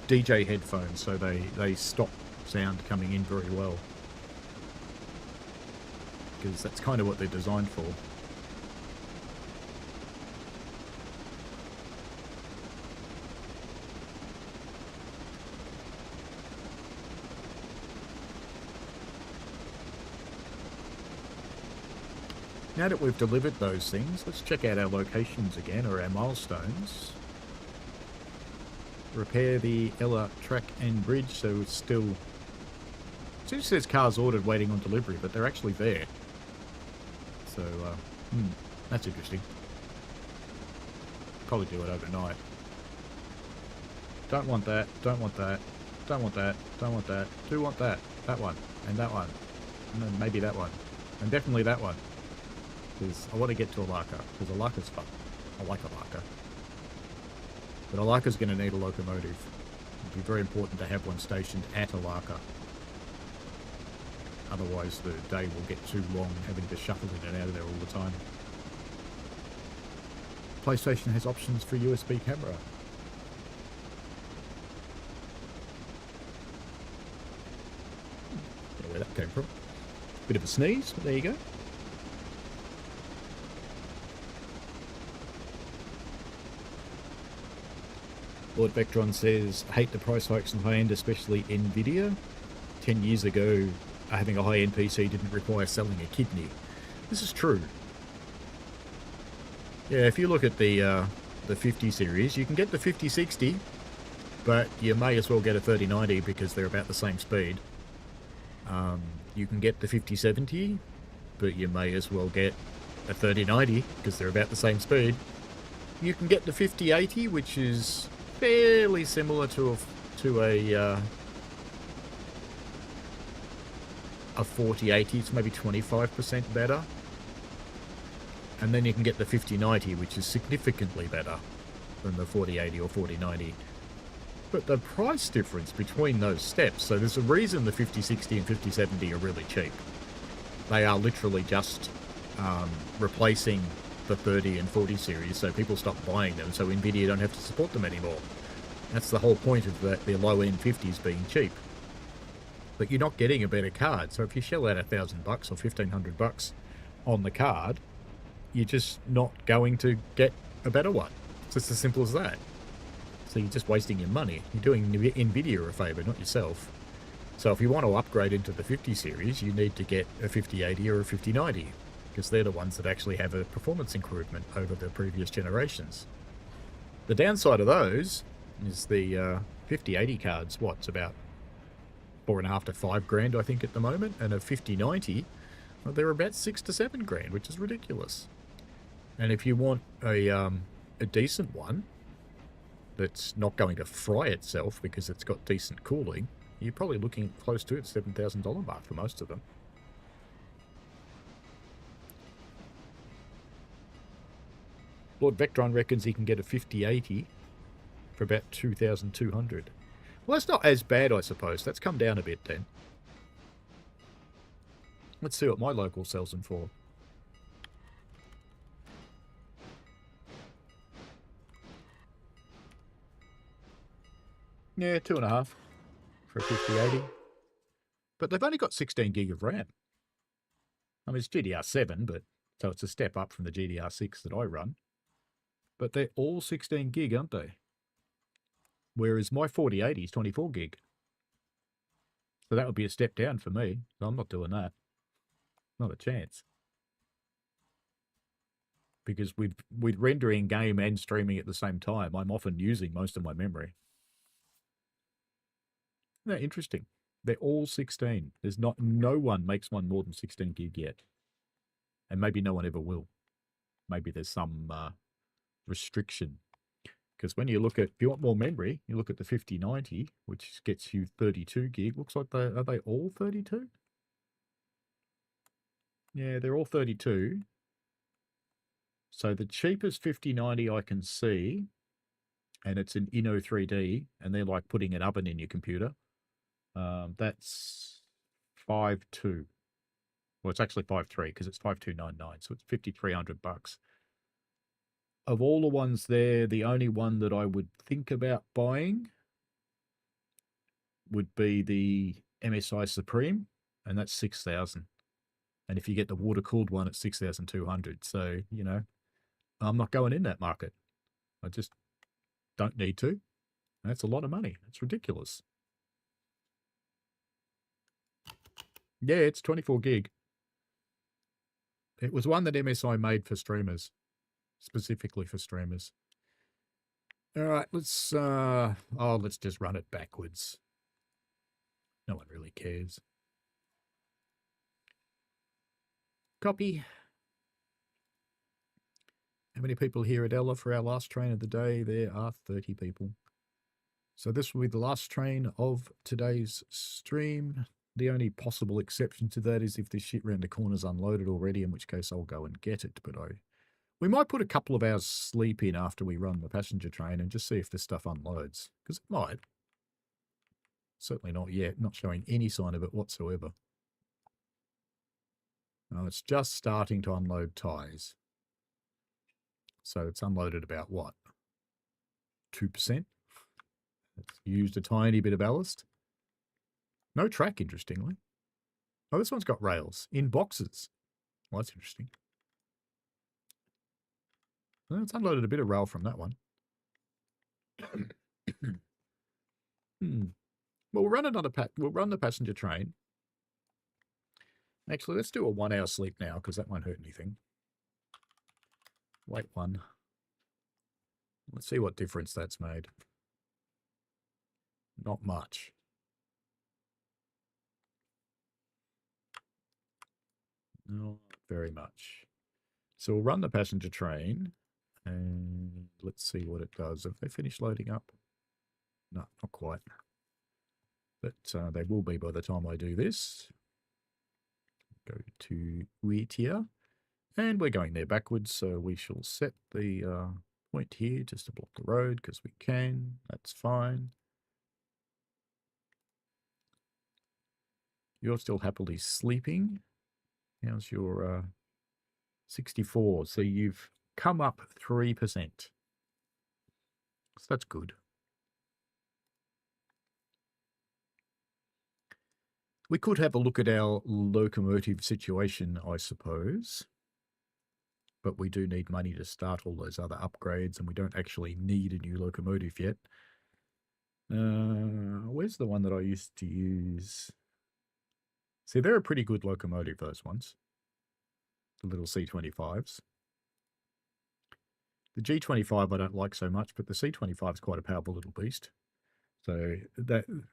DJ headphones, so they stop sound coming in very well. Because that's kind of what they're designed for. Now that we've delivered those things, let's check out our locations again, or our milestones. Repair the Ella track and bridge, so it's still... It just says cars ordered waiting on delivery, but they're actually there. So, that's interesting. Probably do it overnight. Don't want that, don't want that, don't want that, don't want that, do want that, that one, and that one, and then maybe that one, and definitely that one. Because I want to get to Alarka, because Alarka's fun. I like Alarka. But Alarka's going to need a locomotive. It'd be very important to have one stationed at Alarka. Otherwise the day will get too long having to shuffle in and out of there all the time. PlayStation has options for USB camera. Don't know where that came from. Bit of a sneeze, but there you go. Lord Vectron says, I hate the price hikes on high-end, especially NVIDIA. 10 years ago, having a high-end PC didn't require selling a kidney. This is true. Yeah, if you look at the 50 series, you can get the 5060, but you may as well get a 3090 because they're about the same speed. You can get the 5070, but you may as well get a 3090 because they're about the same speed. You can get the 5080, which is fairly similar to a 4080. It's maybe 25% better. And then you can get the 5090, which is significantly better than the 4080 or 4090. But the price difference between those steps, so there's a reason the 5060 and 5070 are really cheap. They are literally just replacing the 30 and 40 series, so people stop buying them, so NVIDIA don't have to support them anymore. That's the whole point of the low-end 50s being cheap. But you're not getting a better card, so if you shell out $1,000 or $1,500 on the card, you're just not going to get a better one. It's just as simple as that. So you're just wasting your money. You're doing NVIDIA a favour, not yourself. So if you want to upgrade into the 50 series, you need to get a 5080 or a 5090, because they're the ones that actually have a performance improvement over the previous generations. The downside of those is the 5080 cards, it's about $4.5 to $5 grand, I think, at the moment, and a 5090, well, they're about $6 to $7 grand, which is ridiculous. And if you want a decent one that's not going to fry itself because it's got decent cooling, you're probably looking close to the $7,000 mark for most of them. Lord Vectron reckons he can get a 5080 for about $2,200. Well, that's not as bad, I suppose. That's come down a bit then. Let's see what my local sells them for. Yeah, 2.5 for a 5080. But they've only got 16 gig of RAM. I mean, it's GDR7, but so it's a step up from the GDR6 that I run. But they're all 16 gig, aren't they? Whereas my 4080 is 24 gig. So that would be a step down for me. So I'm not doing that. Not a chance. Because with rendering game and streaming at the same time, I'm often using most of my memory. Isn't that interesting? They're all 16. There's no one makes one more than 16 gig yet. And maybe no one ever will. Maybe there's some restriction. Because when you look at, if you want more memory, you look at the 5090, which gets you 32 gig. Looks like are they all 32? Yeah, they're all 32. So the cheapest 5090 I can see, and it's an Inno 3D, and they're like putting an oven in your computer. That's 5.2. Well, it's actually 5.3 because it's 5.299, so it's $5,300. Of all the ones there, the only one that I would think about buying would be the MSI Supreme, and that's 6,000. And if you get the water-cooled one, it's 6,200. So, you know, I'm not going in that market. I just don't need to. That's a lot of money. It's ridiculous. Yeah, it's 24 gig. It was one that MSI made for streamers, specifically for streamers. All right, let's just run it backwards. No one really cares. Copy. How many people here at Ella for our last train of the day? There are 30 people. So this will be the last train of today's stream. The only possible exception to that is if this shit round the corner's unloaded already, in which case I'll go and get it. But we might put a couple of hours sleep in after we run the passenger train and just see if this stuff unloads. Because it might. Certainly not yet. Not showing any sign of it whatsoever. Now it's just starting to unload ties. So it's unloaded about what? 2%? It's used a tiny bit of ballast. No track, interestingly. Oh, this one's got rails in boxes. Well, that's interesting. Well, it's unloaded a bit of rail from that one. Well, we'll run we'll run the passenger train. Actually, let's do a 1 hour sleep now because that won't hurt anything. Wait one. Let's see what difference that's made. Not much. Not very much. So we'll run the passenger train and let's see what it does. Have they finished loading up? No, not quite. But they will be by the time I do this. Go to Whittier. And we're going there backwards, so we shall set the point here just to block the road because we can. That's fine. You're still happily sleeping. How's your 64? So you've come up 3%. So that's good. We could have a look at our locomotive situation, I suppose. But we do need money to start all those other upgrades, and we don't actually need a new locomotive yet. Where's the one that I used to use? See, they're a pretty good locomotive, those ones. The little C25s. The G25 I don't like so much, but the C25 is quite a powerful little beast. So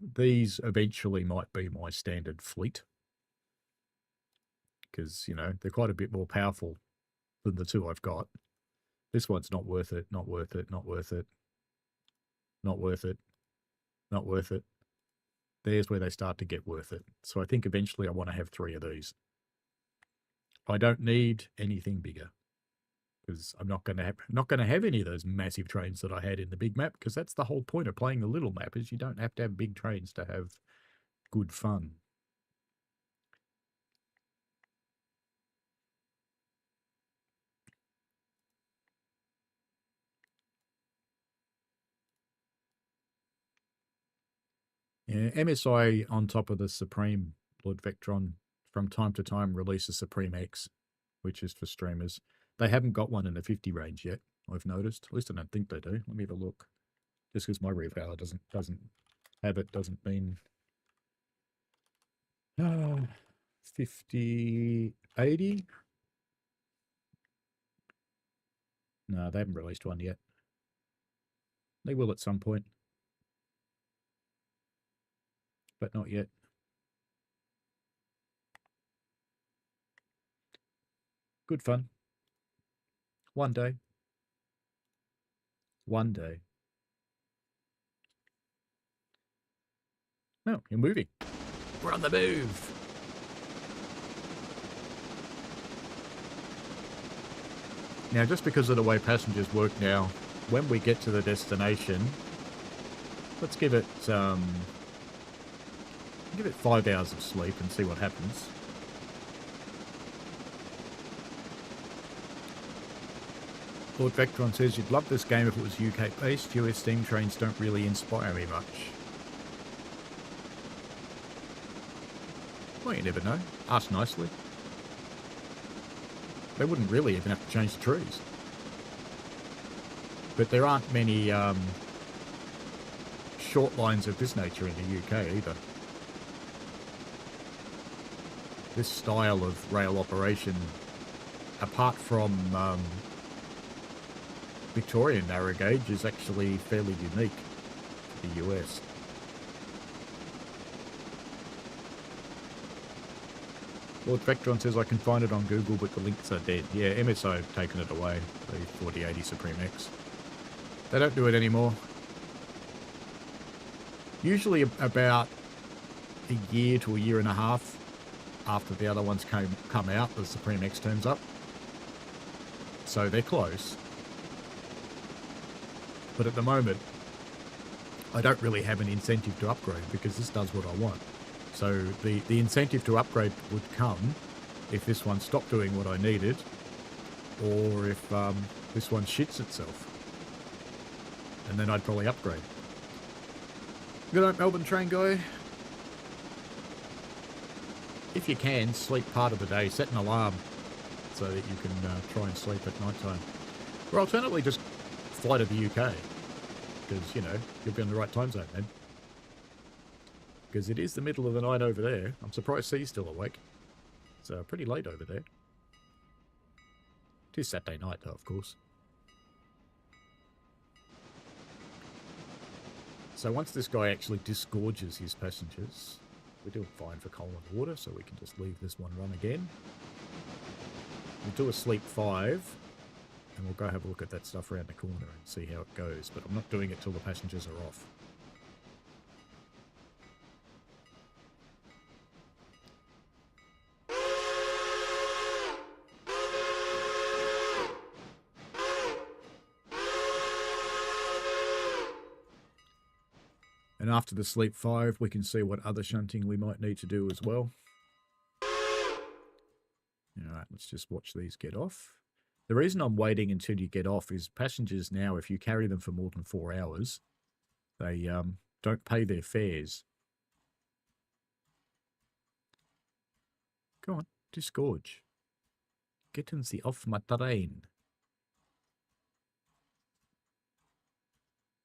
these eventually might be my standard fleet. Because, you know, they're quite a bit more powerful than the two I've got. This one's not worth it, not worth it, not worth it. Not worth it. Not worth it. There's where they start to get worth it. So I think eventually I want to have 3 of these. I don't need anything bigger. Because I'm not going to have any of those massive trains that I had in the big map, because that's the whole point of playing the little map, is you don't have to have big trains to have good fun. Yeah, MSI on top of the Supreme Lord Vectron from time to time releases Supreme X, which is for streamers. They haven't got one in the 50 range yet, I've noticed. At least I don't think they do. Let me have a look. Just because my repower doesn't have it doesn't mean 50, 80. No, they haven't released one yet. They will at some point. But not yet. Good fun. One day. One day. No, you're moving. We're on the move. Now, just because of the way passengers work now, when we get to the destination, let's give it 5 hours of sleep and see what happens. Lord Vectron says, you'd love this game if it was UK-based. US steam trains don't really inspire me much. Well, you never know. Ask nicely. They wouldn't really even have to change the trees. But there aren't many short lines of this nature in the UK either. This style of rail operation apart from Victorian narrow gauge, is actually fairly unique to the US. Lord Vectron says I can find it on Google, but the links are dead. Yeah, MSO have taken it away, the 4080 Supreme X. They don't do it anymore. Usually about a year to a year and a half after the other ones come out, the Supreme X turns up. So they're close. But at the moment, I don't really have an incentive to upgrade because this does what I want. So the incentive to upgrade would come if this one stopped doing what I needed, or if this one shits itself. And then I'd probably upgrade. Good night, Melbourne train guy. If you can, sleep part of the day. Set an alarm so that you can try and sleep at night time. Or alternatively, just fly to the UK. Because, you know, you'll be in the right time zone then. Because it is the middle of the night over there. I'm surprised C's still awake. It's pretty late over there. It is Saturday night though, of course. So once this guy actually disgorges his passengers, we're doing fine for coal and water, so we can just leave this one run again. We'll do a sleep 5, and we'll go have a look at that stuff around the corner and see how it goes. But I'm not doing it till the passengers are off. And after the sleep 5, we can see what other shunting we might need to do as well. Alright, let's just watch these get off. The reason I'm waiting until you get off is passengers now, if you carry them for more than 4 hours, they don't pay their fares. Go on, disgorge. Getting sie off my train.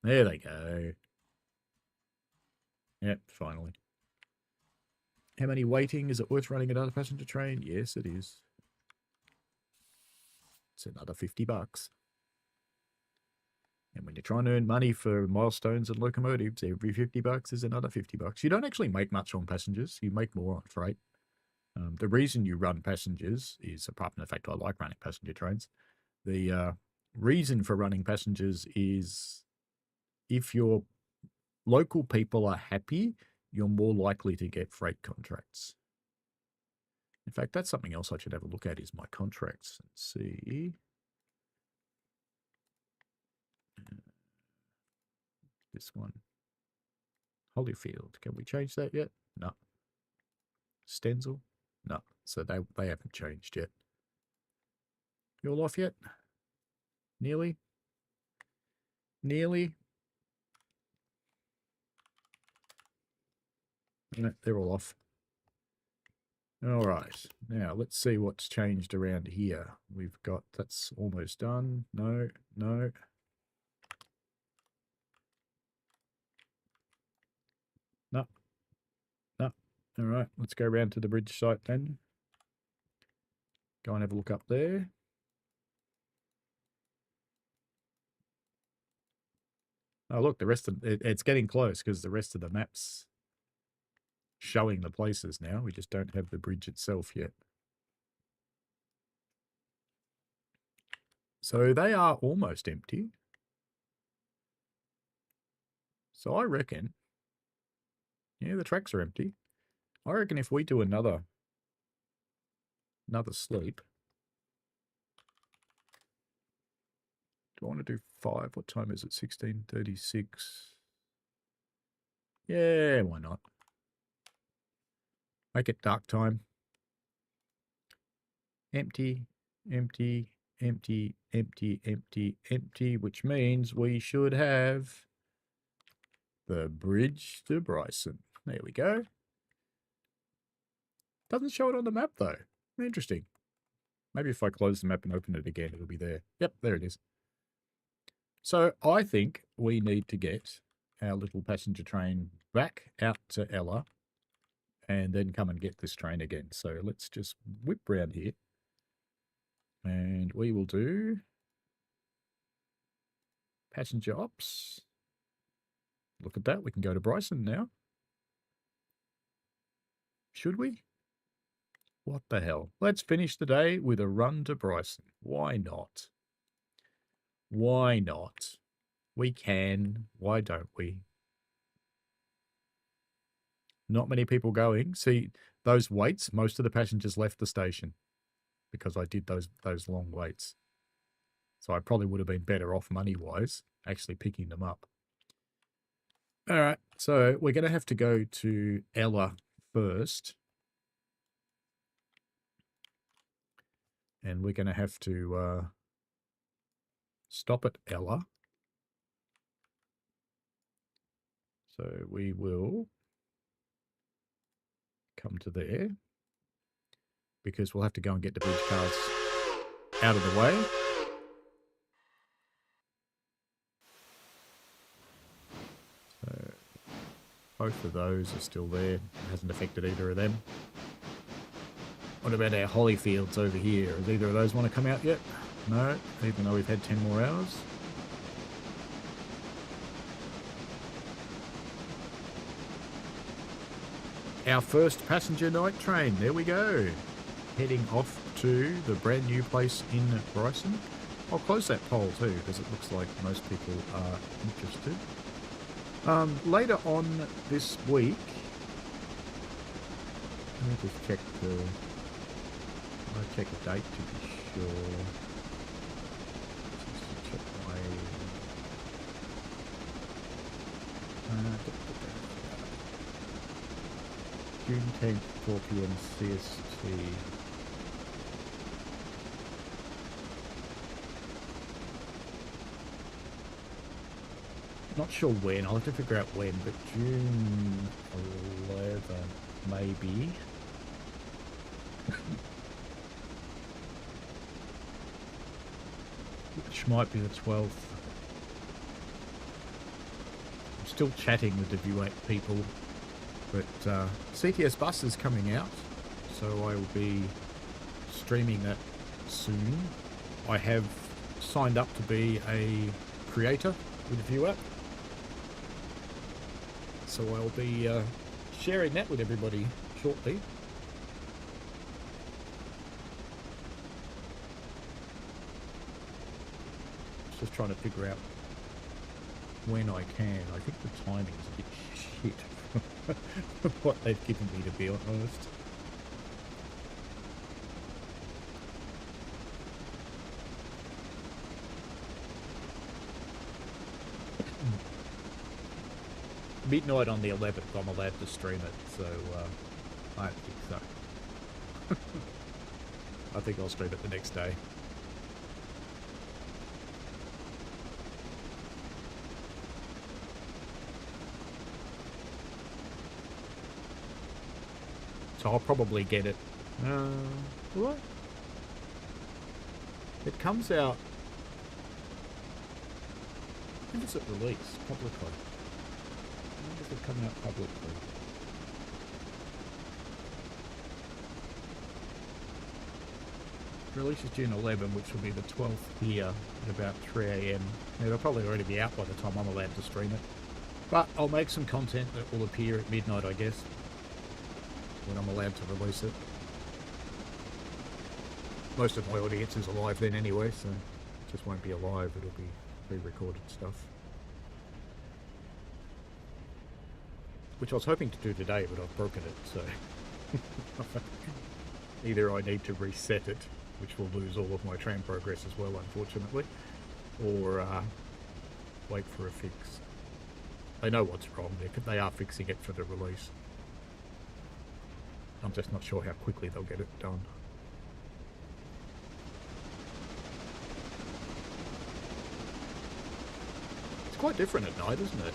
There they go. Yep, finally. How many waiting? Is it worth running another passenger train? Yes, it is. It's another $50. And when you're trying to earn money for milestones and locomotives, every $50 is another $50. You don't actually make much on passengers. You make more on freight. The reason you run passengers is, apart from the fact I like running passenger trains, the reason for running passengers is if your local people are happy, you're more likely to get freight contracts. In fact, that's something else I should have a look at, is my contracts and see. This one. Holyfield. Can we change that yet? No. Stenzel? No. So they haven't changed yet. You all off yet? Nearly? Nearly? No, they're all off. All right. Now, let's see what's changed around here. We've got, that's almost done. No, no. No. No. All right. Let's go around to the bridge site then. Go and have a look up there. Oh, look, the rest of it's getting close because the rest of the map's showing the places now. We just don't have the bridge itself yet. So they are almost empty. So I reckon, yeah, the tracks are empty. I reckon if we do another sleep. Do I want to do 5? What time is it? 16:36. Yeah, why not? Make it dark time. Empty, empty, empty, empty, empty, empty, which means we should have the bridge to Bryson. There we go. Doesn't show it on the map though. Interesting. Maybe if I close the map and open it again, it'll be there. Yep, there it is. So I think we need to get our little passenger train back out to Ella and then come and get this train again. So let's just whip round here. And we will do passenger ops. Look at that. We can go to Bryson now. Should we? What the hell? Let's finish the day with a run to Bryson. Why not? Why not? We can. Why don't we? Not many people going. See, those waits, most of the passengers left the station because I did those long waits. So I probably would have been better off money-wise actually picking them up. All right, so we're going to have to go to Ella first. And we're going to have to stop at Ella. So we will come to there because we'll have to go and get the bridge cars out of the way. So both of those are still there. It hasn't affected either of them. What about our Hollyfields over here? Does either of those want to come out yet? No, even though we've had 10 more hours. Our first passenger night train. There we go. Heading off to the brand new place in Bryson. I'll close that poll too because it looks like most people are interested. Later on this week, let me just check I'll check a date to be sure. Just to check my June 10th, 4 PM CST. Not sure when. I'll have to figure out when, but June 11th, maybe. Which might be the 12th. I'm still chatting with the View 8 people, but CTS Bus is coming out, so I will be streaming that soon. I have signed up to be a creator with the View app, so I'll be sharing that with everybody shortly. Just trying to figure out when I can. I think the timing's a bit shit what they've given me, to be honest. Midnight on the 11th, I'm allowed to stream it, so I don't think so. I think I'll stream it the next day. So I'll probably get it. What? It comes out. When does it release publicly? When does it come out publicly? Releases June 11, which will be the 12th here at about 3 AM. It'll probably already be out by the time I'm allowed to stream it. But I'll make some content that will appear at midnight, I guess, when I'm allowed to release it. Most of my audience is alive then anyway, so it just won't be alive, it'll be pre-recorded stuff. Which I was hoping to do today, but I've broken it, so either I need to reset it, which will lose all of my tram progress as well, unfortunately, or wait for a fix. They know what's wrong, they are fixing it for the release. I'm just not sure how quickly they'll get it done. It's quite different at night, isn't it?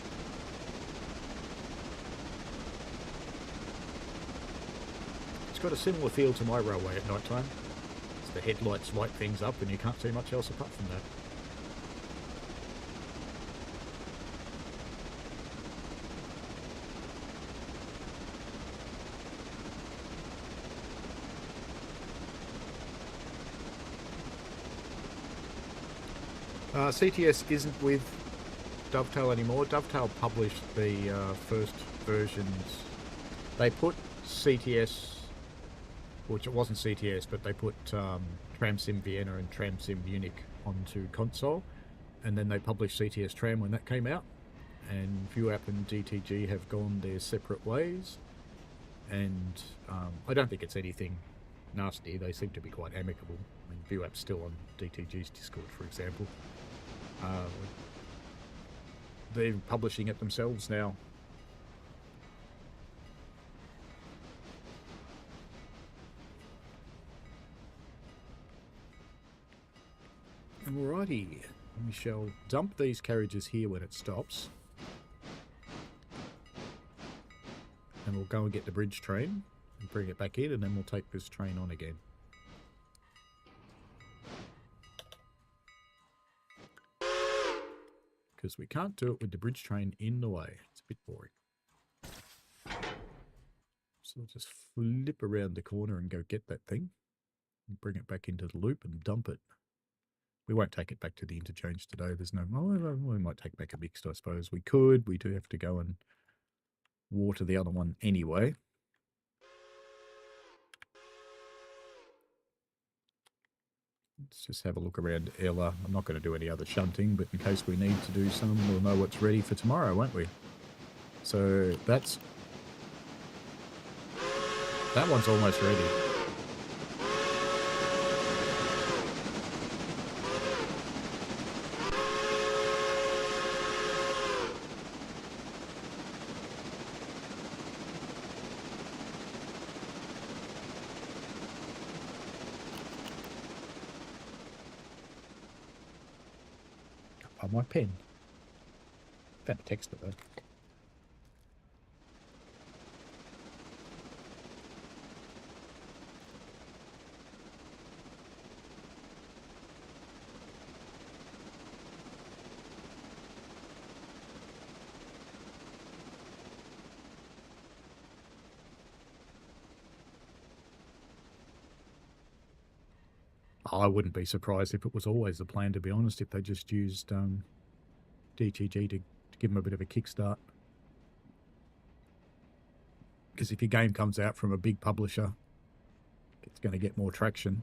It's got a similar feel to my railway at night time. It's the headlights light things up and you can't see much else apart from that. CTS isn't with Dovetail anymore. Dovetail published the first versions. They put CTS, which it wasn't CTS, but they put Tramsim Vienna and Tramsim Munich onto console, and then they published CTS Tram when that came out. And ViewApp and DTG have gone their separate ways, and I don't think it's anything nasty. They seem to be quite amicable. I mean, ViewApp's still on DTG's Discord, for example. They're publishing it themselves now. Alrighty, we shall dump these carriages here when it stops. And we'll go and get the bridge train and bring it back in, and then we'll take this train on again. Because we can't do it with the bridge train in the way. It's a bit boring. So we'll just flip around the corner and go get that thing. And bring it back into the loop and dump it. We won't take it back to the interchange today. There's no... Oh, we might take back a mixed, I suppose. We could. We do have to go and water the other one anyway. Let's just have a look around Ella. I'm not going to do any other shunting, but in case we need to do some, we'll know what's ready for tomorrow, won't we? So that's... That one's almost ready. Oh, my pen. Found a text of that. I wouldn't be surprised if it was always the plan, to be honest, if they just used DTG to give them a bit of a kickstart. Because if your game comes out from a big publisher, it's going to get more traction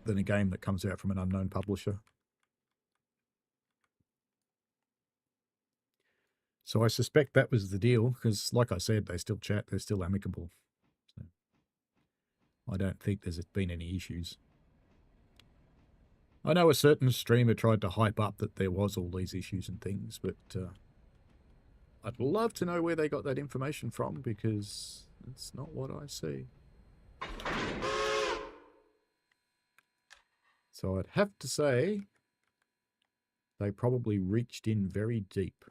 than a game that comes out from an unknown publisher. So I suspect that was the deal, because like I said, they still chat, they're still amicable. So I don't think there's been any issues. I know a certain streamer tried to hype up that there was all these issues and things, but I'd love to know where they got that information from, because it's not what I see. So I'd have to say they probably reached in very deep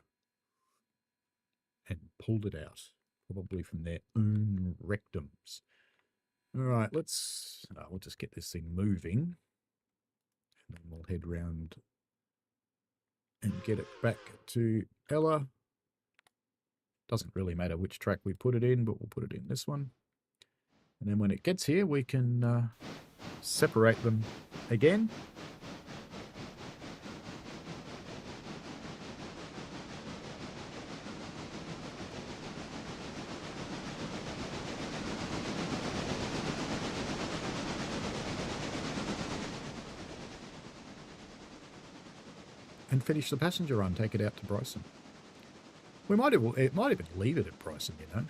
and pulled it out, probably from their own rectums. All right, we'll just get this thing moving. And then we'll head round and get it back to Ella. Doesn't really matter which track we put it in, but we'll put it in this one. And then when it gets here, we can separate them again. And finish the passenger run, take it out to Bryson. It might even leave it at Bryson, you know.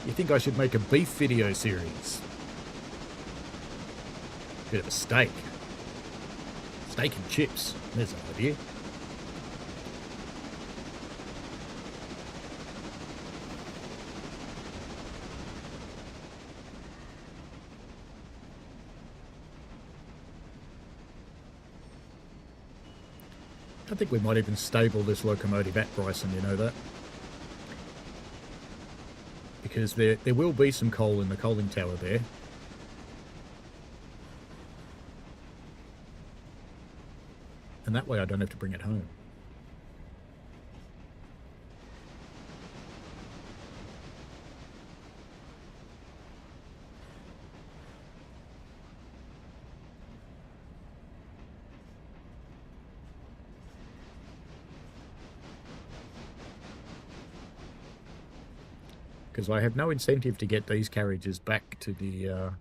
You think I should make a beef video series? Bit of a steak. Steak and chips. There's an idea. I think we might even stable this locomotive at Bryson, you know that? Because there will be some coal in the coaling tower there. And that way I don't have to bring it home. because I have no incentive to get these carriages back to the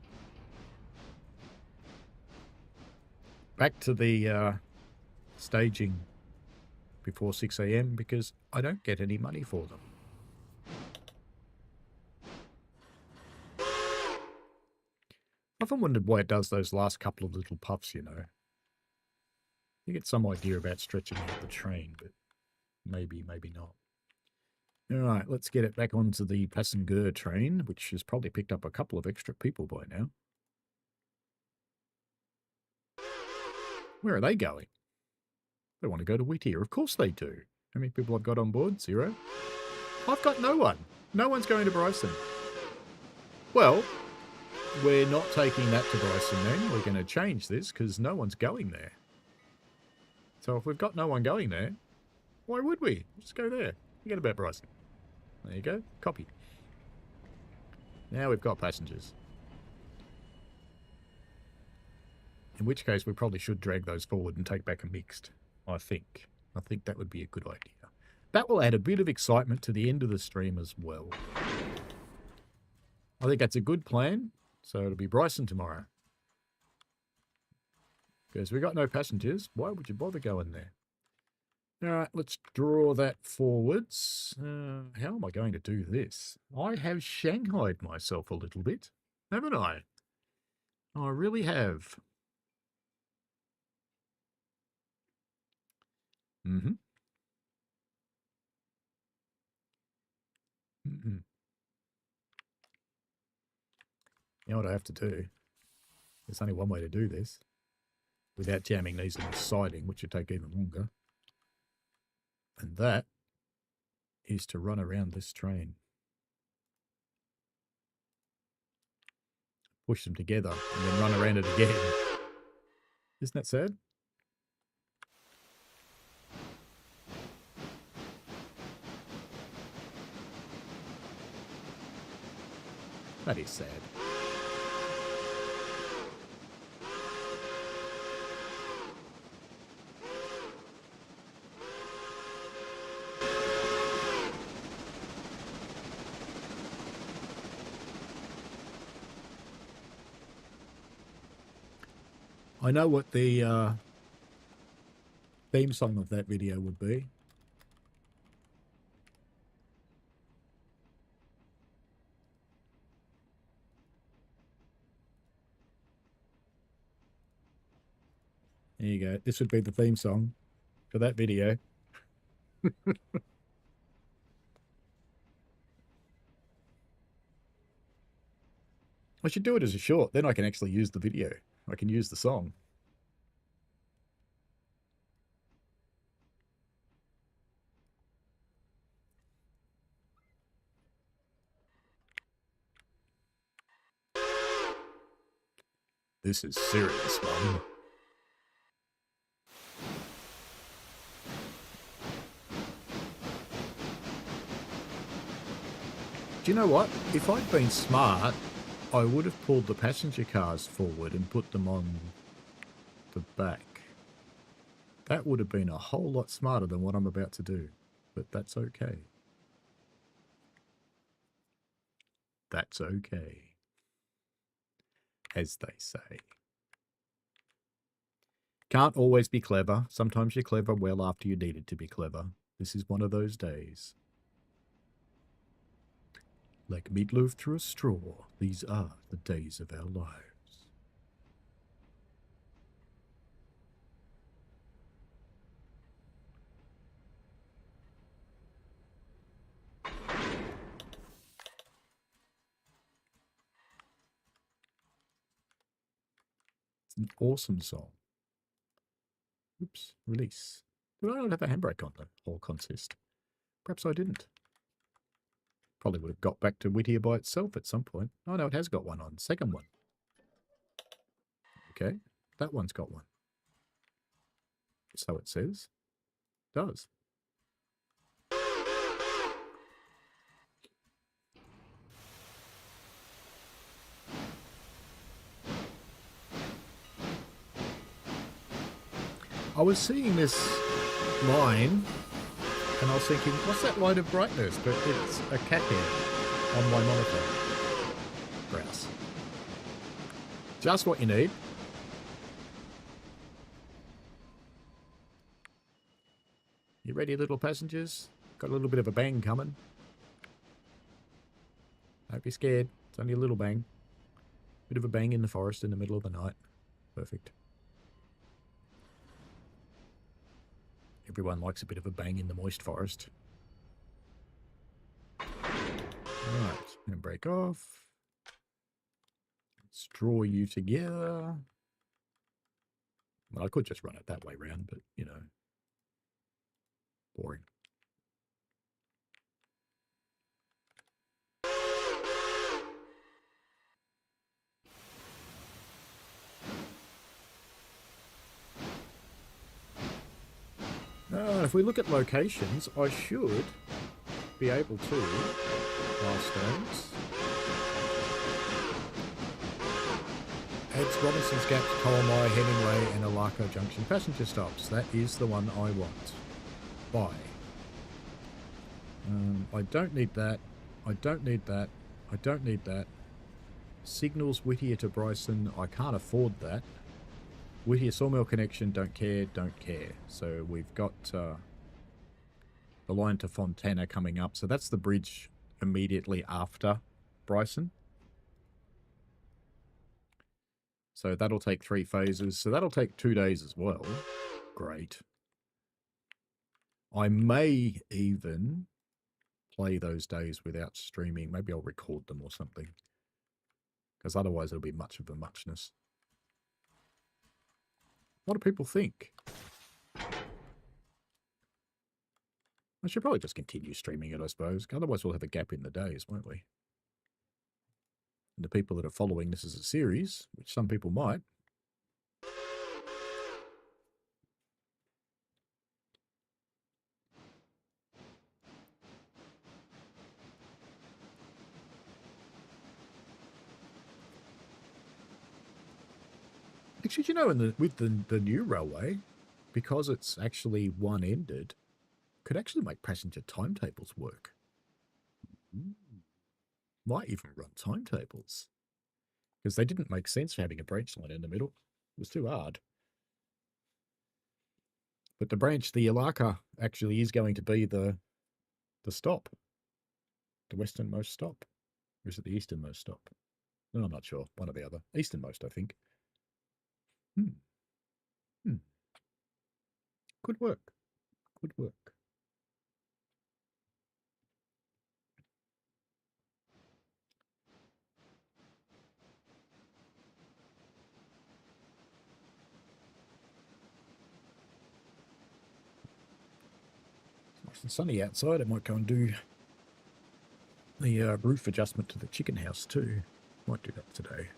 staging before 6 a.m. because I don't get any money for them. I often wondered why it does those last couple of little puffs, you know. You get some idea about stretching out the train, but maybe not. All right, let's get it back onto the passenger train, which has probably picked up a couple of extra people by now. Where are they going? They want to go to Whittier. Of course they do. How many people I've got on board? 0. I've got no one. No one's going to Bryson. Well, we're not taking that to Bryson then. We're going to change this because no one's going there. So if we've got no one going there, why would we? Just go there. Forget about Bryson. There you go. Copy. Now we've got passengers. In which case we probably should drag those forward and take back a mixed, I think. I think that would be a good idea. That will add a bit of excitement to the end of the stream as well. I think that's a good plan. So it'll be Bryson tomorrow. Because we've got no passengers. Why would you bother going there? All right, let's draw that forwards. How am I going to do this? I have shanghaied myself a little bit, haven't I? I really have. Mm-hmm. Mm-hmm. You know what I have to do? There's only one way to do this without jamming these in the siding, which would take even longer. And that is to run around this train. Push them together and then run around it again. Isn't that sad? That is sad. I know what the theme song of that video would be. There you go. This would be the theme song for that video. I should do it as a short. Then I can actually use the video. I can use the song. This is serious, Mum. Do you know what? If I'd been smart, I would have pulled the passenger cars forward and put them on the back. That would have been a whole lot smarter than what I'm about to do. But that's okay. That's okay. As they say. Can't always be clever. Sometimes you're clever well after you needed to be clever. This is one of those days. Like meatloaf through a straw, these are the days of our lives. It's an awesome song. Oops, release. Did I not have a handbrake on the whole consist? Perhaps I didn't. Probably would have got back to Whittier by itself at some point. Oh no, it has got one on. Second one. Okay, that one's got one. So it says. It does. I was seeing this line and I was thinking, what's that line of brightness? But it's a cat hair. on my monitor. Browse. Just what you need. You ready, little passengers? Got a little bit of a bang coming. Don't be scared. It's only a little bang. Bit of a bang in the forest in the middle of the night. Perfect. Everyone likes a bit of a bang in the moist forest. Alright, and break off. Let's draw you together. Well, I could just run it that way round, but, you know, boring. If we look at locations, I should be able to milestones. It's Robinson's Gap, Colmai, Hemingway, and Alarka Junction passenger stops. That is the one I want. Buy. I don't need that. I don't need that. I don't need that. Signals Whittier to Bryson. I can't afford that. Whittier Sawmill connection. Don't care. Don't care. So we've got the line to Fontana coming up. So that's the bridge immediately after Bryson. So that'll take 3 phases. So that'll take 2 days as well. Great. I may even play those days without streaming. Maybe I'll record them or something. Because otherwise it'll be much of a muchness. What do people think? I should probably just continue streaming it, I suppose. Otherwise we'll have a gap in the days, won't we? And the people that are following this as a series, which some people might, actually, you know, with the new railway, because it's actually one-ended, could actually make passenger timetables work. Might even run timetables. Because they didn't make sense for having a branch line in the middle. It was too hard. But the Alarka actually is going to be the stop. The westernmost stop. Or is it the easternmost stop? No, I'm not sure. One or the other. Easternmost, I think. Good work. Good work. It's nice and sunny outside. I might go and do the roof adjustment to the chicken house too. Might do that today.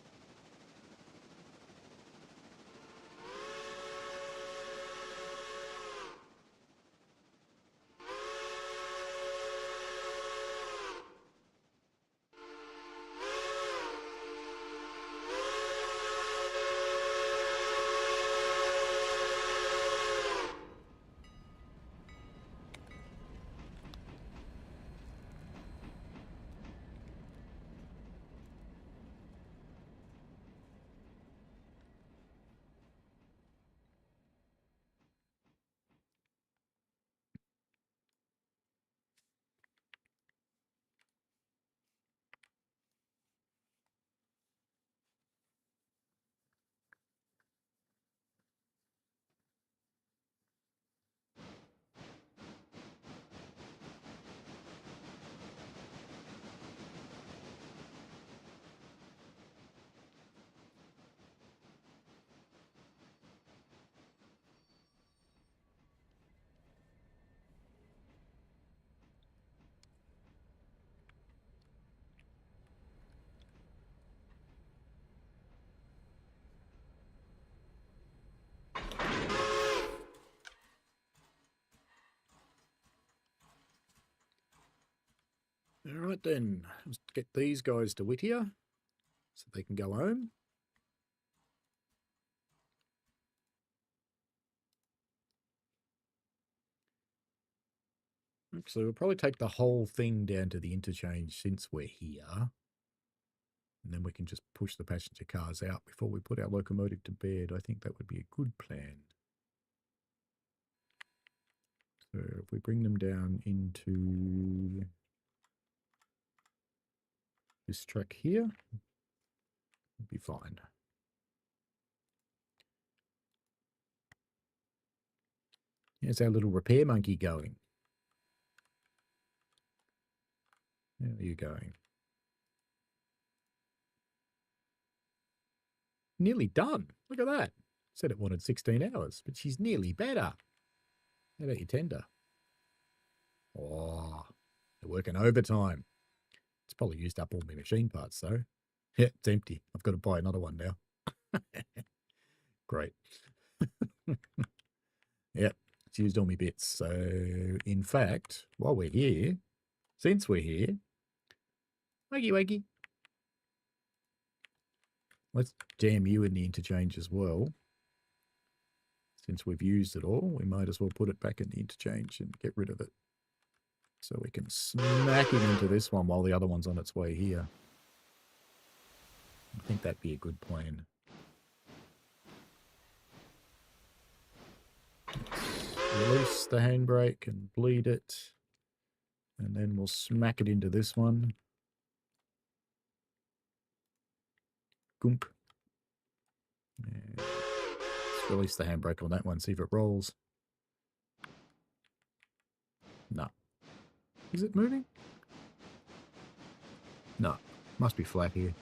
All right then, let's get these guys to Whittier so they can go home. So we'll probably take the whole thing down to the interchange since we're here. And then we can just push the passenger cars out before we put our locomotive to bed. I think that would be a good plan. So if we bring them down into this track here, it'll be fine. Here's our little repair monkey going. How are you going? Nearly done. Look at that. Said it wanted 16 hours, but she's nearly better. How about your tender? Oh, they're working overtime. It's probably used up all my machine parts, though. Yeah, it's empty. I've got to buy another one now. Great. Yep, it's used all my bits. So, in fact, while we're here, since we're here, wakey wakey, let's jam you in the interchange as well. Since we've used it all, we might as well put it back in the interchange and get rid of it. So we can smack it into this one while the other one's on its way here. I think that'd be a good plan. Let's release the handbrake and bleed it. And then we'll smack it into this one. Goomp. And let's release the handbrake on that one, see if it rolls. No. Is it moving? No. Must be flat here.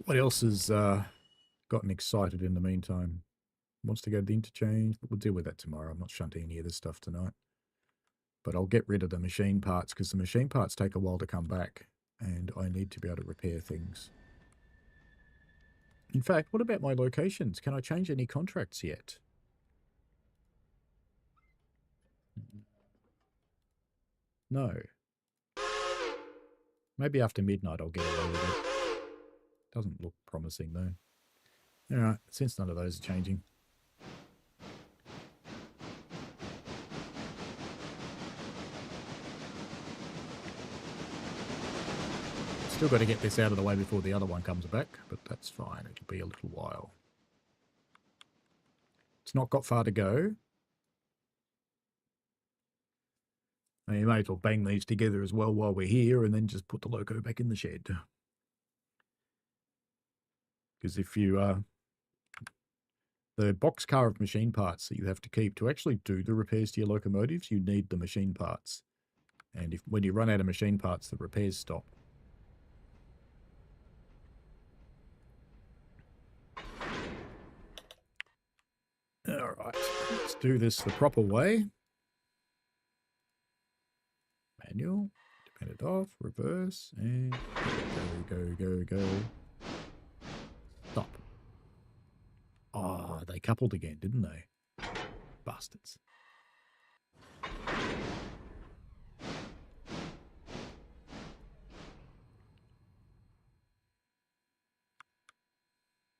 What else has gotten excited in the meantime? Wants to go to the interchange, but we'll deal with that tomorrow. I'm not shunting any of this stuff tonight. But I'll get rid of the machine parts because the machine parts take a while to come back and I need to be able to repair things. In fact, what about my locations? Can I change any contracts yet? No. Maybe after midnight I'll get away with it. Doesn't look promising though. Alright, since none of those are changing. Still got to get this out of the way before the other one comes back, but that's fine. It'll be a little while. It's not got far to go. And you may as well bang these together as well while we're here and then just put the loco back in the shed. Because if you, the boxcar of machine parts that you have to keep to actually do the repairs to your locomotives, you need the machine parts. And if when you run out of machine parts, the repairs stop. All right, let's do this the proper way. Manual, depend it off, reverse, and go. Stop. Oh, they coupled again, didn't they? Bastards.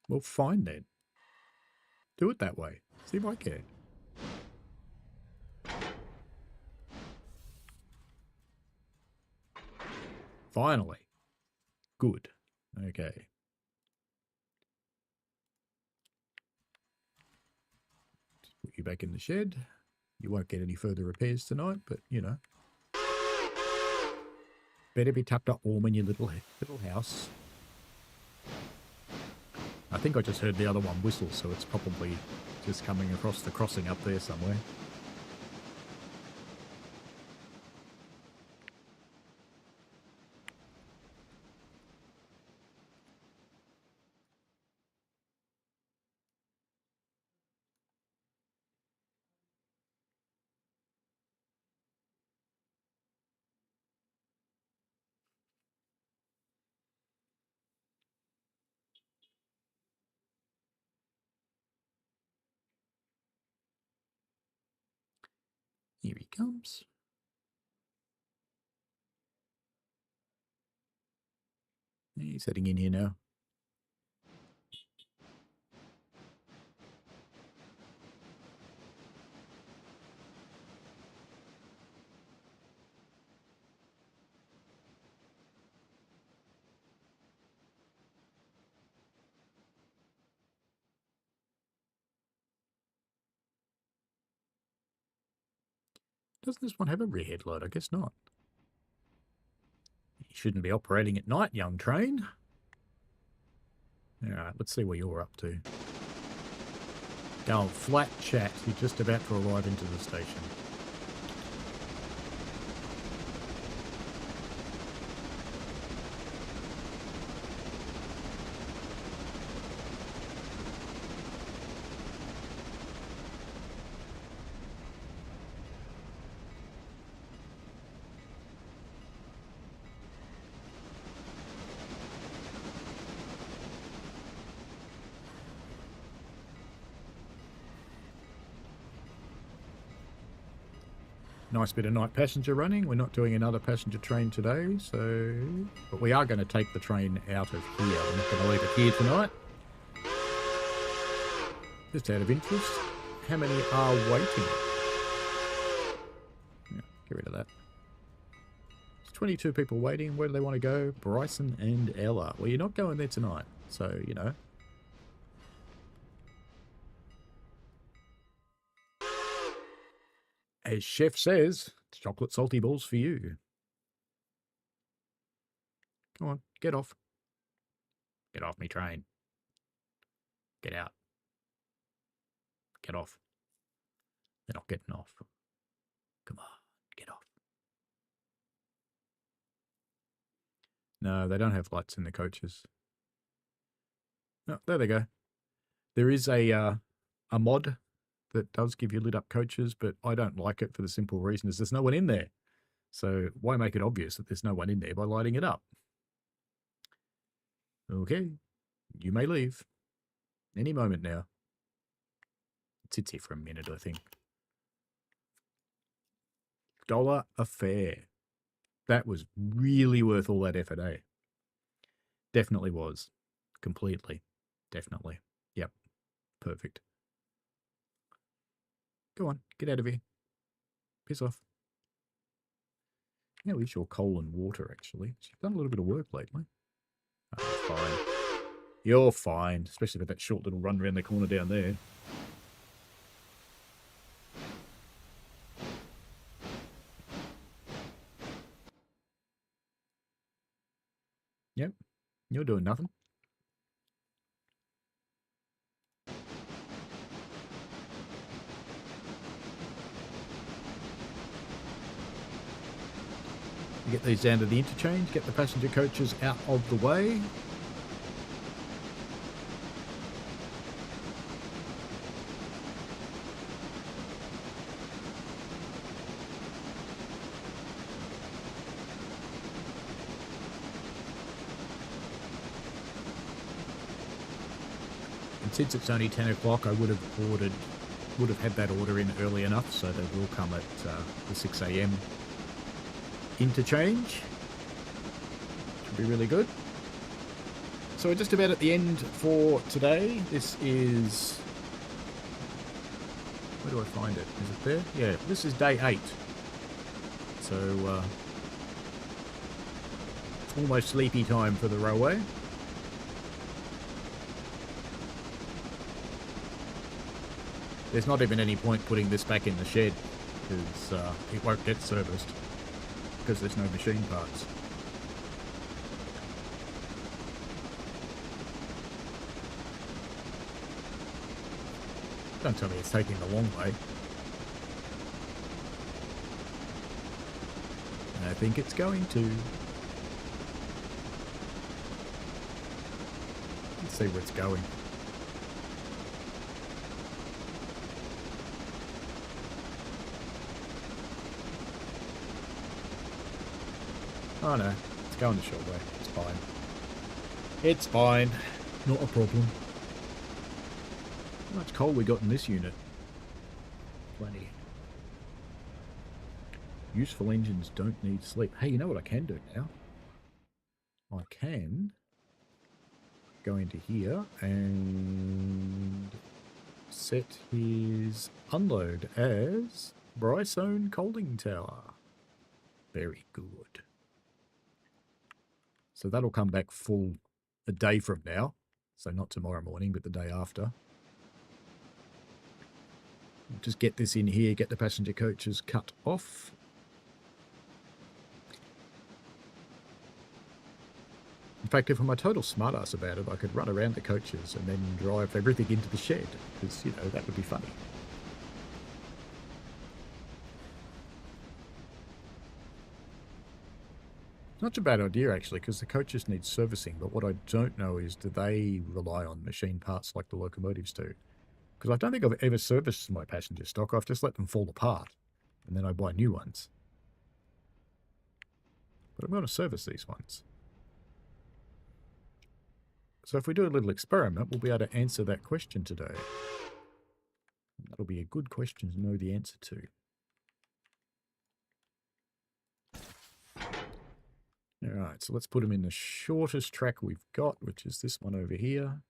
Well, fine then. Do it that way. See if I care. Finally. Good. Okay. Just put you back in the shed. You won't get any further repairs tonight, but, you know. Better be tucked up warm in your little house. I think I just heard the other one whistle, so it's probably just coming across the crossing up there somewhere. Here he comes. He's heading in here now. Doesn't this one have a rear headlight? I guess not. You shouldn't be operating at night, young train. Alright, let's see what you're up to. Go on, flat chat. You're just about to arrive into the station. Nice bit of night passenger running. We're not doing another passenger train today, but we are going to take the train out of here. We're not going to leave it here tonight. Just out of interest, how many are waiting? Yeah, get rid of that. There's 22 people waiting. Where do they want to go? Bryson and Ella. Well, you're not going there tonight, so, you know. As Chef says, chocolate salty balls for you. Come on, get off. Get off me train. Get out. Get off. They're not getting off. Come on, get off. No, they don't have lights in the coaches. No, there they go. There is a mod that does give you lit up coaches, but I don't like it for the simple reason is there's no one in there. So why make it obvious that there's no one in there by lighting it up? Okay, you may leave any moment now. It sits here for a minute, I think. $1 a fare. That was really worth all that effort, eh? Definitely was. Completely. Definitely. Yep. Perfect. Go on, get out of here. Piss off. How is your coal and water, actually? You've done a little bit of work lately. Oh, fine. You're fine, especially with that short little run around the corner down there. Yep, you're doing nothing. You get these down to the interchange, get the passenger coaches out of the way. And since it's only 10 o'clock, I would have had that order in early enough, so they will come at the 6 a.m. interchange. Should be really good. So we're just about at the end for today. This is... Where do I find it? Is it there? Yeah, this is day 8. So, almost sleepy time for the railway. There's not even any point putting this back in the shed because it won't get serviced because there's no machine parts. Don't tell me it's taking the long way. I think it's going to. Let's see where it's going. Oh no, it's going the short way. It's fine. It's fine. Not a problem. How much coal we got in this unit? Plenty. Useful engines don't need sleep. Hey, you know what I can do now? I can go into here and set his unload as Bryson Colding Tower. Very good. So that'll come back full a day from now. So not tomorrow morning, but the day after. Just get this in here, get the passenger coaches cut off. In fact, if I'm a total smartass about it, I could run around the coaches and then drive everything into the shed, because, you know, that would be funny. It's not a bad idea, actually, because the coaches need servicing, but what I don't know is, do they rely on machine parts like the locomotives do? Because I don't think I've ever serviced my passenger stock. I've just let them fall apart, and then I buy new ones. But I'm going to service these ones. So if we do a little experiment, we'll be able to answer that question today. That'll be a good question to know the answer to. Alright, so let's put them in the shortest track we've got, which is this one over here.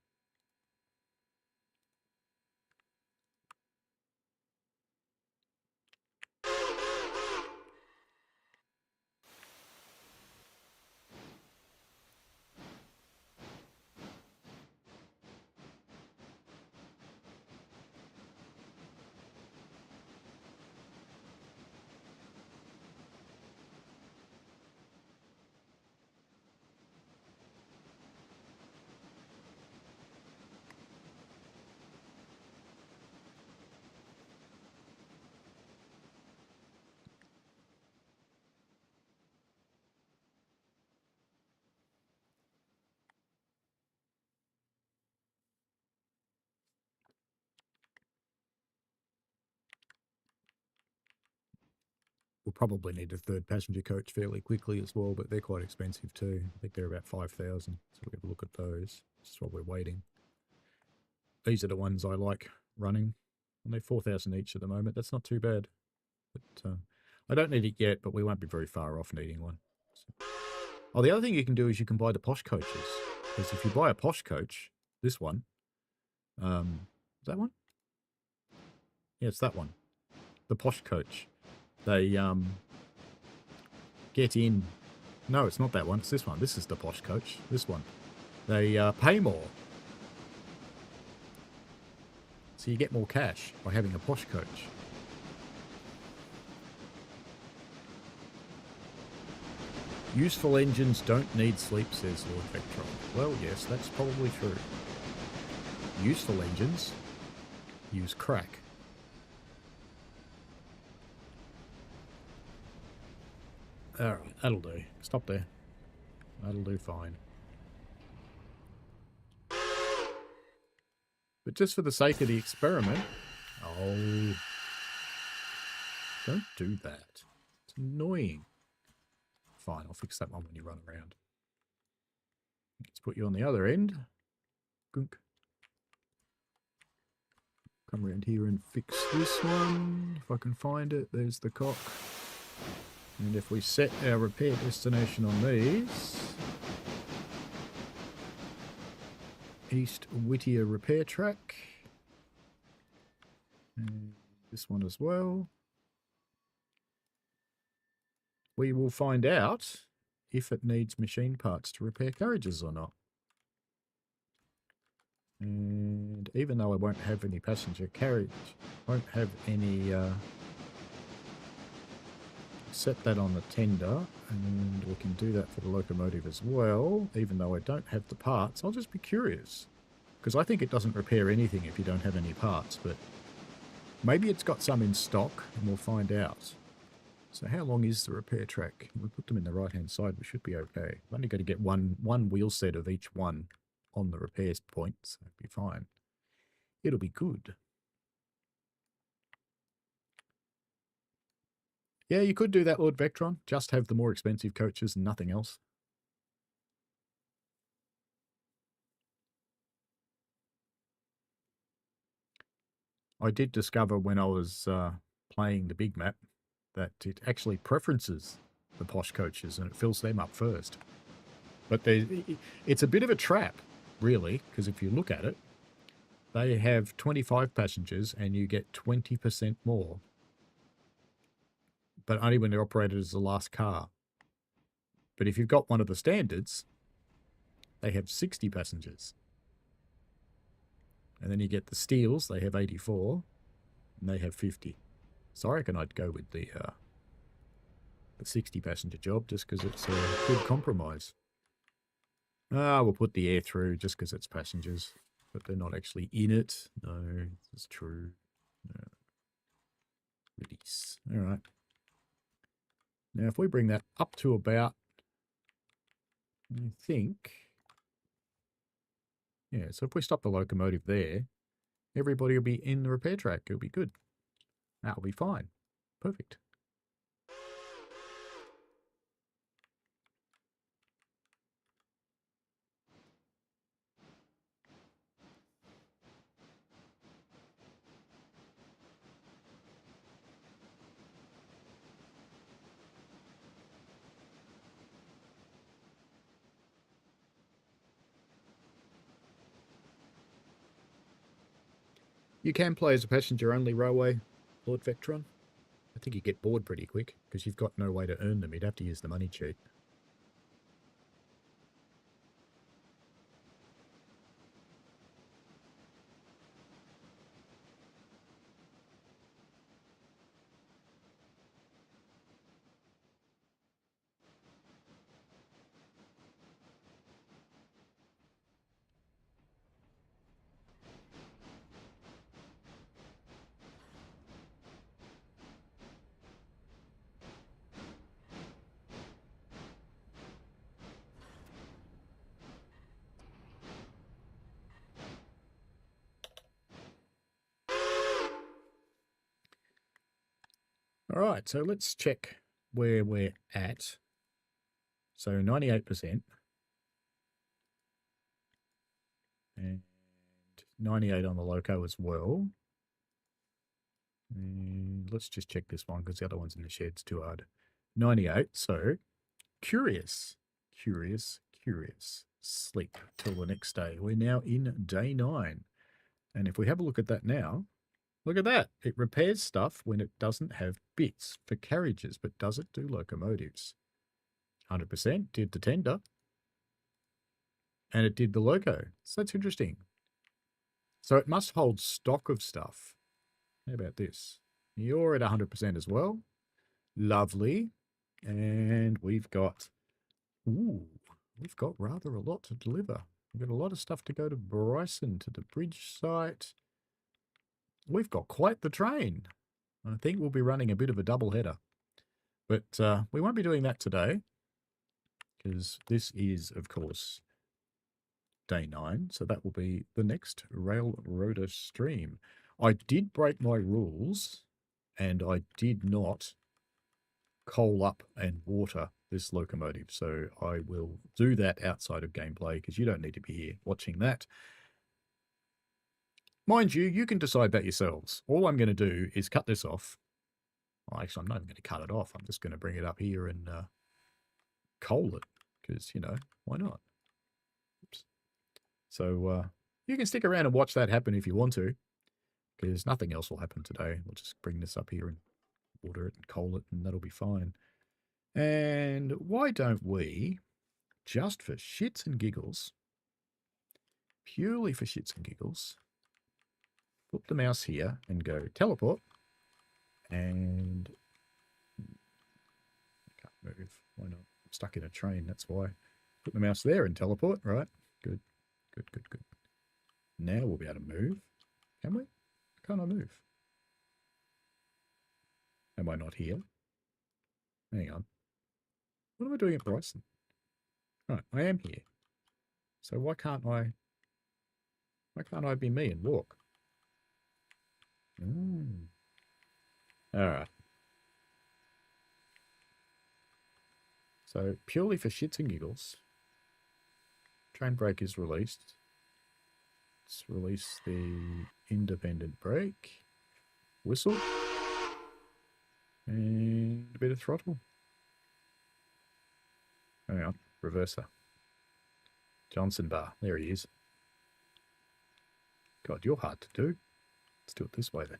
We'll probably need a third passenger coach fairly quickly as well, but they're quite expensive too. I think they're about 5,000, so we'll have a look at those. Just while we're waiting. These are the ones I like running, and they're 4,000 each at the moment. That's not too bad. But I don't need it yet, but we won't be very far off needing one. So. Oh, the other thing you can do is you can buy the posh coaches. Because if you buy a posh coach, this one, that one? Yeah, it's that one. The posh coach. They get in. No, it's not that one. It's this one. This is the posh coach. This one. They pay more. So you get more cash by having a posh coach. Useful engines don't need sleep, says Lord Vectron. Well, yes, that's probably true. Useful engines use crack. Alright, that'll do. Stop there. That'll do fine. But just for the sake of the experiment... Oh... Don't do that. It's annoying. Fine, I'll fix that one when you run around. Let's put you on the other end. Gunk. Come around here and fix this one. If I can find it, there's the cock. And if we set our repair destination on these, East Whittier repair track, and this one as well, we will find out if it needs machine parts to repair carriages or not. And even though I won't have any passenger carriage, won't have any... set that on the tender, and we can do that for the locomotive as well. Even though I don't have the parts, I'll just be curious, because I think it doesn't repair anything if you don't have any parts, but maybe it's got some in stock and we'll find out. So how long is the repair track? If we put them in the right hand side, we should be okay. I'm only going to get one wheel set of each one on the repairs point, so it'll be fine. It'll be good. Yeah, you could do that, Lord Vectron. Just have the more expensive coaches and nothing else. I did discover when I was playing the big map that it actually preferences the posh coaches and it fills them up first. But it's a bit of a trap, really, because if you look at it, they have 25 passengers and you get 20% more. But only when they're operated as the last car. But if you've got one of the standards, they have 60 passengers. And then you get the steels, they have 84. and they have 50. So I reckon I'd go with the 60 passenger job just because it's a good compromise. We'll put the air through just because it's passengers, but they're not actually in it. No, that's true. Release. All right. Now, if we bring that up to about, I think, yeah, so if we stop the locomotive there, everybody will be in the repair track. It'll be good. That'll be fine. Perfect. You can play as a passenger-only railway, Lord Vectron. I think you get bored pretty quick because you've got no way to earn them. You'd have to use the money cheat. All right, so let's check where we're at. So 98%. And 98 on the loco as well. And let's just check this one because the other one's in the shed's too hard. 98, so curious. Sleep till the next day. We're now in day 9. And if we have a look at that now, look at that. It repairs stuff when it doesn't have bits for carriages, but does it do locomotives? 100% did the tender. And it did the loco. So that's interesting. So it must hold stock of stuff. How about this? You're at 100% as well. Lovely. And we've got rather a lot to deliver. We've got a lot of stuff to go to Bryson, to the bridge site. We've got quite the train. I think we'll be running a bit of a double header. But we won't be doing that today because this is, of course, day 9. So that will be the next Railroader stream. I did break my rules and I did not coal up and water this locomotive. So I will do that outside of gameplay because you don't need to be here watching that. Mind you, you can decide that yourselves. All I'm going to do is cut this off. Well, actually, I'm not even going to cut it off. I'm just going to bring it up here and coal it because, you know, why not? Oops. So you can stick around and watch that happen if you want to because nothing else will happen today. We'll just bring this up here and water it and coal it and that'll be fine. And why don't we, just for shits and giggles, purely for shits and giggles, put the mouse here and go teleport. And I can't move. Why not? I'm stuck in a train, that's why. Put the mouse there and teleport, right? Good. Now we'll be able to move. Can we? Can't I move? Am I not here? Hang on. What am I doing at Bryson? Right, I am here. So why can't I be me and walk? Alright. So purely for shits and giggles, train brake is released. Let's release the independent brake. Whistle. And a bit of throttle. Hang on. Reverser. Johnson bar. There he is. God, you're hard to do. Let's do it this way then.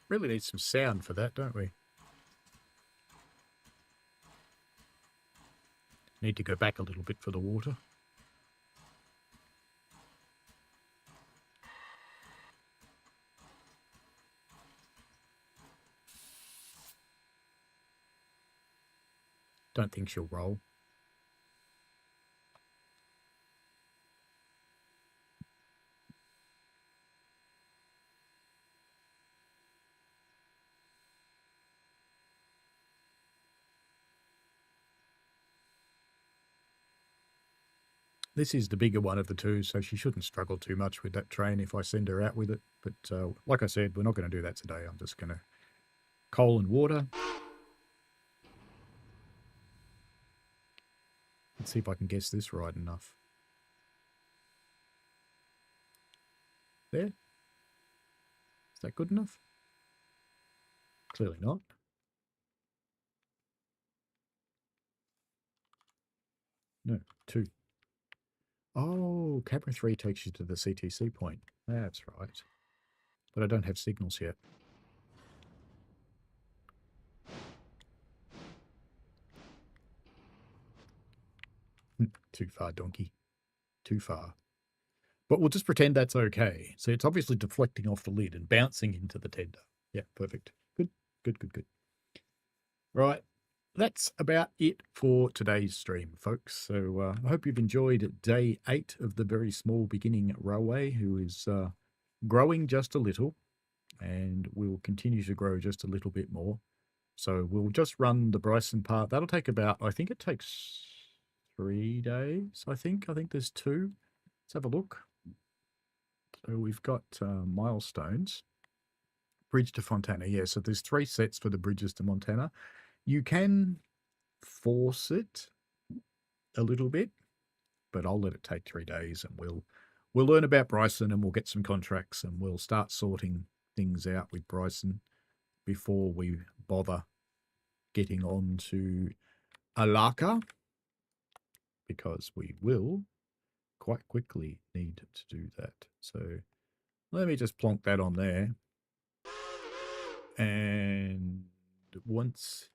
Really need some sound for that, don't we? Need to go back a little bit for the water. Don't think she'll roll. This is the bigger one of the two, so she shouldn't struggle too much with that train if I send her out with it. But like I said, we're not going to do that today. I'm just going to coal and water. Let's see if I can guess this right enough. There? Is that good enough? Clearly not. No, 2. Oh, camera 3 takes you to the CTC point. That's right. But I don't have signals yet. Too far, donkey. Too far. But we'll just pretend that's okay. So it's obviously deflecting off the lid and bouncing into the tender. Yeah, perfect. Good, good, good, good. Right. That's about it for today's stream, folks. So I hope you've enjoyed day 8 of the very small beginning railway, who is growing just a little and will continue to grow just a little bit more. So we'll just run the Bryson part. That'll take about, I think it takes 3 days, I think. I think there's 2. Let's have a look. So we've got milestones. Bridge to Fontana. Yeah, so there's 3 sets for the bridges to Montana. You can force it a little bit, but I'll let it take 3 days and we'll learn about Bryson and we'll get some contracts and we'll start sorting things out with Bryson before we bother getting on to Alarka, because we will quite quickly need to do that. So let me just plonk that on there. And once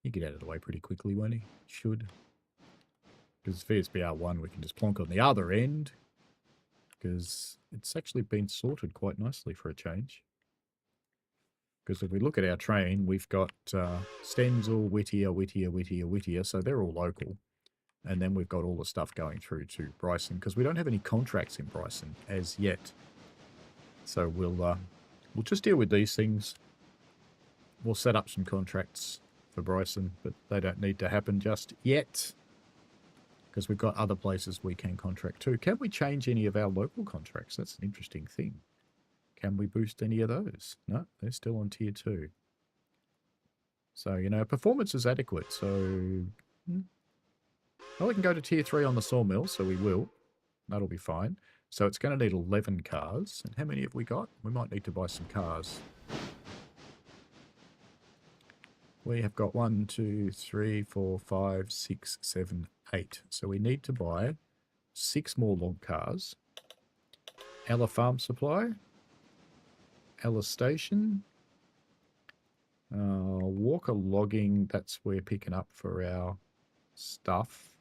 you get out of the way pretty quickly, won't he? Should. Because VSBR 1 we can just plonk on the other end, because it's actually been sorted quite nicely for a change. Because if we look at our train, we've got Stenzel, Whittier, Whittier, so they're all local. And then we've got all the stuff going through to Bryson, because we don't have any contracts in Bryson as yet. So we'll just deal with these things. We'll set up some contracts for Bryson, but they don't need to happen just yet, because we've got other places we can contract to. Can we change any of our local contracts? That's an interesting thing. Can we boost any of those? No, they're still on tier 2. So, you know, performance is adequate. So, well, we can go to tier 3 on the sawmill, so we will. That'll be fine. So it's going to need 11 cars. And how many have we got? We might need to buy some cars. We have got 1, 2, 3, 4, 5, 6, 7, 8. So we need to buy 6 more log cars. Ella Farm Supply. Ella Station. Walker Logging, that's where we're picking up for our stuff.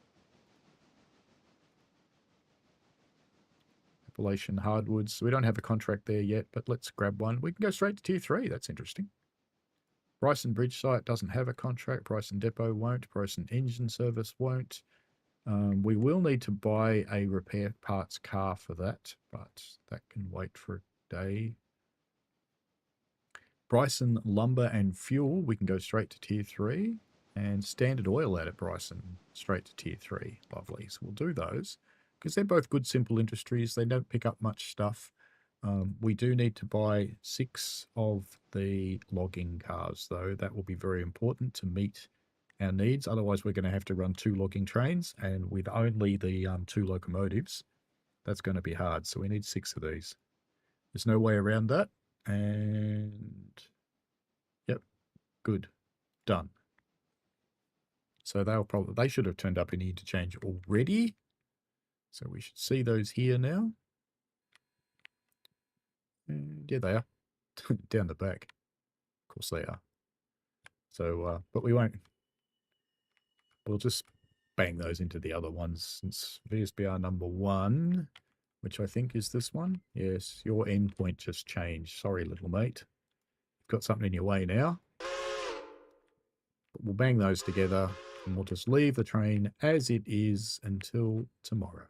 Appalachian Hardwoods. We don't have a contract there yet, but let's grab one. We can go straight to tier 3. That's interesting. Bryson Bridge Site doesn't have a contract. Bryson Depot won't. Bryson Engine Service won't. We will need to buy a repair parts car for that, but that can wait for a day. Bryson Lumber and Fuel, we can go straight to tier 3. And Standard Oil out at Bryson, straight to tier 3. Lovely. So we'll do those, because they're both good, simple industries. They don't pick up much stuff. We do need to buy 6 of the logging cars, though. That will be very important to meet our needs. Otherwise, we're going to have to run 2 logging trains, and with only the 2 locomotives, that's going to be hard. So we need 6 of these. There's no way around that. And yep, good, done. So they should have turned up in interchange already. So we should see those here now. And yeah, they are. down the back. Of course they are. So, but we won't. We'll just bang those into the other ones since VSBR number 1, which I think is this one. Yes, your endpoint just changed. Sorry, little mate. Got something in your way now. But we'll bang those together and we'll just leave the train as it is until tomorrow.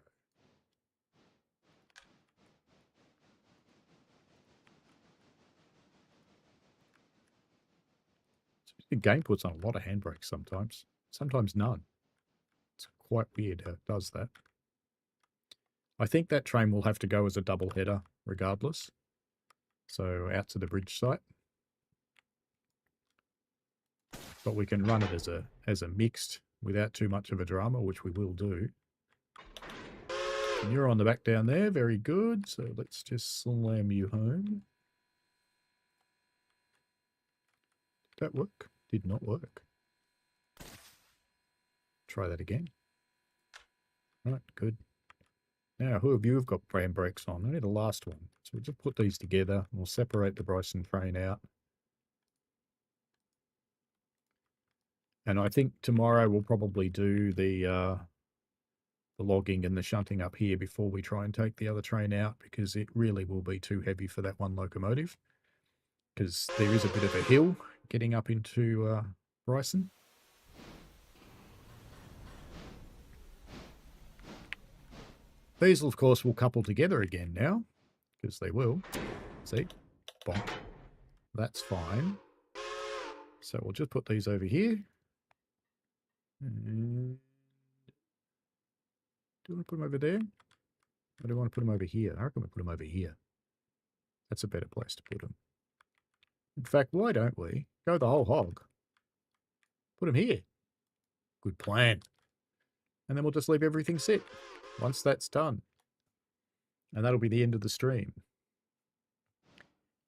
The game puts on a lot of handbrakes sometimes. Sometimes none. It's quite weird how it does that. I think that train will have to go as a double header regardless. So out to the bridge site. But we can run it as a mixed without too much of a drama, which we will do. And you're on the back down there. Very good. So let's just slam you home. Did that work? Did not work. Try that again. Right, good. Now, who of you have got handbrakes on? Only the last one. So we'll just put these together. We'll separate the Bryson train out. And I think tomorrow we'll probably do the logging and the shunting up here before we try and take the other train out, because it really will be too heavy for that one locomotive. Because there is a bit of a hill getting up into Bryson. These, of course, will couple together again now, because they will. See? Bonk. That's fine. So we'll just put these over here. And do I want to put them over there? Or do I want to put them over here? I reckon we put them over here. That's a better place to put them. In fact, why don't we go the whole hog? Put them here. Good plan. And then we'll just leave everything set once that's done. And that'll be the end of the stream.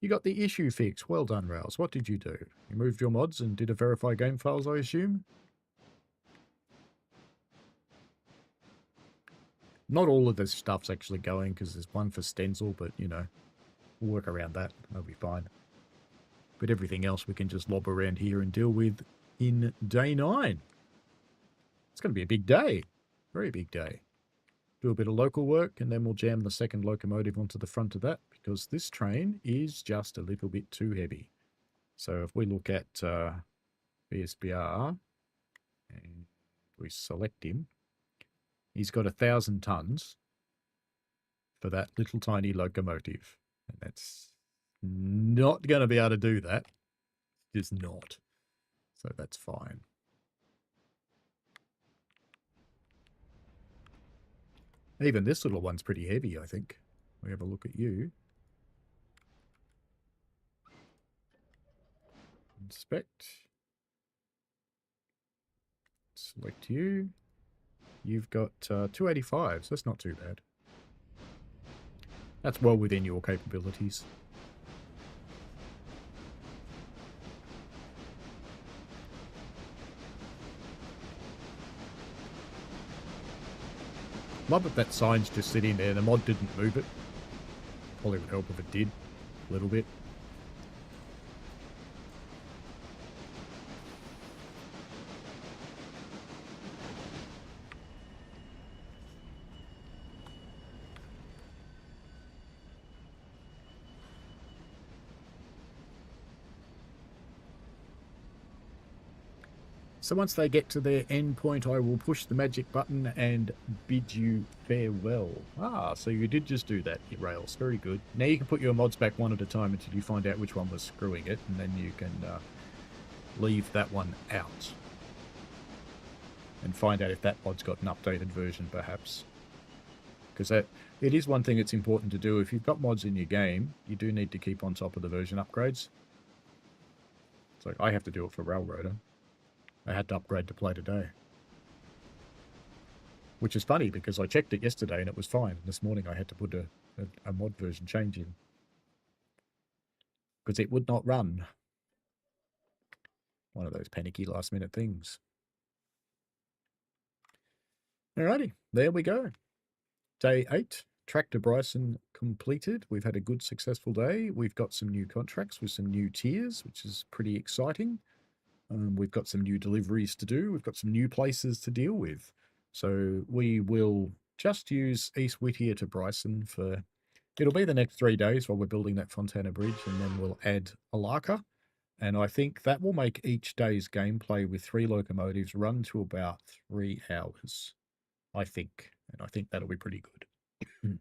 You got the issue fixed. Well done, Rails. What did you do? You moved your mods and did a verify game files, I assume? Not all of this stuff's actually going because there's one for Stenzel, but, you know, we'll work around that. That'll be fine. But everything else we can just lob around here and deal with in day 9. It's going to be a big day. Very big day. Do a bit of local work, and then we'll jam the second locomotive onto the front of that, because this train is just a little bit too heavy. So if we look at VSBR, and we select him, he's got 1,000 tons for that little tiny locomotive. And that's not going to be able to do that. It's not. So that's fine. Even this little one's pretty heavy, I think. We have a look at you. Inspect. Select you. You've got 285, so that's not too bad. That's well within your capabilities. Love that that sign's just sitting there. The mod didn't move it. Probably would help if it did. A little bit. So once they get to their endpoint, I will push the magic button and bid you farewell. Ah, so you did just do that, Rails. Very good. Now you can put your mods back one at a time until you find out which one was screwing it, and then you can leave that one out. And find out if that mod's got an updated version, perhaps. Because it is one thing that's important to do. If you've got mods in your game, you do need to keep on top of the version upgrades. So I have to do it for Railroader. I had to upgrade to play today. Which is funny because I checked it yesterday and it was fine. This morning I had to put a mod version change in. Because it would not run. One of those panicky last minute things. Alrighty, there we go. Day 8. track to Bryson completed. We've had a good, successful day. We've got some new contracts with some new tiers, which is pretty exciting. We've got some new deliveries to do. We've got some new places to deal with. So we will just use East Whittier to Bryson for, it'll be the next 3 days while we're building that Fontana Bridge, and then we'll add Alarka. And I think that will make each day's gameplay with 3 locomotives run to about 3 hours, I think. And I think that'll be pretty good.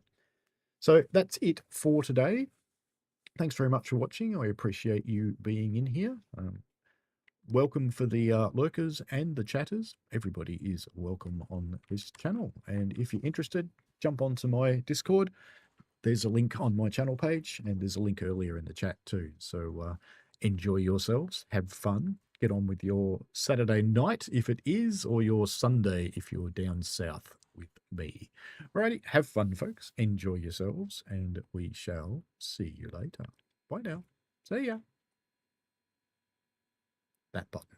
So that's it for today. Thanks very much for watching. I appreciate you being in here. Welcome for the lurkers and the chatters. Everybody is welcome on this channel. And if you're interested, jump onto my Discord. There's a link on my channel page, and there's a link earlier in the chat too. So enjoy yourselves, have fun, get on with your Saturday night if it is, or your Sunday if you're down south with me. Alrighty, have fun, folks. Enjoy yourselves, and we shall see you later. Bye now. See ya. That button.